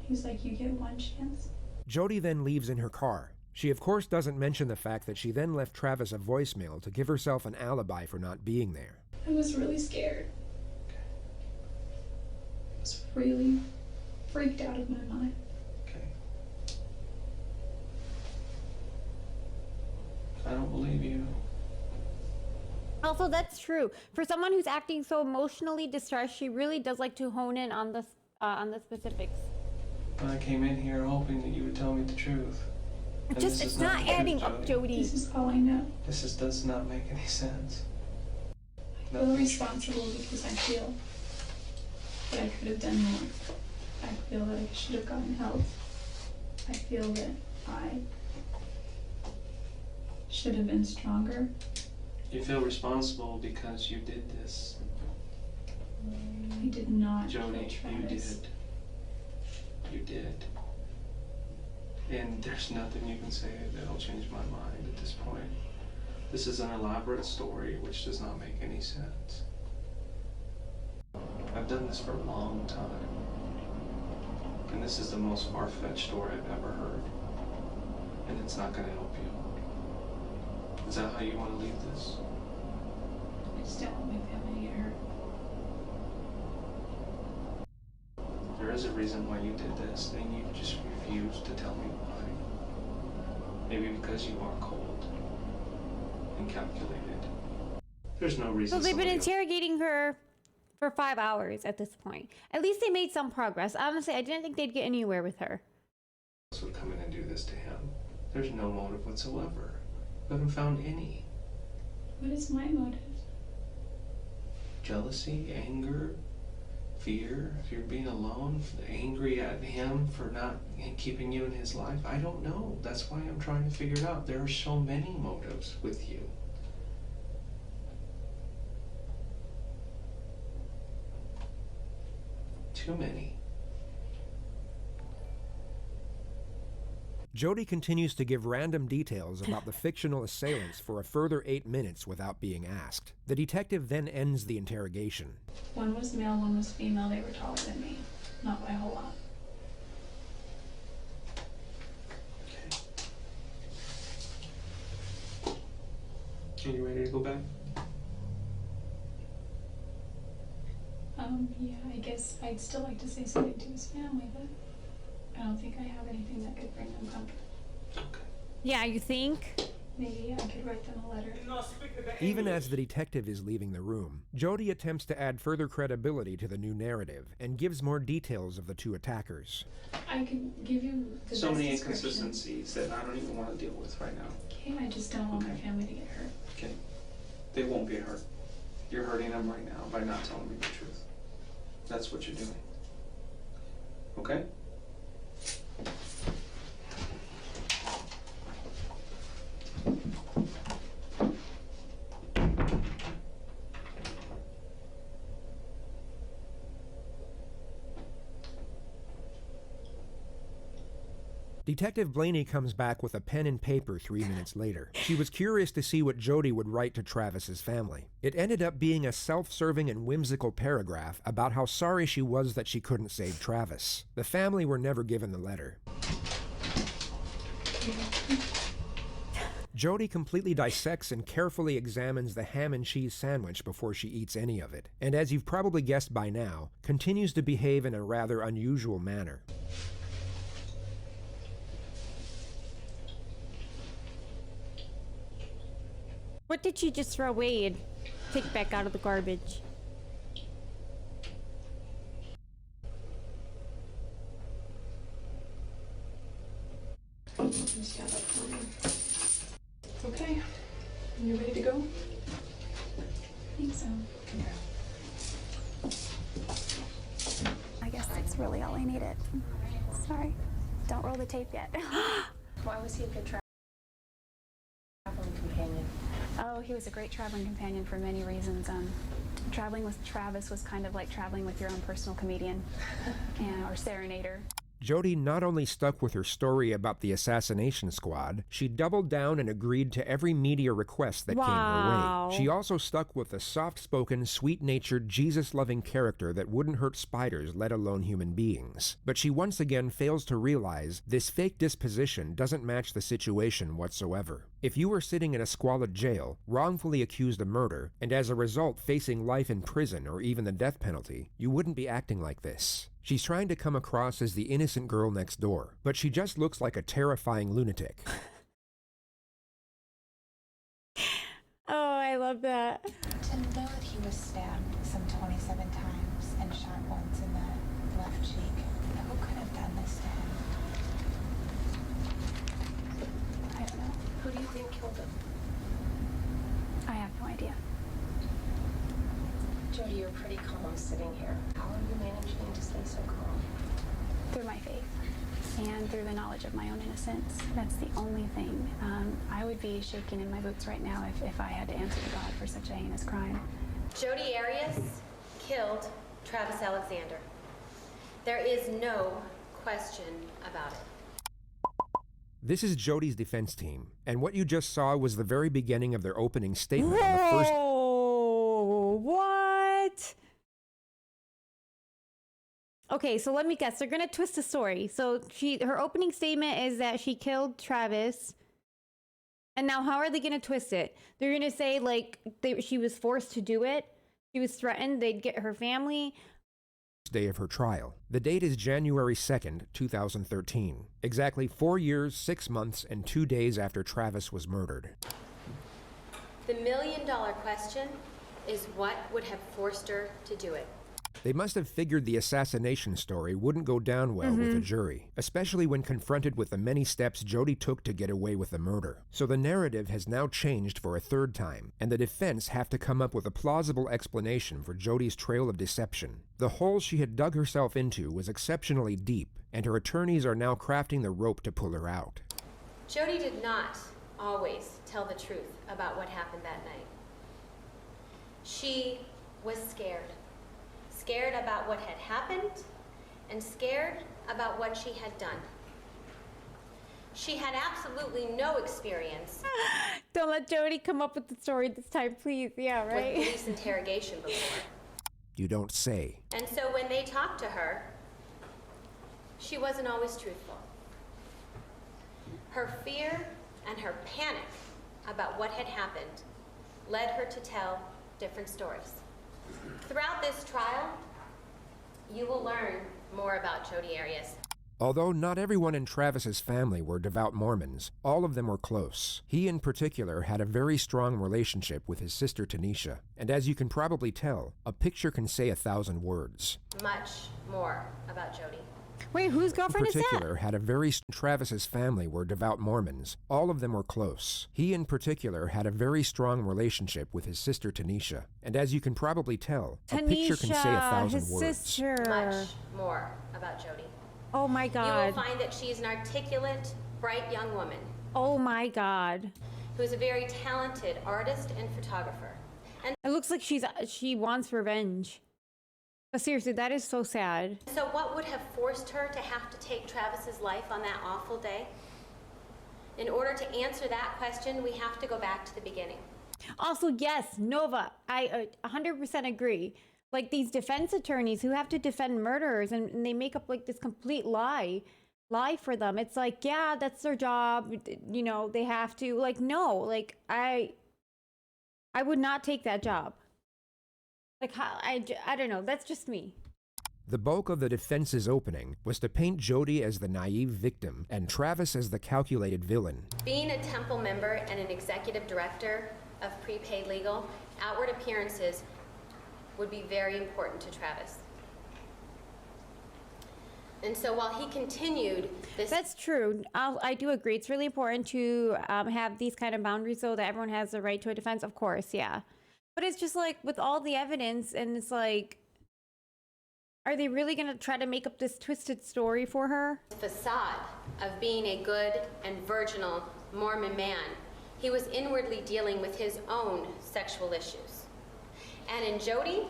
He's like, you get one chance. Jodi then leaves in her car. She of course doesn't mention the fact that she then left Travis a voicemail to give herself an alibi for not being there. I was really scared. I was really freaked out of my mind. Okay. I don't believe you. Also, that's true. For someone who's acting so emotionally distressed, she really does like to hone in on the specifics. I came in here hoping that you would tell me the truth. It's not adding up, Jodi. This is all I know. Does not make any sense. I feel responsible because I feel that I could have done more. I feel that I should have gotten help. I feel that I should have been stronger. You feel responsible because you did this. I did not. Jodi, kill you Travis. did. You did. And there's nothing you can say that'll change my mind at this point. This is an elaborate story which does not make any sense. I've done this for a long time. And this is the most far-fetched story I've ever heard. And it's not going to help you. Is that how you want to leave this? I just don't want my family to get hurt. There is a reason why you did this, and you just refused to tell me why. Maybe because you are cold and calculated. There's no reason. So they've been interrogating her for 5 hours at this point. At least they made some progress. Honestly, I didn't think they'd get anywhere with her. Would come in and do this to him. There's no motive whatsoever. We haven't found any. What is my motive? Jealousy, anger, fear, if you're being alone, angry at him for not keeping you in his life. I don't know. That's why I'm trying to figure it out. There are so many motives with you. Too many. Jodi continues to give random details about the fictional assailants for a further 8 minutes without being asked. The detective then ends the interrogation. One was male, one was female. They were taller than me. Not by a whole lot. Are you ready to go back? Yeah, I guess I'd still like to say something to his family, but I don't think I have anything that could bring them comfort. Okay. Yeah, you think? Maybe I could write them a letter. Even as the detective is leaving the room, Jodi attempts to add further credibility to the new narrative and gives more details of the two attackers. I can give you the So best many description. inconsistencies that I don't even want to deal with right now. Okay, I just don't want my family to get hurt. Okay. They won't get hurt. You're hurting them right now by not telling me the truth. That's what you're doing. Okay? Detective Blaney comes back with a pen and paper 3 minutes later. She was curious to see what Jodi would write to Travis's family. It ended up being a self-serving and whimsical paragraph about how sorry she was that she couldn't save Travis. The family were never given the letter. Jodi completely dissects and carefully examines the ham and cheese sandwich before she eats any of it, and as you've probably guessed by now, continues to behave in a rather unusual manner. What did she just throw away and take back out of the garbage? Stand up for me. Okay, you ready to go? So I guess that's really all I needed. Sorry. Don't roll the tape yet. Why was he a good traveling companion? Oh, he was a great traveling companion for many reasons. Traveling with Travis was kind of like traveling with your own personal comedian or serenader. Jodi not only stuck with her story about the assassination squad, she doubled down and agreed to every media request that came her way. She also stuck with a soft-spoken, sweet-natured, Jesus-loving character that wouldn't hurt spiders, let alone human beings. But she once again fails to realize this fake disposition doesn't match the situation whatsoever. If you were sitting in a squalid jail, wrongfully accused of murder, and as a result facing life in prison or even the death penalty, you wouldn't be acting like this. She's trying to come across as the innocent girl next door, but she just looks like a terrifying lunatic. Oh, I love that. To know that he was stabbed some 27 times and shot once in the left cheek, who could have done this to him? I don't know. Who do you think killed him? I have no idea. Jodi, you're pretty calm sitting here. How are you managing to stay so calm? Through my faith and through the knowledge of my own innocence. That's the only thing. I would be shaking in my boots right now if I had to answer to God for such a heinous crime. Jodi Arias killed Travis Alexander. There is no question about it. This is Jodi's defense team, and what you just saw was the very beginning of their opening statement on the first... What? Okay, so let me guess. They're gonna twist the story. So her opening statement is that she killed Travis, and now how are they gonna twist it? They're gonna say like she was forced to do it. She was threatened. They'd get her family. Day of her trial. The date is January 2nd, 2013. Exactly 4 years, 6 months, and 2 days after Travis was murdered. The million-dollar question is what would have forced her to do it. They must have figured the assassination story wouldn't go down well with a jury, especially when confronted with the many steps Jodi took to get away with the murder. So the narrative has now changed for a third time, and the defense have to come up with a plausible explanation for Jodi's trail of deception. The hole she had dug herself into was exceptionally deep, and her attorneys are now crafting the rope to pull her out. Jodi did not always tell the truth about what happened that night. She was scared. Scared about what had happened and scared about what she had done. She had absolutely no experience. Don't let Jodi come up with the story this time, please. Yeah, right? With police interrogation before. You don't say. And so when they talked to her, she wasn't always truthful. Her fear and her panic about what had happened led her to tell different stories. Throughout this trial, you will learn more about Jodi Arias. Although not everyone in Travis's family were devout Mormons, all of them were close. He in particular had a very strong relationship with his sister Tanisha, and as you can probably tell, a picture can say 1,000 words. Much more about Jodi. Wait, whose girlfriend is that? In particular, had a very... Travis's family were devout Mormons. All of them were close. He in particular had a very strong relationship with his sister Tanisha, and as you can probably tell, a picture can say 1,000 words. Sister. Much more about Jodi. Oh my God. You will find that she is an articulate, bright young woman. Oh my God. Who is a very talented artist and photographer. And it looks like she wants revenge. But seriously, that is so sad. So what would have forced her to have to take Travis's life on that awful day? In order to answer that question, we have to go back to the beginning. Also, yes, Nova, I 100% agree. Like these defense attorneys who have to defend murderers and they make up like this complete lie for them. It's like, yeah, that's their job. You know, they have to. Like, no, like I would not take that job. Like, I don't know. That's just me. The bulk of the defense's opening was to paint Jodi as the naive victim and Travis as the calculated villain. Being a Temple member and an executive director of Prepaid Legal, outward appearances would be very important to Travis. And so while he continued this... That's true. I do agree. It's really important to have these kind of boundaries so that everyone has the right to a defense. Of course, yeah. But it's just like with all the evidence, and it's like, are they really gonna try to make up this twisted story for her? Facade of being a good and virginal Mormon man, he was inwardly dealing with his own sexual issues. And in Jodi,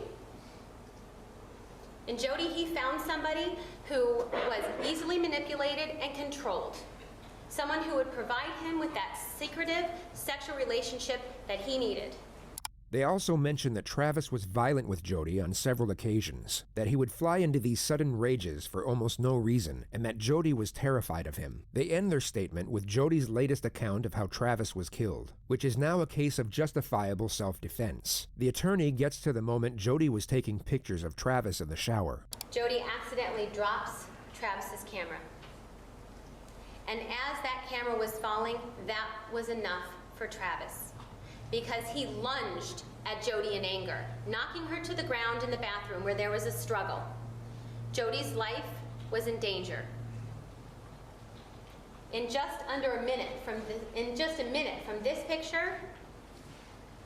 he found somebody who was easily manipulated and controlled. Someone who would provide him with that secretive sexual relationship that he needed. They also mention that Travis was violent with Jodi on several occasions, that he would fly into these sudden rages for almost no reason, and that Jodi was terrified of him. They end their statement with Jodi's latest account of how Travis was killed, which is now a case of justifiable self-defense. The attorney gets to the moment Jodi was taking pictures of Travis in the shower. Jodi accidentally drops Travis's camera. And as that camera was falling, that was enough for Travis, because he lunged at Jodi in anger, knocking her to the ground in the bathroom where there was a struggle. Jodi's life was in danger. In just a minute from this picture,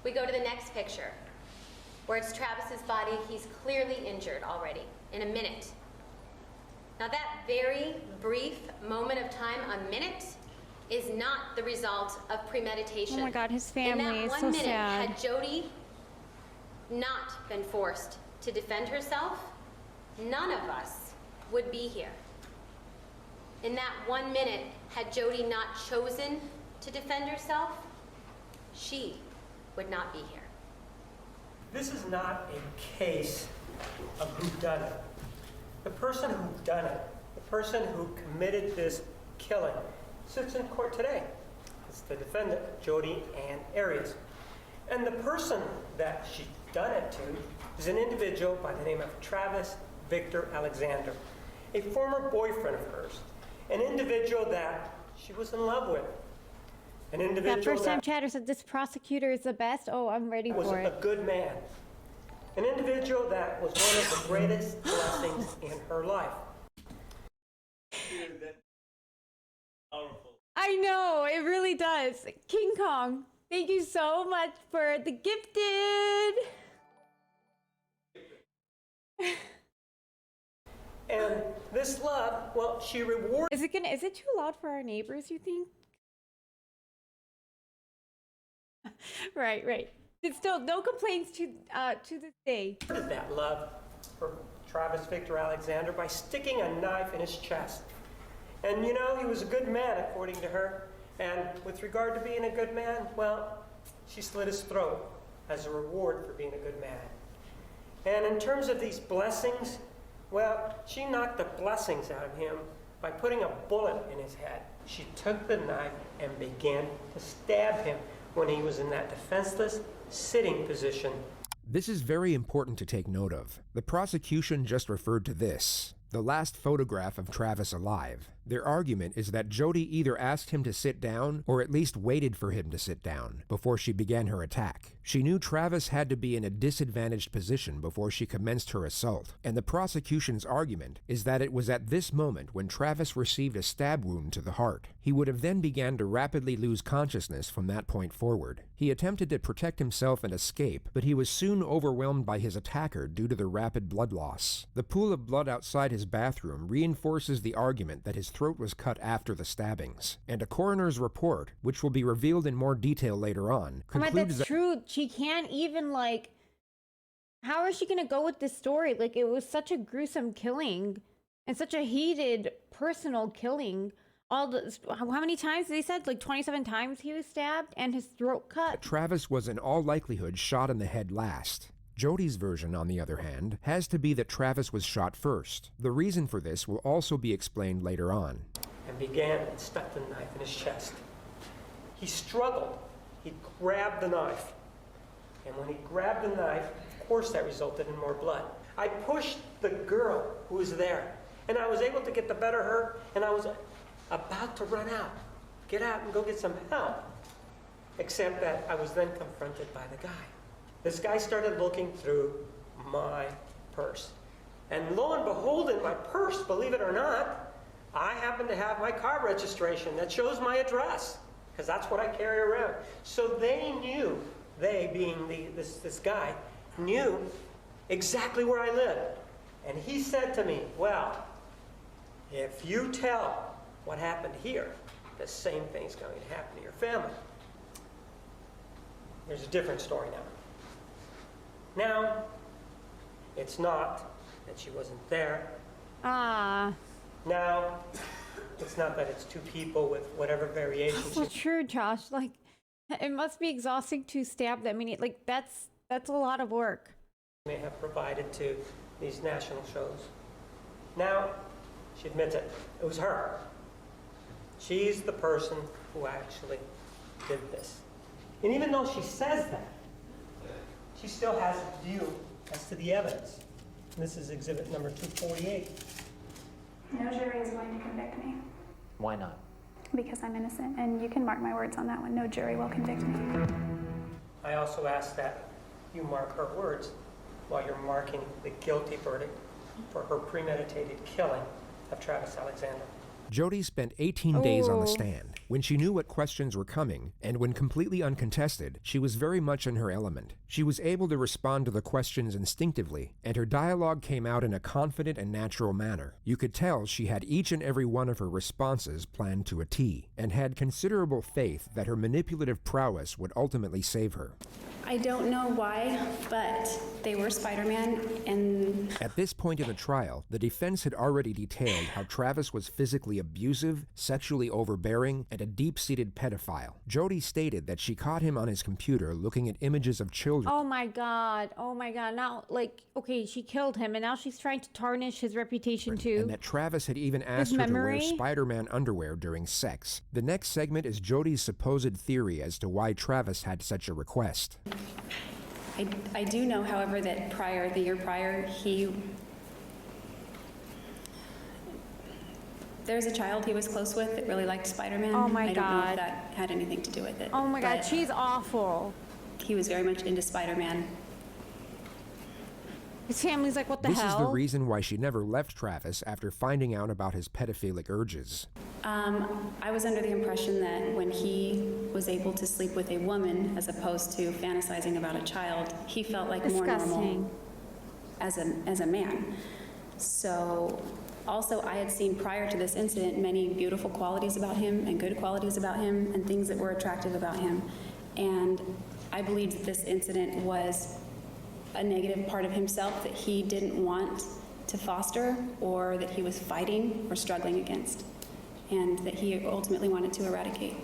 we go to the next picture, where it's Travis's body. He's clearly injured already, in a minute. Now that very brief moment of time, a minute, is not the result of premeditation. Oh my God, his family is so sad. In that 1 minute, had Jodi not been forced to defend herself, none of us would be here. In that 1 minute, had Jodi not chosen to defend herself, she would not be here. This is not a case of whodunit. The person who done it, the person who committed this killing, sits in court today. It's the defendant, Jodi and Arias. And the person that she done it to is an individual by the name of Travis Victor Alexander, a former boyfriend of hers, an individual that she was in love with, an individual that first time chatter said this prosecutor is the best. Oh, I'm ready was for it. a good man, an individual that was one of the greatest blessings in her life. I know, it really does. King Kong, thank you so much for the gifted. And this love, well, she rewarded. Is it too loud for our neighbors, you think? Right. It's still no complaints to this day. That love for Travis Victor Alexander by sticking a knife in his chest. And you know, he was a good man according to her. And with regard to being a good man, well, she slit his throat as a reward for being a good man. And in terms of these blessings, well, she knocked the blessings out of him by putting a bullet in his head. She took the knife and began to stab him when he was in that defenseless sitting position. This is very important to take note of. The prosecution just referred to this, the last photograph of Travis alive. Their argument is that Jodi either asked him to sit down or at least waited for him to sit down before she began her attack. She knew Travis had to be in a disadvantaged position before she commenced her assault, and the prosecution's argument is that it was at this moment when Travis received a stab wound to the heart. He would have then began to rapidly lose consciousness from that point forward. He attempted to protect himself and escape, but he was soon overwhelmed by his attacker due to the rapid blood loss. The pool of blood outside his bathroom reinforces the argument that his throat was cut after the stabbings, and a coroner's report, which will be revealed in more detail later on, concludes that's true. She can't even, like, how is she gonna go with this story? Like, it was such a gruesome killing and such a heated personal killing. How many times they said? Like 27 times he was stabbed and his throat cut. Travis was in all likelihood shot in the head last. Jodi's version, on the other hand, has to be that Travis was shot first. The reason for this will also be explained later on. And began and stuck the knife in his chest. He struggled. He grabbed the knife. And when he grabbed the knife, of course that resulted in more blood. I pushed the girl who was there, and I was able to get the better of her, and I was about to run out, get out and go get some help. Except that I was then confronted by the guy. This guy started looking through my purse. And lo and behold, in my purse, believe it or not, I happen to have my car registration that shows my address, because that's what I carry around. So they knew they, being this guy, knew exactly where I lived. And he said to me, well, if you tell what happened here, the same thing's going to happen to your family. There's a different story now. Now, it's not that she wasn't there. Ah. Now, it's not that it's two people with whatever variations. Well, true, Josh. Like, it must be exhausting to stab them. I mean, like, that's a lot of work. May have provided to these national shows. Now, she admits it. It was her. She's the person who actually did this. And even though she says that, she still has a view as to the evidence. And this is exhibit number 248. No jury is going to convict me Why not? because I'm innocent, and you can mark my words on that one. No jury will convict me. I also ask that you mark her words while you're marking the guilty verdict for her premeditated killing of Travis Alexander. Jodi spent 18 days on the Oh. stand. When she knew what questions were coming, and when completely uncontested, she was very much in her element. She was able to respond to the questions instinctively, and her dialogue came out in a confident and natural manner. You could tell she had each and every one of her responses planned to a T, and had considerable faith that her manipulative prowess would ultimately save her. I don't know why, but they were Spider-Man, and At this point in the trial, the defense had already detailed how Travis was physically abusive, sexually overbearing, and a deep-seated pedophile. Jodi stated that she caught him on his computer looking at images of children. Oh my god. Oh my god. Now, like, okay, she killed him, and now she's trying to tarnish his reputation too. And that Travis had even asked her to wear Spider-Man underwear during sex. The next segment is Jodi's supposed theory as to why Travis had such a request. I do know, however, that the year prior, there's a child he was close with that really liked Spider-Man. Oh my I don't know if God. that had anything to do with it. Oh my god, but she's awful. He was very much into Spider-Man. His family's like, what the This hell? is the reason why she never left Travis after finding out about his pedophilic urges. I was under the impression that when he was able to sleep with a woman as opposed to fantasizing about a child, he felt like more normal as a man. So also I had seen prior to this incident many beautiful qualities about him and good qualities about him and things that were attractive about him. And I believed that this incident was a negative part of himself that he didn't want to foster or that he was fighting or struggling against, and that he ultimately wanted to eradicate.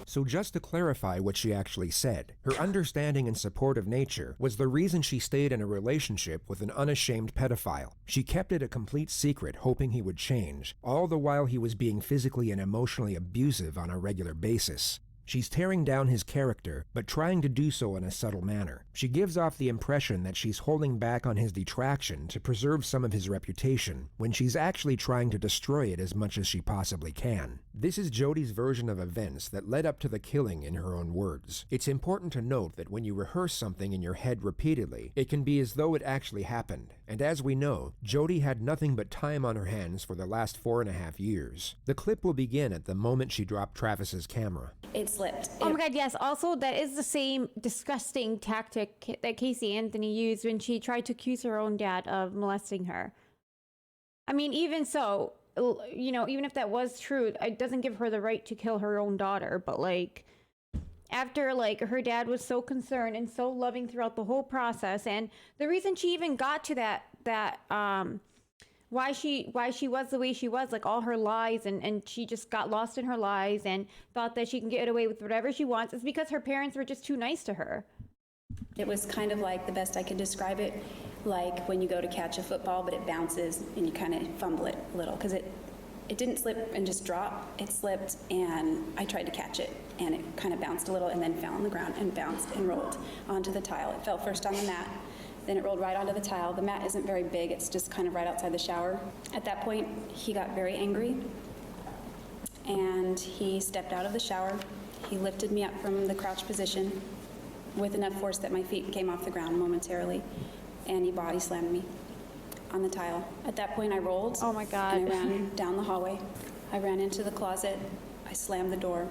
So just to clarify what she actually said, her understanding and support of nature was the reason she stayed in a relationship with an unashamed pedophile. She kept it a complete secret, hoping he would change, all the while he was being physically and emotionally abusive on a regular basis. She's tearing down his character, but trying to do so in a subtle manner. She gives off the impression that she's holding back on his detraction to preserve some of his reputation, when she's actually trying to destroy it as much as she possibly can. This is Jodi's version of events that led up to the killing in her own words. It's important to note that when you rehearse something in your head repeatedly, it can be as though it actually happened. And as we know, Jodi had nothing but time on her hands for the last 4.5 years. The clip will begin at the moment she dropped Travis's camera. It slipped. Oh my god, yes. Also, that is the same disgusting tactic that Casey Anthony used when she tried to accuse her own dad of molesting her. I mean, even so, you know, even if that was true, it doesn't give her the right to kill her own daughter. But like, after like her dad was so concerned and so loving throughout the whole process, and the reason she even got to that why she was the way she was, like all her lies, and she just got lost in her lies and thought that she can get away with whatever she wants, is because her parents were just too nice to her. It was kind of like, the best I could describe it, like when you go to catch a football but it bounces and you kind of fumble it a little, because it didn't slip and just drop. It slipped and I tried to catch it and it kind of bounced a little and then fell on the ground and bounced and rolled onto the tile. It fell first on the mat, then it rolled right onto the tile. The mat isn't very big, it's just kind of right outside the shower. At that point, he got very angry and he stepped out of the shower. He lifted me up from the crouch position with enough force that my feet came off the ground momentarily, and he body slammed me on the tile. At that point, I rolled. Oh my god. And I ran down the hallway. I ran into the closet. I slammed the door.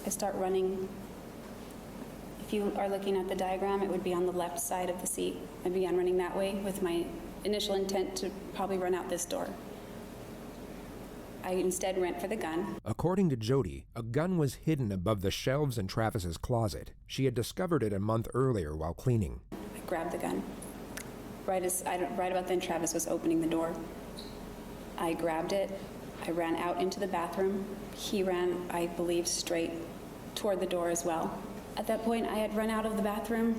I start running. If you are looking at the diagram, it would be on the left side of the seat. I began running that way with my initial intent to probably run out this door. I instead went for the gun. According to Jodi, a gun was hidden above the shelves in Travis's closet. She had discovered it a month earlier while cleaning. I grabbed the gun. Right about then, Travis was opening the door. I grabbed it. I ran out into the bathroom. He ran, I believe, straight toward the door as well. At that point, I had run out of the bathroom,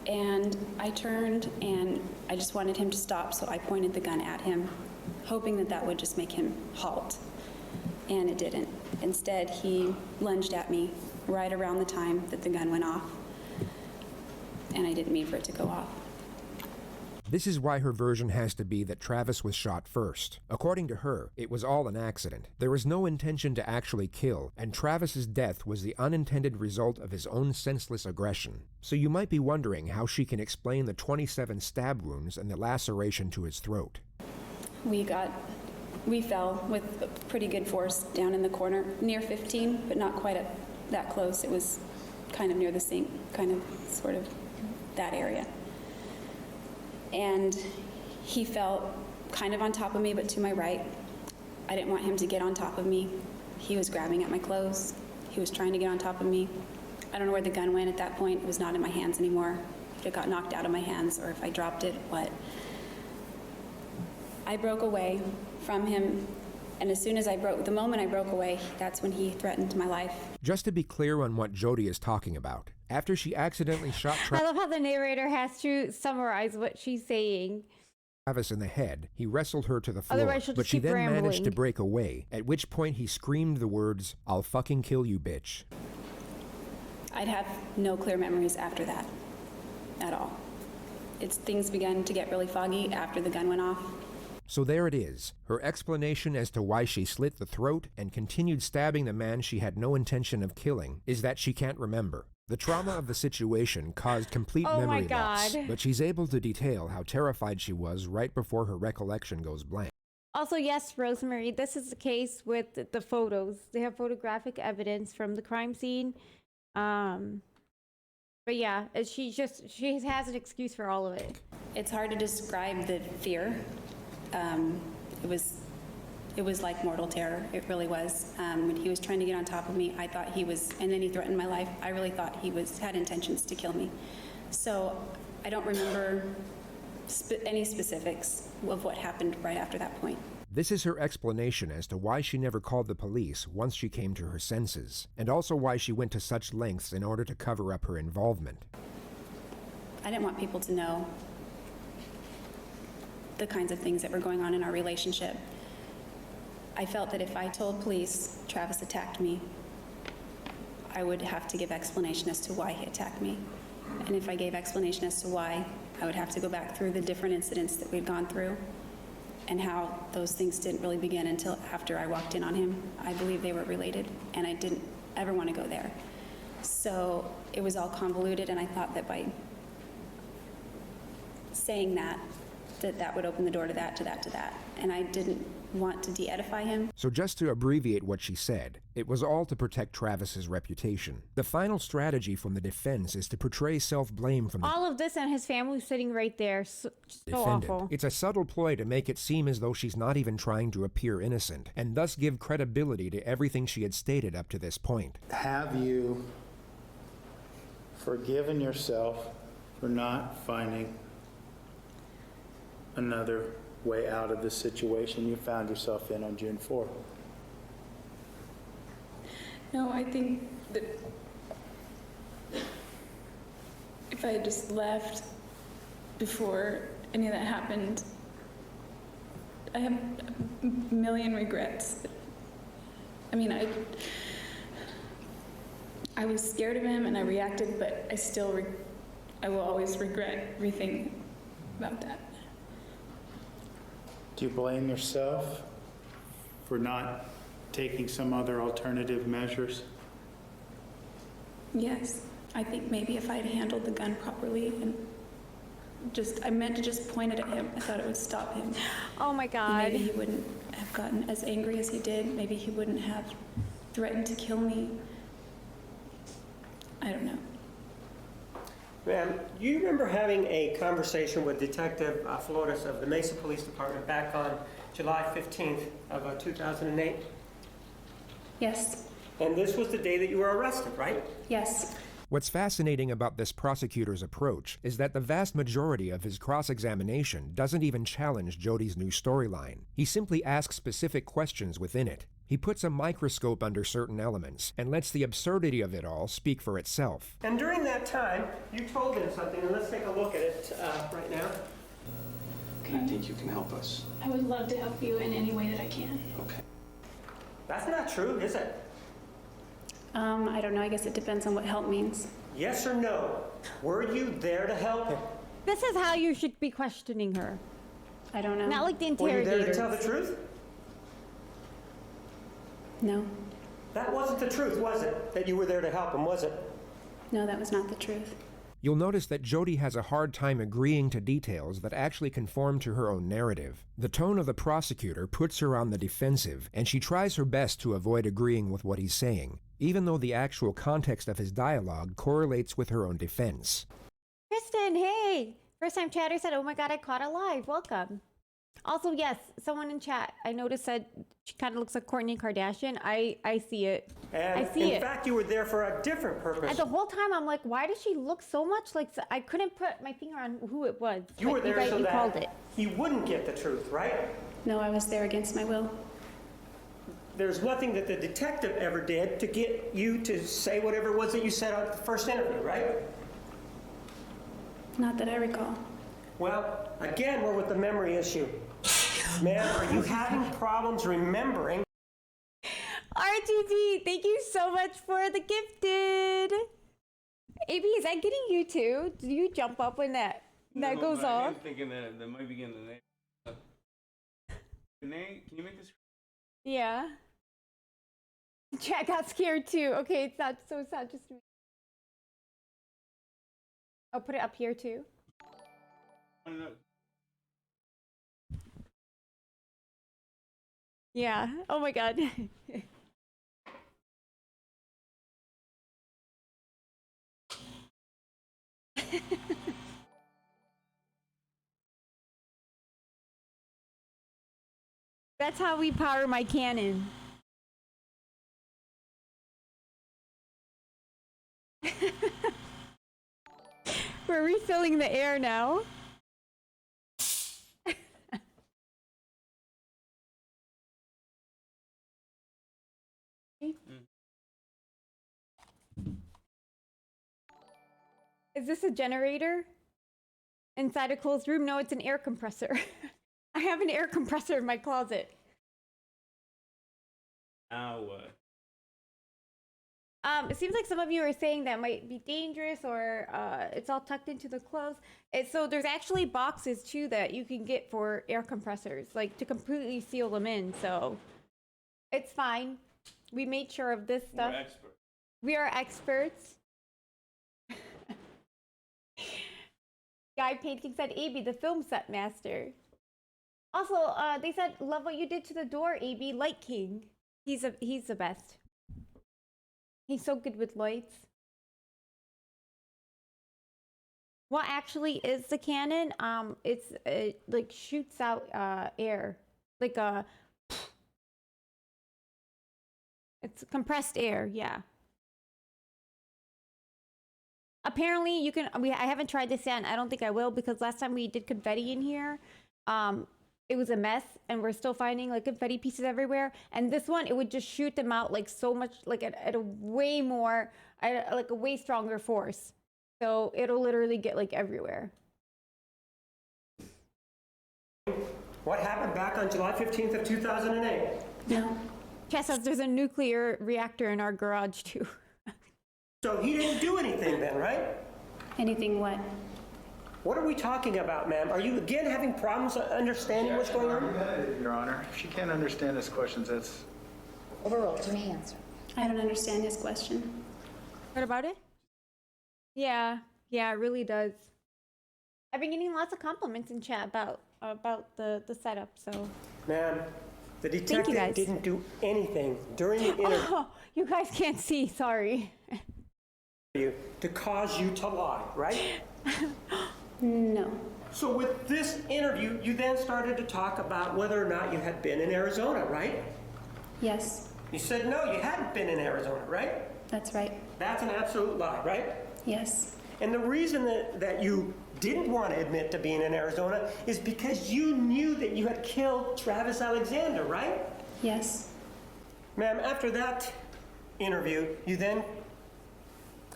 and I turned, and I just wanted him to stop, so I pointed the gun at him, hoping that that would just make him halt. And it didn't. Instead, he lunged at me right around the time that the gun went off, and I didn't mean for it to go off. This is why her version has to be that Travis was shot first. According to her, it was all an accident. There was no intention to actually kill, and Travis's death was the unintended result of his own senseless aggression. So you might be wondering how she can explain the 27 stab wounds and the laceration to his throat. We fell with pretty good force down in the corner, near 15, but not quite that close. It was kind of near the sink, sort of that area. And he fell kind of on top of me, but to my right. I didn't want him to get on top of me. He was grabbing at my clothes. He was trying to get on top of me. I don't know where the gun went at that point. It was not in my hands anymore. If it got knocked out of my hands or if I dropped it, what. I broke away from him, and as soon as the moment I broke away, that's when he threatened my life. Just to be clear on what Jodi is talking about, after she accidentally shot I love how the narrator has to summarize what she's saying. Travis in the head, he wrestled her to the floor, Otherwise she'll but just she keep then rambling. managed to break away, at which point he screamed the words, "I'll fucking kill you, bitch." I'd have no clear memories after that, at all. Things began to get really foggy after the gun went off. So there it is, her explanation as to why she slit the throat and continued stabbing the man she had no intention of killing is that she can't remember. The trauma of the situation caused complete memory loss, but she's able to detail how terrified she was right before her recollection goes blank. Also, yes, Rosemary, this is the case with the photos. They have photographic evidence from the crime scene. But yeah, she has an excuse for all of it. It's hard to describe the fear. It was like mortal terror. It really was. When he was trying to get on top of me, I thought he was, and then he threatened my life. I really thought he had intentions to kill me. So I don't remember any specifics of what happened right after that point. This is her explanation as to why she never called the police once she came to her senses, and also why she went to such lengths in order to cover up her involvement. I didn't want people to know the kinds of things that were going on in our relationship. I felt that if I told police Travis attacked me, I would have to give explanation as to why he attacked me. And if I gave explanation as to why, I would have to go back through the different incidents that we'd gone through and how those things didn't really begin until after I walked in on him. I believe they were related, and I didn't ever want to go there. So it was all convoluted, and I thought that by saying that would open the door to that, to that, to that. And I didn't want to de-edify him. So just to abbreviate what she said, it was all to protect Travis's reputation. The final strategy from the defense is to portray self-blame from the All of this and his family sitting right there. So defendant. awful. It's a subtle ploy to make it seem as though she's not even trying to appear innocent, and thus give credibility to everything she had stated up to this point. Have you forgiven yourself for not finding another way out of the situation you found yourself in on June 4th? No, I think that if I had just left before any of that happened, I have a million regrets. I mean, I was scared of him and I reacted, but I will always regret everything about that. Do you blame yourself for not taking some other alternative measures? Yes, I think maybe if I'd handled the gun properly and I meant to just point it at him. I thought it would stop him. Oh my God. Maybe he wouldn't have gotten as angry as he did. Maybe he wouldn't have threatened to kill me. I don't know. Ma'am, do you remember having a conversation with Detective Flores of the Mesa Police Department back on July 15th of 2008? Yes. And this was the day that you were arrested, right? Yes. What's fascinating about this prosecutor's approach is that the vast majority of his cross-examination doesn't even challenge Jodi's new storyline. He simply asks specific questions within it. He puts a microscope under certain elements and lets the absurdity of it all speak for itself. And during that time, you told him something, and let's take a look at it right now. I think you can help us. I would love to help you in any way that I can. Okay. That's not true, is it? I don't know. I guess it depends on what help means. Yes or no? Were you there to help him? This is how you should be questioning her. I don't know. Not like the Were you there to interrogators. tell the truth? No. That wasn't the truth, was it? That you were there to help him, was it? No, that was not the truth. You'll notice that Jodi has a hard time agreeing to details that actually conform to her own narrative. The tone of the prosecutor puts her on the defensive, and she tries her best to avoid agreeing with what he's saying, even though the actual context of his dialogue correlates with her own defense. Kristen, hey! First time chatter said, oh my god, I caught it live. Welcome. Also, yes, someone in chat, I noticed said she kind of looks like Kourtney Kardashian. I see it. And I see in fact, you were there for a different purpose. And the whole time I'm like, why does she look so much like... I couldn't put my finger on who it was. You were there so you called that it. he wouldn't get the truth, right? No, I was there against my will. There's nothing that the detective ever did to get you to say whatever it was that you said at the first interview, right? Not that I recall. Well, again, we're with the memory issue. Ma'am, are you having problems remembering? RGB, thank you so much for the gifted. AB, is that getting you too? Do you jump up when that goes off? I'm thinking that might be getting the name. Can you make this? Yeah. Chat got scared too. Okay, it's not just me. I'll put it up here too. Yeah. Oh my god. That's how we power my cannon. We're refilling the air now. Is this a generator? Inside a closed room? No, it's an air compressor. I have an air compressor in my closet. Now what? It seems like some of you are saying that might be dangerous or it's all tucked into the clothes. So there's actually boxes too that you can get for air compressors, like to completely seal them in. So it's fine. We made sure of this stuff. We're experts. We are experts. Guy Painting said, AB, the film set master. Also, they said, love what you did to the door, AB. Light King. He's the best. He's so good with lights. What actually is the cannon? It like shoots out air, like it's compressed air. Yeah. Apparently, you can. I haven't tried this yet, and I don't think I will because last time we did confetti in here, it was a mess, and we're still finding like confetti pieces everywhere. And this one, it would just shoot them out like so much, like at a way more, like a way stronger force. So it'll literally get like everywhere. What happened back on July 15th of 2008? No. Chess says there's a nuclear reactor in our garage too. So he didn't do anything then, right? Anything what? What are we talking about, ma'am? Are you again having problems understanding what's going on? Your Honor, if she can't understand his questions, that's... Overruled. You may answer. I don't understand his question. What about it? Yeah, it really does. I've been getting lots of compliments in chat about the setup, so. Ma'am, the detective didn't do anything during the interview. Oh, you guys can't see, sorry. you to cause you to lie, right? No. So with this interview, you then started to talk about whether or not you had been in Arizona, right? Yes. You said no, you hadn't been in Arizona, right? That's right. That's an absolute lie, right? Yes. And the reason that you didn't want to admit to being in Arizona is because you knew that you had killed Travis Alexander, right? Yes. Ma'am, after that interview, you then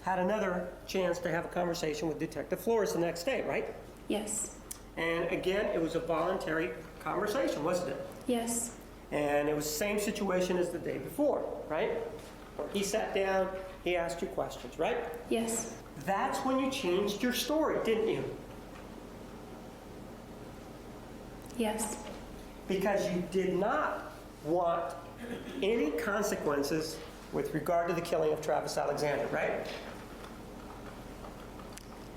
had another chance to have a conversation with Detective Flores the next day, right? Yes. And again, it was a voluntary conversation, wasn't it? Yes. And it was the same situation as the day before, right? He sat down, he asked you questions, right? Yes. That's when you changed your story, didn't you? Yes. Because you did not want any consequences with regard to the killing of Travis Alexander, right?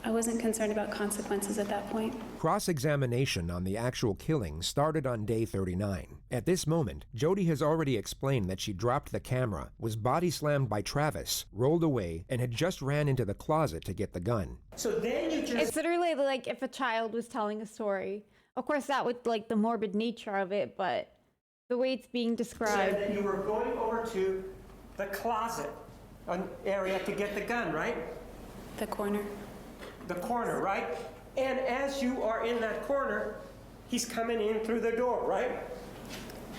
I wasn't concerned about consequences at that point. Cross-examination on the actual killing started on day 39. At this moment, Jodi has already explained that she dropped the camera, was body slammed by Travis, rolled away, and had just ran into the closet to get the gun. So then you just... It's literally like if a child was telling a story. Of course, that would like the morbid nature of it, but the way it's being described. Said that you were going over to the closet area to get the gun, right? The corner. The corner, right? And as you are in that corner, he's coming in through the door, right?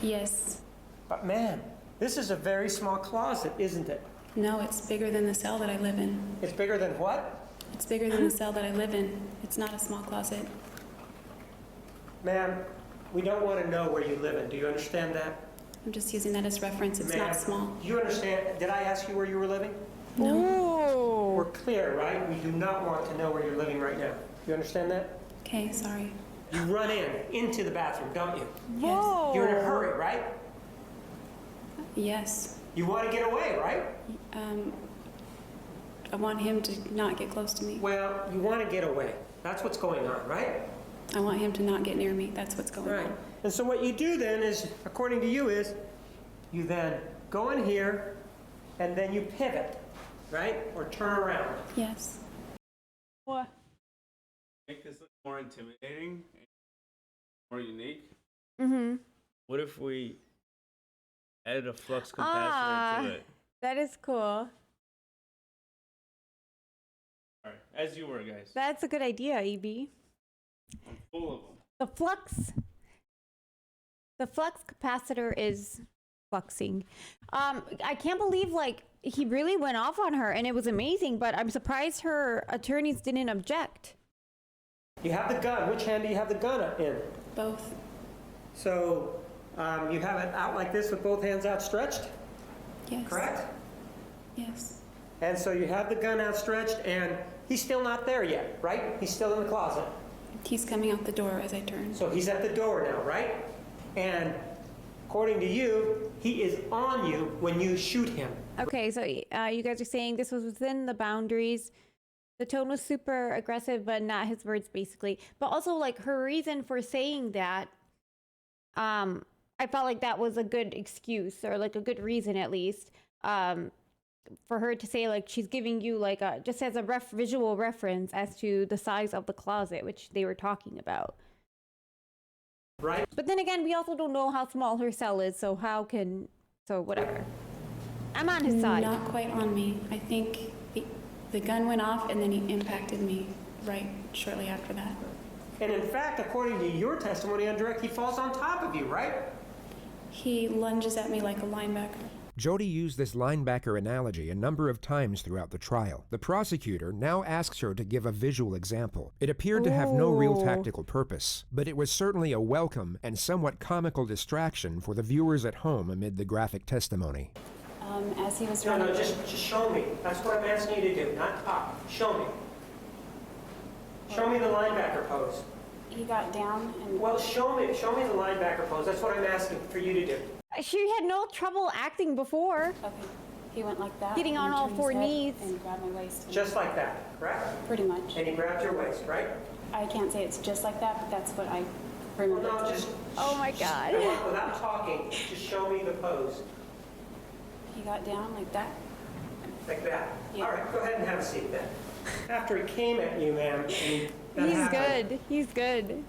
Yes. But man, this is a very small closet, isn't it? No, it's bigger than the cell that I live in. It's bigger than what? It's bigger than the cell that I live in. It's not a small closet. Ma'am, we don't want to know where you live in. Do you understand that? I'm just using that as reference. It's not small. Do you understand? Did I ask you where you were living? No. We're clear, right? We do not want to know where you're living right now. You understand that? Okay, sorry. You run into the bathroom, don't you? Yes. You're in a hurry, right? Yes. You want to get away, right? I want him to not get close to me. Well, you want to get away. That's what's going on, right? I want him to not get near me. That's what's going on. And so what you do then is, according to you, is you then go in here and then you pivot, right? Or turn around. Yes. What? Make this look more intimidating, more unique. Mm-hmm. What if we added a flux capacitor to it? That is cool. All right, as you were, guys. That's a good idea, EB. I'm full of them. The flux capacitor is fluxing. I can't believe like he really went off on her and it was amazing, but I'm surprised her attorneys didn't object. You have the gun. Which hand do you have the gun in? Both. So you have it out like this with both hands outstretched? Yes. Correct? Yes. And so you have the gun outstretched and he's still not there yet, right? He's still in the closet. He's coming out the door as I turn. So he's at the door now, right? And according to you, he is on you when you shoot him. Okay, so you guys are saying this was within the boundaries. The tone was super aggressive, but not his words, basically. But also, like, her reason for saying that, I felt like that was a good excuse, or like a good reason at least, for her to say, like, she's giving you like just as a visual reference as to the size of the closet, which they were talking about. Right. But then again, we also don't know how small her cell is, so whatever. I'm on his side. Not quite on me. I think the gun went off and then he impacted me right shortly after that. And in fact, according to your testimony on direct, he falls on top of you, right? He lunges at me like a linebacker. Jodi used this linebacker analogy a number of times throughout the trial. The prosecutor now asks her to give a visual example. It appeared to have no real tactical purpose, but it was certainly a welcome and somewhat comical distraction for the viewers at home amid the graphic testimony. As he was running... No, just show me. That's what I'm asking you to do, not talk. Show me. Show me the linebacker pose. He got down and... Well, show me the linebacker pose. That's what I'm asking for you to do. She had no trouble acting before. Okay. He went like that. Getting on all four knees. And grabbed my waist. Just like that, correct? Pretty much. And he grabbed your waist, right? I can't say it's just like that, but that's what I remember. Well, no, just... Oh my God. Without talking, just show me the pose. He got down like that. Like that? Yeah. All right, go ahead and have a seat then. After he came at you, ma'am, and that He's happened, good. He's good.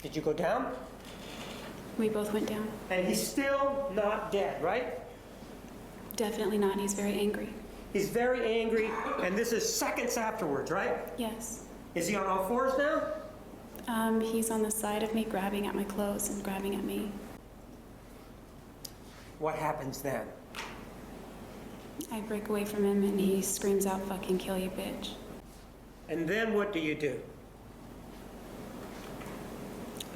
did you go down? We both went down. And he's still not dead, right? Definitely not. He's very angry. He's very angry, and this is seconds afterwards, right? Yes. Is he on all fours now? He's on the side of me, grabbing at my clothes and grabbing at me. What happens then? I break away from him and he screams out, "Fucking kill you, bitch." And then what do you do?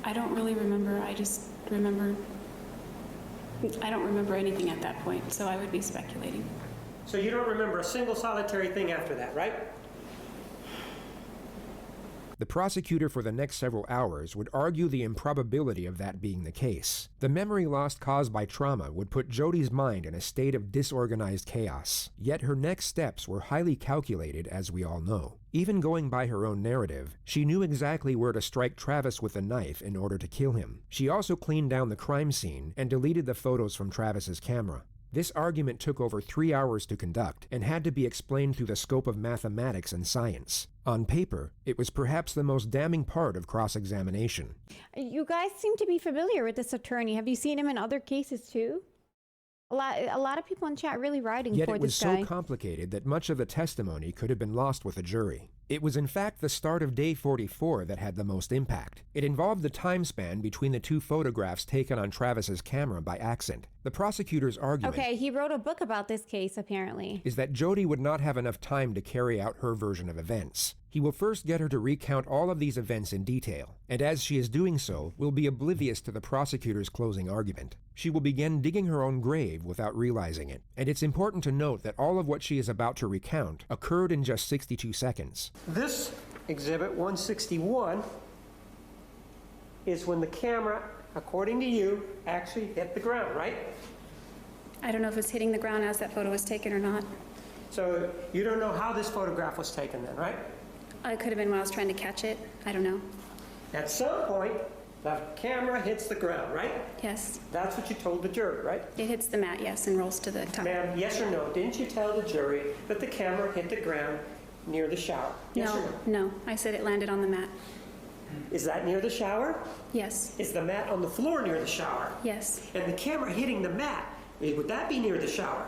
I don't really remember. I just remember. I don't remember anything at that point, so I would be speculating. So you don't remember a single solitary thing after that, right? The prosecutor for the next several hours would argue the improbability of that being the case. The memory loss caused by trauma would put Jodi's mind in a state of disorganized chaos. Yet her next steps were highly calculated, as we all know. Even going by her own narrative, she knew exactly where to strike Travis with a knife in order to kill him. She also cleaned down the crime scene and deleted the photos from Travis's camera. This argument took over 3 hours to conduct and had to be explained through the scope of mathematics and science. On paper, it was perhaps the most damning part of cross-examination. You guys seem to be familiar with this attorney. Have you seen him in other cases too? A lot of people in chat really riding Yet for it was this guy. so complicated that much of the testimony could have been lost with a jury. It was in fact the start of day 44 that had the most impact. It involved the time span between the two photographs taken on Travis's camera by accident. The prosecutor's argument Okay, he wrote a book about this case, apparently. is that Jodi would not have enough time to carry out her version of events. He will first get her to recount all of these events in detail, and as she is doing so, will be oblivious to the prosecutor's closing argument. She will begin digging her own grave without realizing it, and it's important to note that all of what she is about to recount occurred in just 62 seconds. This exhibit 161 is when the camera, according to you, actually hit the ground, right? I don't know if it's hitting the ground as that photo was taken or not. So you don't know how this photograph was taken then, right? It could have been when I was trying to catch it. I don't know. At some point, the camera hits the ground, right? Yes. That's what you told the jury, right? It hits the mat, yes, and rolls to the top. Ma'am, yes or no? Didn't you tell the jury that the camera hit the ground near the shower? Yes or no? No. I said it landed on the mat. Is that near the shower? Yes. Is the mat on the floor near the shower? Yes. And the camera hitting the mat, would that be near the shower?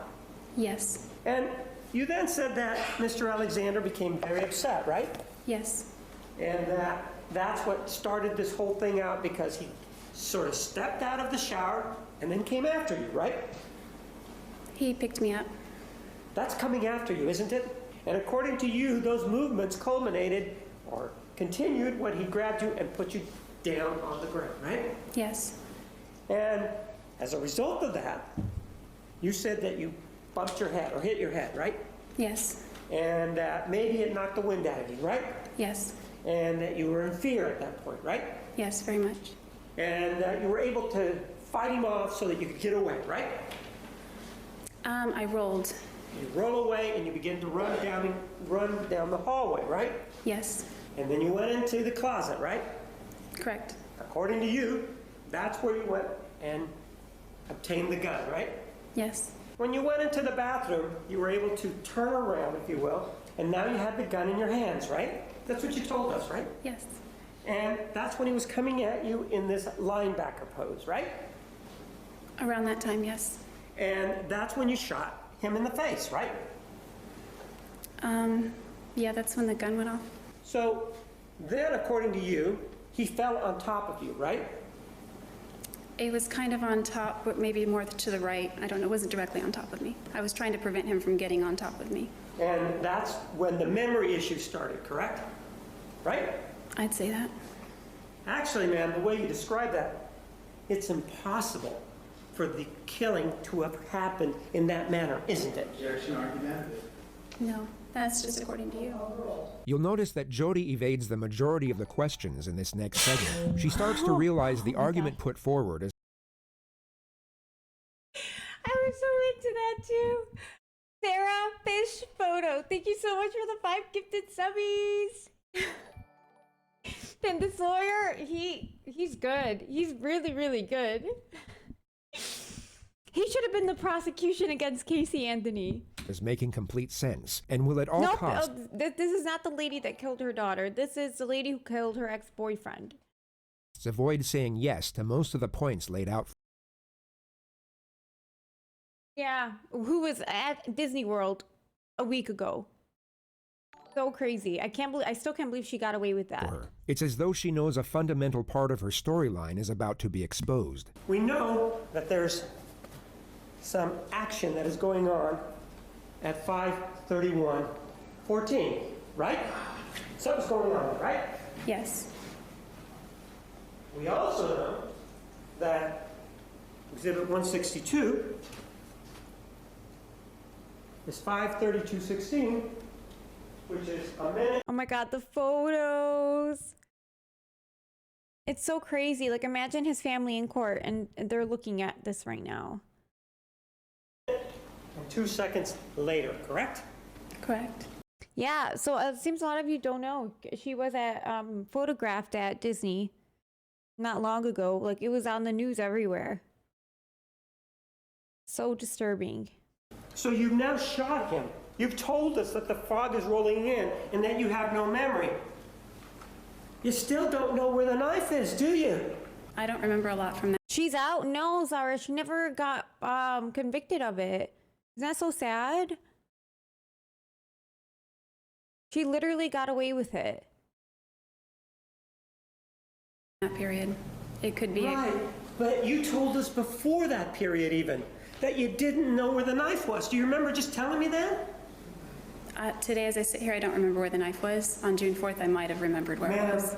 Yes. And you then said that Mr. Alexander became very upset, right? Yes. And that's what started this whole thing out, because he sort of stepped out of the shower and then came after you, right? He picked me up. That's coming after you, isn't it? And according to you, those movements culminated or continued when he grabbed you and put you down on the ground, right? Yes. And as a result of that, you said that you bumped your head or hit your head, right? Yes. And maybe it knocked the wind out of you, right? Yes. And that you were in fear at that point, right? Yes, very much. And you were able to fight him off so that you could get away, right? I rolled. You roll away and you begin to run down the hallway, right? Yes. And then you went into the closet, right? Correct. According to you, that's where you went and obtained the gun, right? Yes. When you went into the bathroom, you were able to turn around, if you will, and now you had the gun in your hands, right? That's what you told us, right? Yes. And that's when he was coming at you in this linebacker pose, right? Around that time, yes. And that's when you shot him in the face, right? Yeah, that's when the gun went off. So then, according to you, he fell on top of you, right? It was kind of on top, but maybe more to the right. I don't know. It wasn't directly on top of me. I was trying to prevent him from getting on top of me. And that's when the memory issue started, correct? Right? I'd say that. Actually, ma'am, the way you describe that, it's impossible for the killing to have happened in that manner, isn't it? No, that's just according to you. You'll notice that Jodi evades the majority of the questions in this next segment. She starts to realize the argument put forward is I was so into that too. Sarah Fish Photo. Thank you so much for the 5 gifted subbies. Then this lawyer, he's good. He's really, really good. He should have been the prosecution against Casey Anthony. is making complete sense and will at all Nope, costs... this is not the lady that killed her daughter. This is the lady who killed her ex-boyfriend. avoid saying yes to most of the points laid out. Yeah, who was at Disney World a week ago. So crazy. I still can't believe she got away with that. It's as though she knows a fundamental part of her storyline is about to be exposed. We know that there's some action that is going on at 5:31:14, right? Something's going on, right? Yes. We also know that Exhibit 162 is 5:32:16, which is a minute. Oh my God, the photos. It's so crazy. Like, imagine his family in court and they're looking at this right now. And 2 seconds later, correct? Correct. Yeah, so it seems a lot of you don't know. She was photographed at Disney not long ago. Like, it was on the news everywhere. So disturbing. So you've now shot him. You've told us that the fog is rolling in and that you have no memory. You still don't know where the knife is, do you? I don't remember a lot from that. She's out. No, Zara, she never got convicted of it. Isn't that so sad? She literally got away with it. That period. It could be. Right, but you told us before that period even that you didn't know where the knife was. Do you remember just telling me that? Today, as I sit here, I don't remember where the knife was. On June 4th, I might have remembered where it was.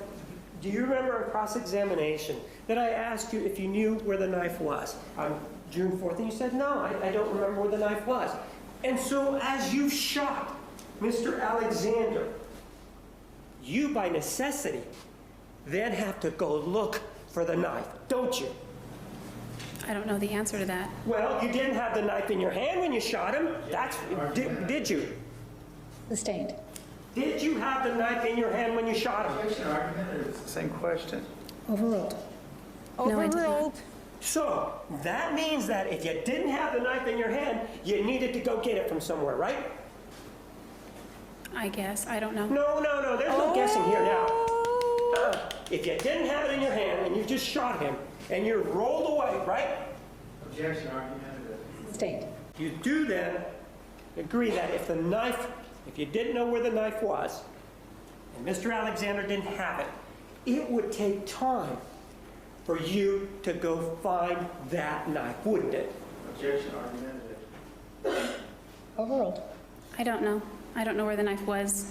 Do you remember in cross-examination that I asked you if you knew where the knife was on June 4th, and you said, no, I don't remember where the knife was. And so as you shot Mr. Alexander, you, by necessity, then have to go look for the knife, don't you? I don't know the answer to that. Well, you didn't have the knife in your hand when you shot him. Did you? Sustained. Did you have the knife in your hand when you shot him? It's the same question. Overruled. No, overruled. So, that means that if you didn't have the knife in your hand, you needed to go get it from somewhere, right? I guess. I don't know. No. There's no guessing here now. If you didn't have it in your hand and you just shot him and you're rolled away, right? Objection, argumentative. Sustained. You do then agree that if you didn't know where the knife was, and Mr. Alexander didn't have it, it would take time for you to go find that knife, wouldn't it? Objection, argumentative. Overruled. I don't know. I don't know where the knife was.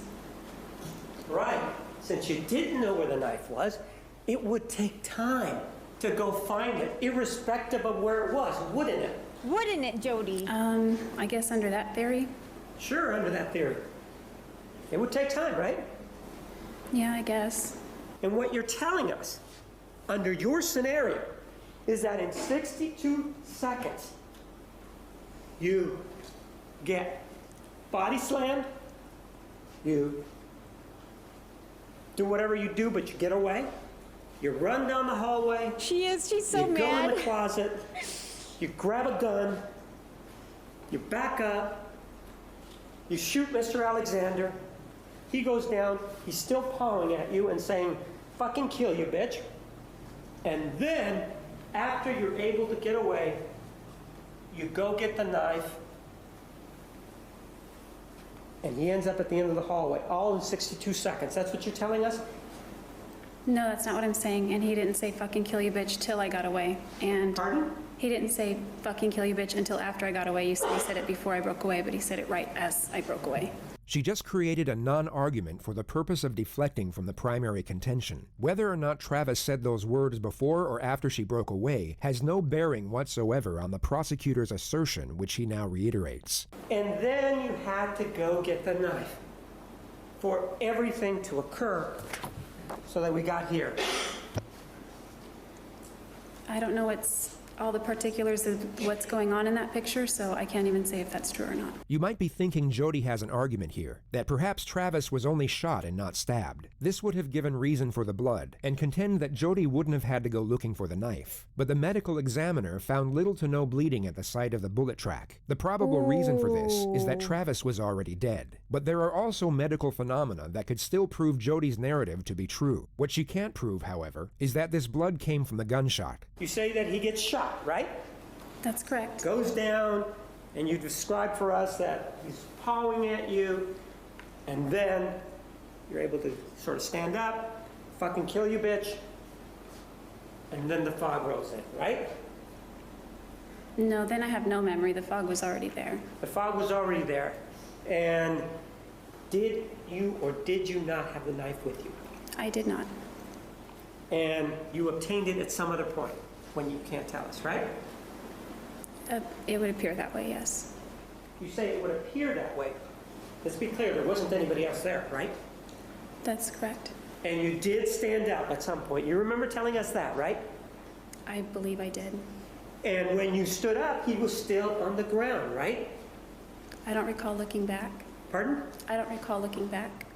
Right. Since you didn't know where the knife was, it would take time to go find it, irrespective of where it was, wouldn't it? Wouldn't it, Jodi? I guess under that theory. Sure, under that theory. It would take time, right? Yeah, I guess. And what you're telling us, under your scenario, is that in 62 seconds, you get body slammed, you do whatever you do, but you get away, you run down the hallway. She's so mad. You go in mad. the closet, you grab a gun, you back up, you shoot Mr. Alexander, he goes down, he's still pawing at you and saying, fucking kill you, bitch. And then, after you're able to get away, you go get the knife, and he ends up at the end of the hallway, all in 62 seconds. That's what you're telling us? No, that's not what I'm saying. And he didn't say fucking kill you, bitch, till I got away. And pardon? He didn't say fucking kill you, bitch, until after I got away. You said he said it before I broke away, but he said it right as I broke away. She just created a non-argument for the purpose of deflecting from the primary contention. Whether or not Travis said those words before or after she broke away has no bearing whatsoever on the prosecutor's assertion, which he now reiterates. And then you had to go get the knife for everything to occur so that we got here. I don't know what's all the particulars of what's going on in that picture, so I can't even say if that's true or not. You might be thinking Jodi has an argument here, that perhaps Travis was only shot and not stabbed. This would have given reason for the blood, and contend that Jodi wouldn't have had to go looking for the knife. But the medical examiner found little to no bleeding at the site of the bullet track. The probable reason for this is that Travis was already dead. But there are also medical phenomena that could still prove Jodi's narrative to be true. What she can't prove, however, is that this blood came from the gunshot. You say that he gets shot, right? That's correct. Goes down, and you describe for us that he's pawing at you, and then you're able to sort of stand up, fucking kill you, bitch, and then the fog rolls in, right? No, then I have no memory. The fog was already there. The fog was already there. And did you or did you not have the knife with you? I did not. And you obtained it at some other point when you can't tell us, right? It would appear that way, yes. You say it would appear that way. Let's be clear, there wasn't anybody else there, right? That's correct. And you did stand up at some point. You remember telling us that, right? I believe I did. And when you stood up, he was still on the ground, right? I don't recall looking back. Pardon? I don't recall looking back.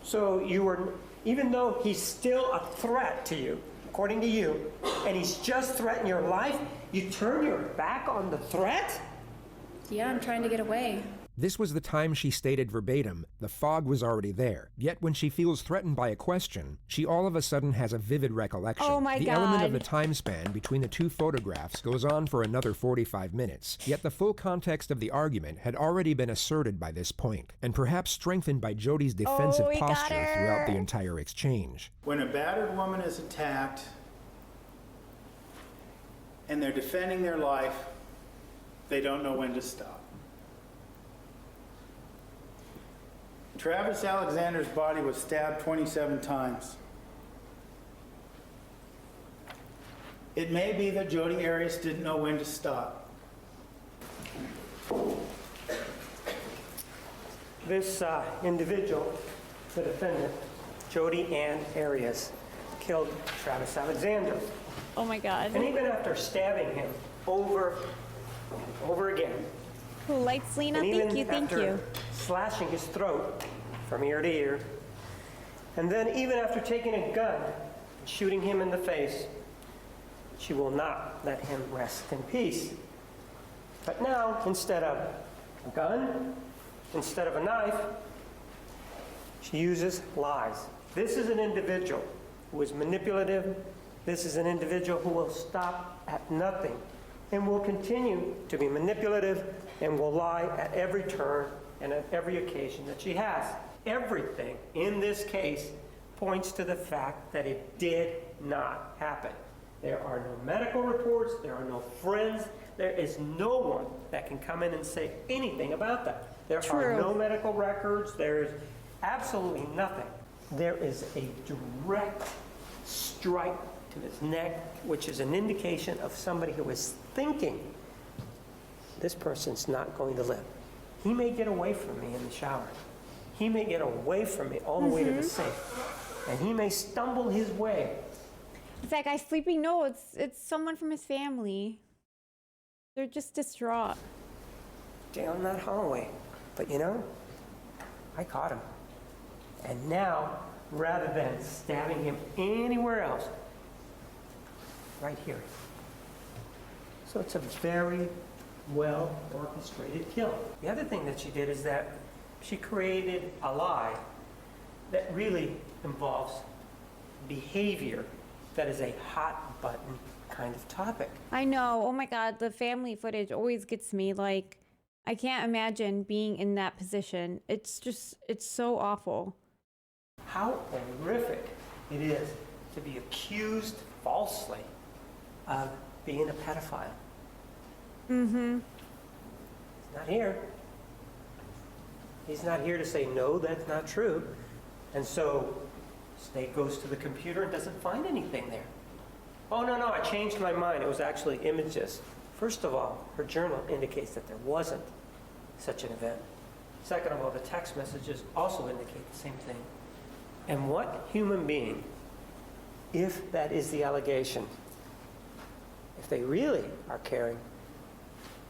So you were, even though he's still a threat to you, according to you, and he's just threatened your life, you turn your back on the threat? Yeah, I'm trying to get away. This was the time she stated verbatim, the fog was already there. Yet when she feels threatened by a question, she all of a sudden has a vivid recollection. Oh my the God. element of the time span between the two photographs goes on for another 45 minutes. Yet the full context of the argument had already been asserted by this point, and perhaps strengthened by Jodi's defensive we got posture her. throughout the entire exchange. When a battered woman is attacked and they're defending their life, they don't know when to stop. Travis Alexander's body was stabbed 27 times. It may be that Jodi Arias didn't know when to stop. This individual, the defendant, Jodi Ann Arias, killed Travis Alexander. Oh my God. And even after stabbing him over and over again, Lights, Lena. and even Thank after you. slashing his throat from ear to ear, and then even after taking a gun and shooting him in the face, she will not let him rest in peace. But now, instead of a gun, instead of a knife, she uses lies. This is an individual who is manipulative. This is an individual who will stop at nothing and will continue to be manipulative and will lie at every turn and at every occasion that she has. Everything in this case points to the fact that it did not happen. There are no medical reports, there are no friends, there is no one that can come in and say anything about that. There are no medical records, there is absolutely nothing. There is a direct strike to his neck, which is an indication of somebody who is thinking, this person's not going to live. He may get away from me in the shower. He may get away from me all the way to the sink. And he may stumble his way. It's that guy sleeping. No, it's someone from his family. They're just distraught. Down that hallway. But you know, I caught him. And now, rather than stabbing him anywhere else, right here. So it's a very well orchestrated kill. The other thing that she did is that she created a lie that really involves behavior that is a hot button kind of topic. I know. Oh my God, the family footage always gets me. Like, I can't imagine being in that position. It's so awful. How horrific it is to be accused falsely of being a pedophile. Mm-hmm. He's not here. He's not here to say, no, that's not true. And so Snake goes to the computer and doesn't find anything there. Oh, no, I changed my mind. It was actually images. First of all, her journal indicates that there wasn't such an event. Second of all, the text messages also indicate the same thing. And what human being, if that is the allegation, if they really are caring,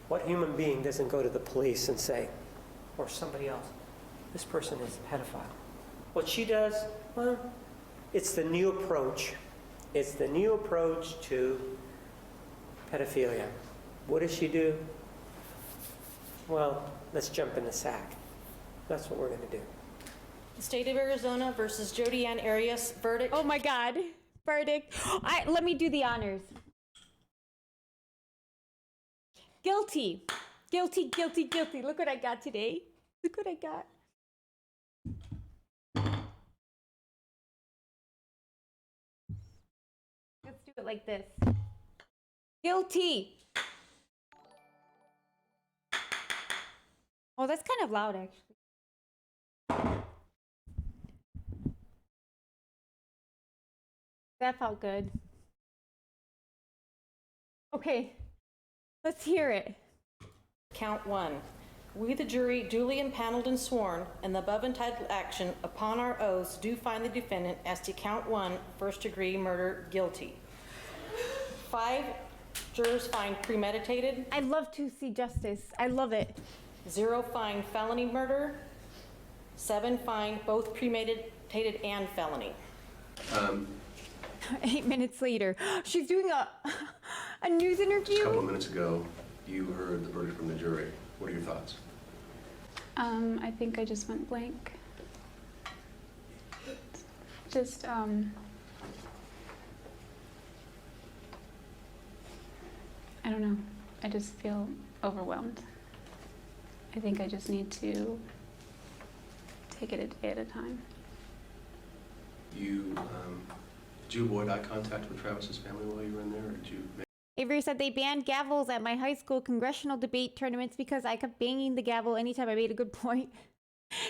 what human being doesn't go to the police and say, or somebody else, this person is a pedophile? What she does, well, it's the new approach. It's the new approach to pedophilia. What does she do? Well, let's jump in the sack. That's what we're going to do. The state of Arizona versus Jodi and Arias verdict. Oh my God, verdict. Let me do the honors. Guilty, guilty, guilty, guilty. Look what I got today. Look what I got. Let's do it like this. Guilty. Oh, that's kind of loud, actually. That felt good. Okay, let's hear it. Count 1. We, the jury, duly impaneled and sworn, in the above entitled action, upon our oaths, do find the defendant as to count 1, first-degree murder, guilty. 5 jurors find premeditated. I love to see justice. I love it. 0 find felony murder. 7 find both premeditated and felony. 8 minutes later, she's doing a news interview. A couple of minutes ago, you heard the verdict from the jury. What are your thoughts? I think I just went blank. Just, I don't know. I just feel overwhelmed. I think I just need to take it a day at a time. Did you avoid eye contact with Travis's family while you were in there, or did you? Avery said they banned gavels at my high school congressional debate tournaments because I kept banging the gavel anytime I made a good point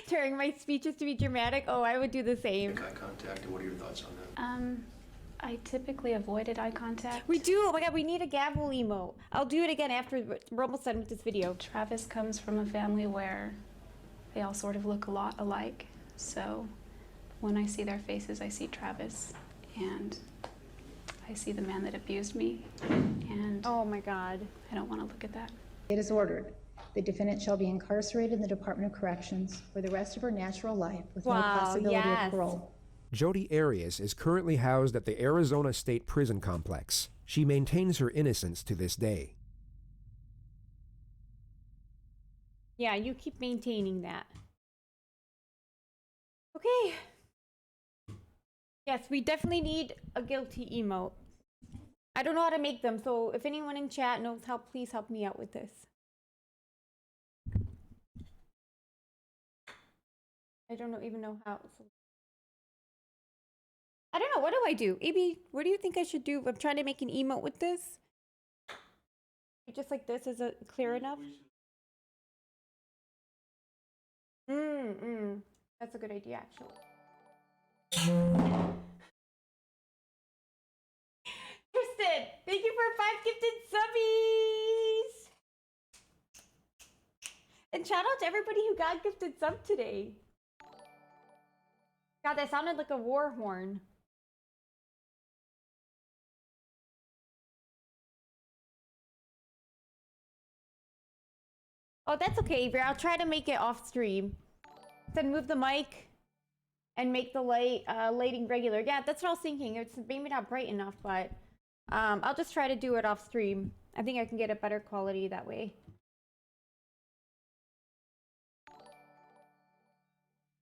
during my speeches to be dramatic. Oh, I would do the same. Eye contact, and what are your thoughts on that? I typically avoided eye contact. We do. Oh my God, we need a gavel emote. I'll do it again after we're almost done with this video. Travis comes from a family where they all sort of look a lot alike. So when I see their faces, I see Travis, and I see the man that abused me, and oh my God, I don't want to look at that. It is ordered. The defendant shall be incarcerated in the Department of Corrections for the rest of her natural life with no possibility of parole. Jodi Arias is currently housed at the Arizona State Prison Complex. She maintains her innocence to this day. Yeah, you keep maintaining that. Okay. Yes, we definitely need a guilty emote. I don't know how to make them, so if anyone in chat knows how, please help me out with this. I don't even know how. I don't know, what do I do? AB, what do you think I should do? I'm trying to make an emote with this. Just like this, is it clear enough? That's a good idea, actually. Kristen, thank you for 5 gifted subbies! And shout out to everybody who got gifted sub today. God, that sounded like a war horn. Oh, that's okay, Avery. I'll try to make it off stream. Then move the mic and make the lighting regular. Yeah, that's what I was thinking. It's maybe not bright enough, but I'll just try to do it off stream. I think I can get a better quality that way.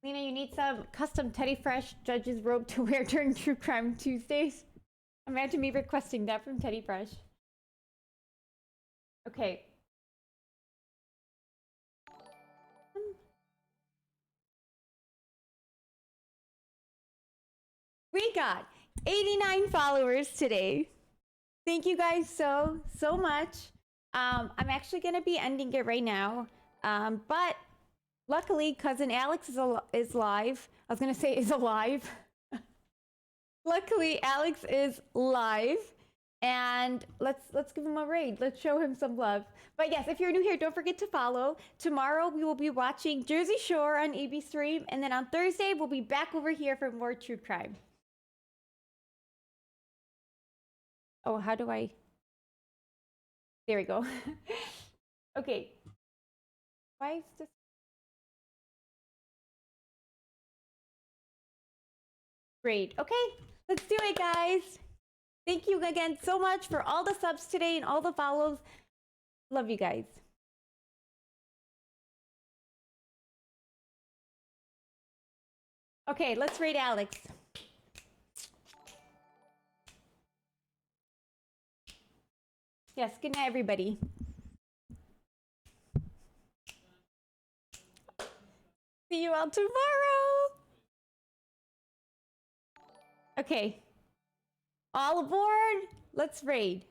Lena, you need some custom Teddy Fresh judge's robe to wear during True Crime Tuesdays. Imagine me requesting that from Teddy Fresh. Okay. We got 89 followers today. Thank you guys so much. I'm actually going to be ending it right now. But luckily, cousin Alex is live. I was going to say is alive. Luckily, Alex is live. And let's give him a raid. Let's show him some love. But yes, if you're new here, don't forget to follow. Tomorrow, we will be watching Jersey Shore on AB Stream. And then on Thursday, we'll be back over here for more true crime. Oh, how do I? There we go. Okay. Why is this? Great. Okay, let's do it, guys. Thank you again so much for all the subs today and all the follows. Love you guys. Okay, let's rate Alex. Yes, good night, everybody. See you all tomorrow. Okay. All aboard. Let's raid.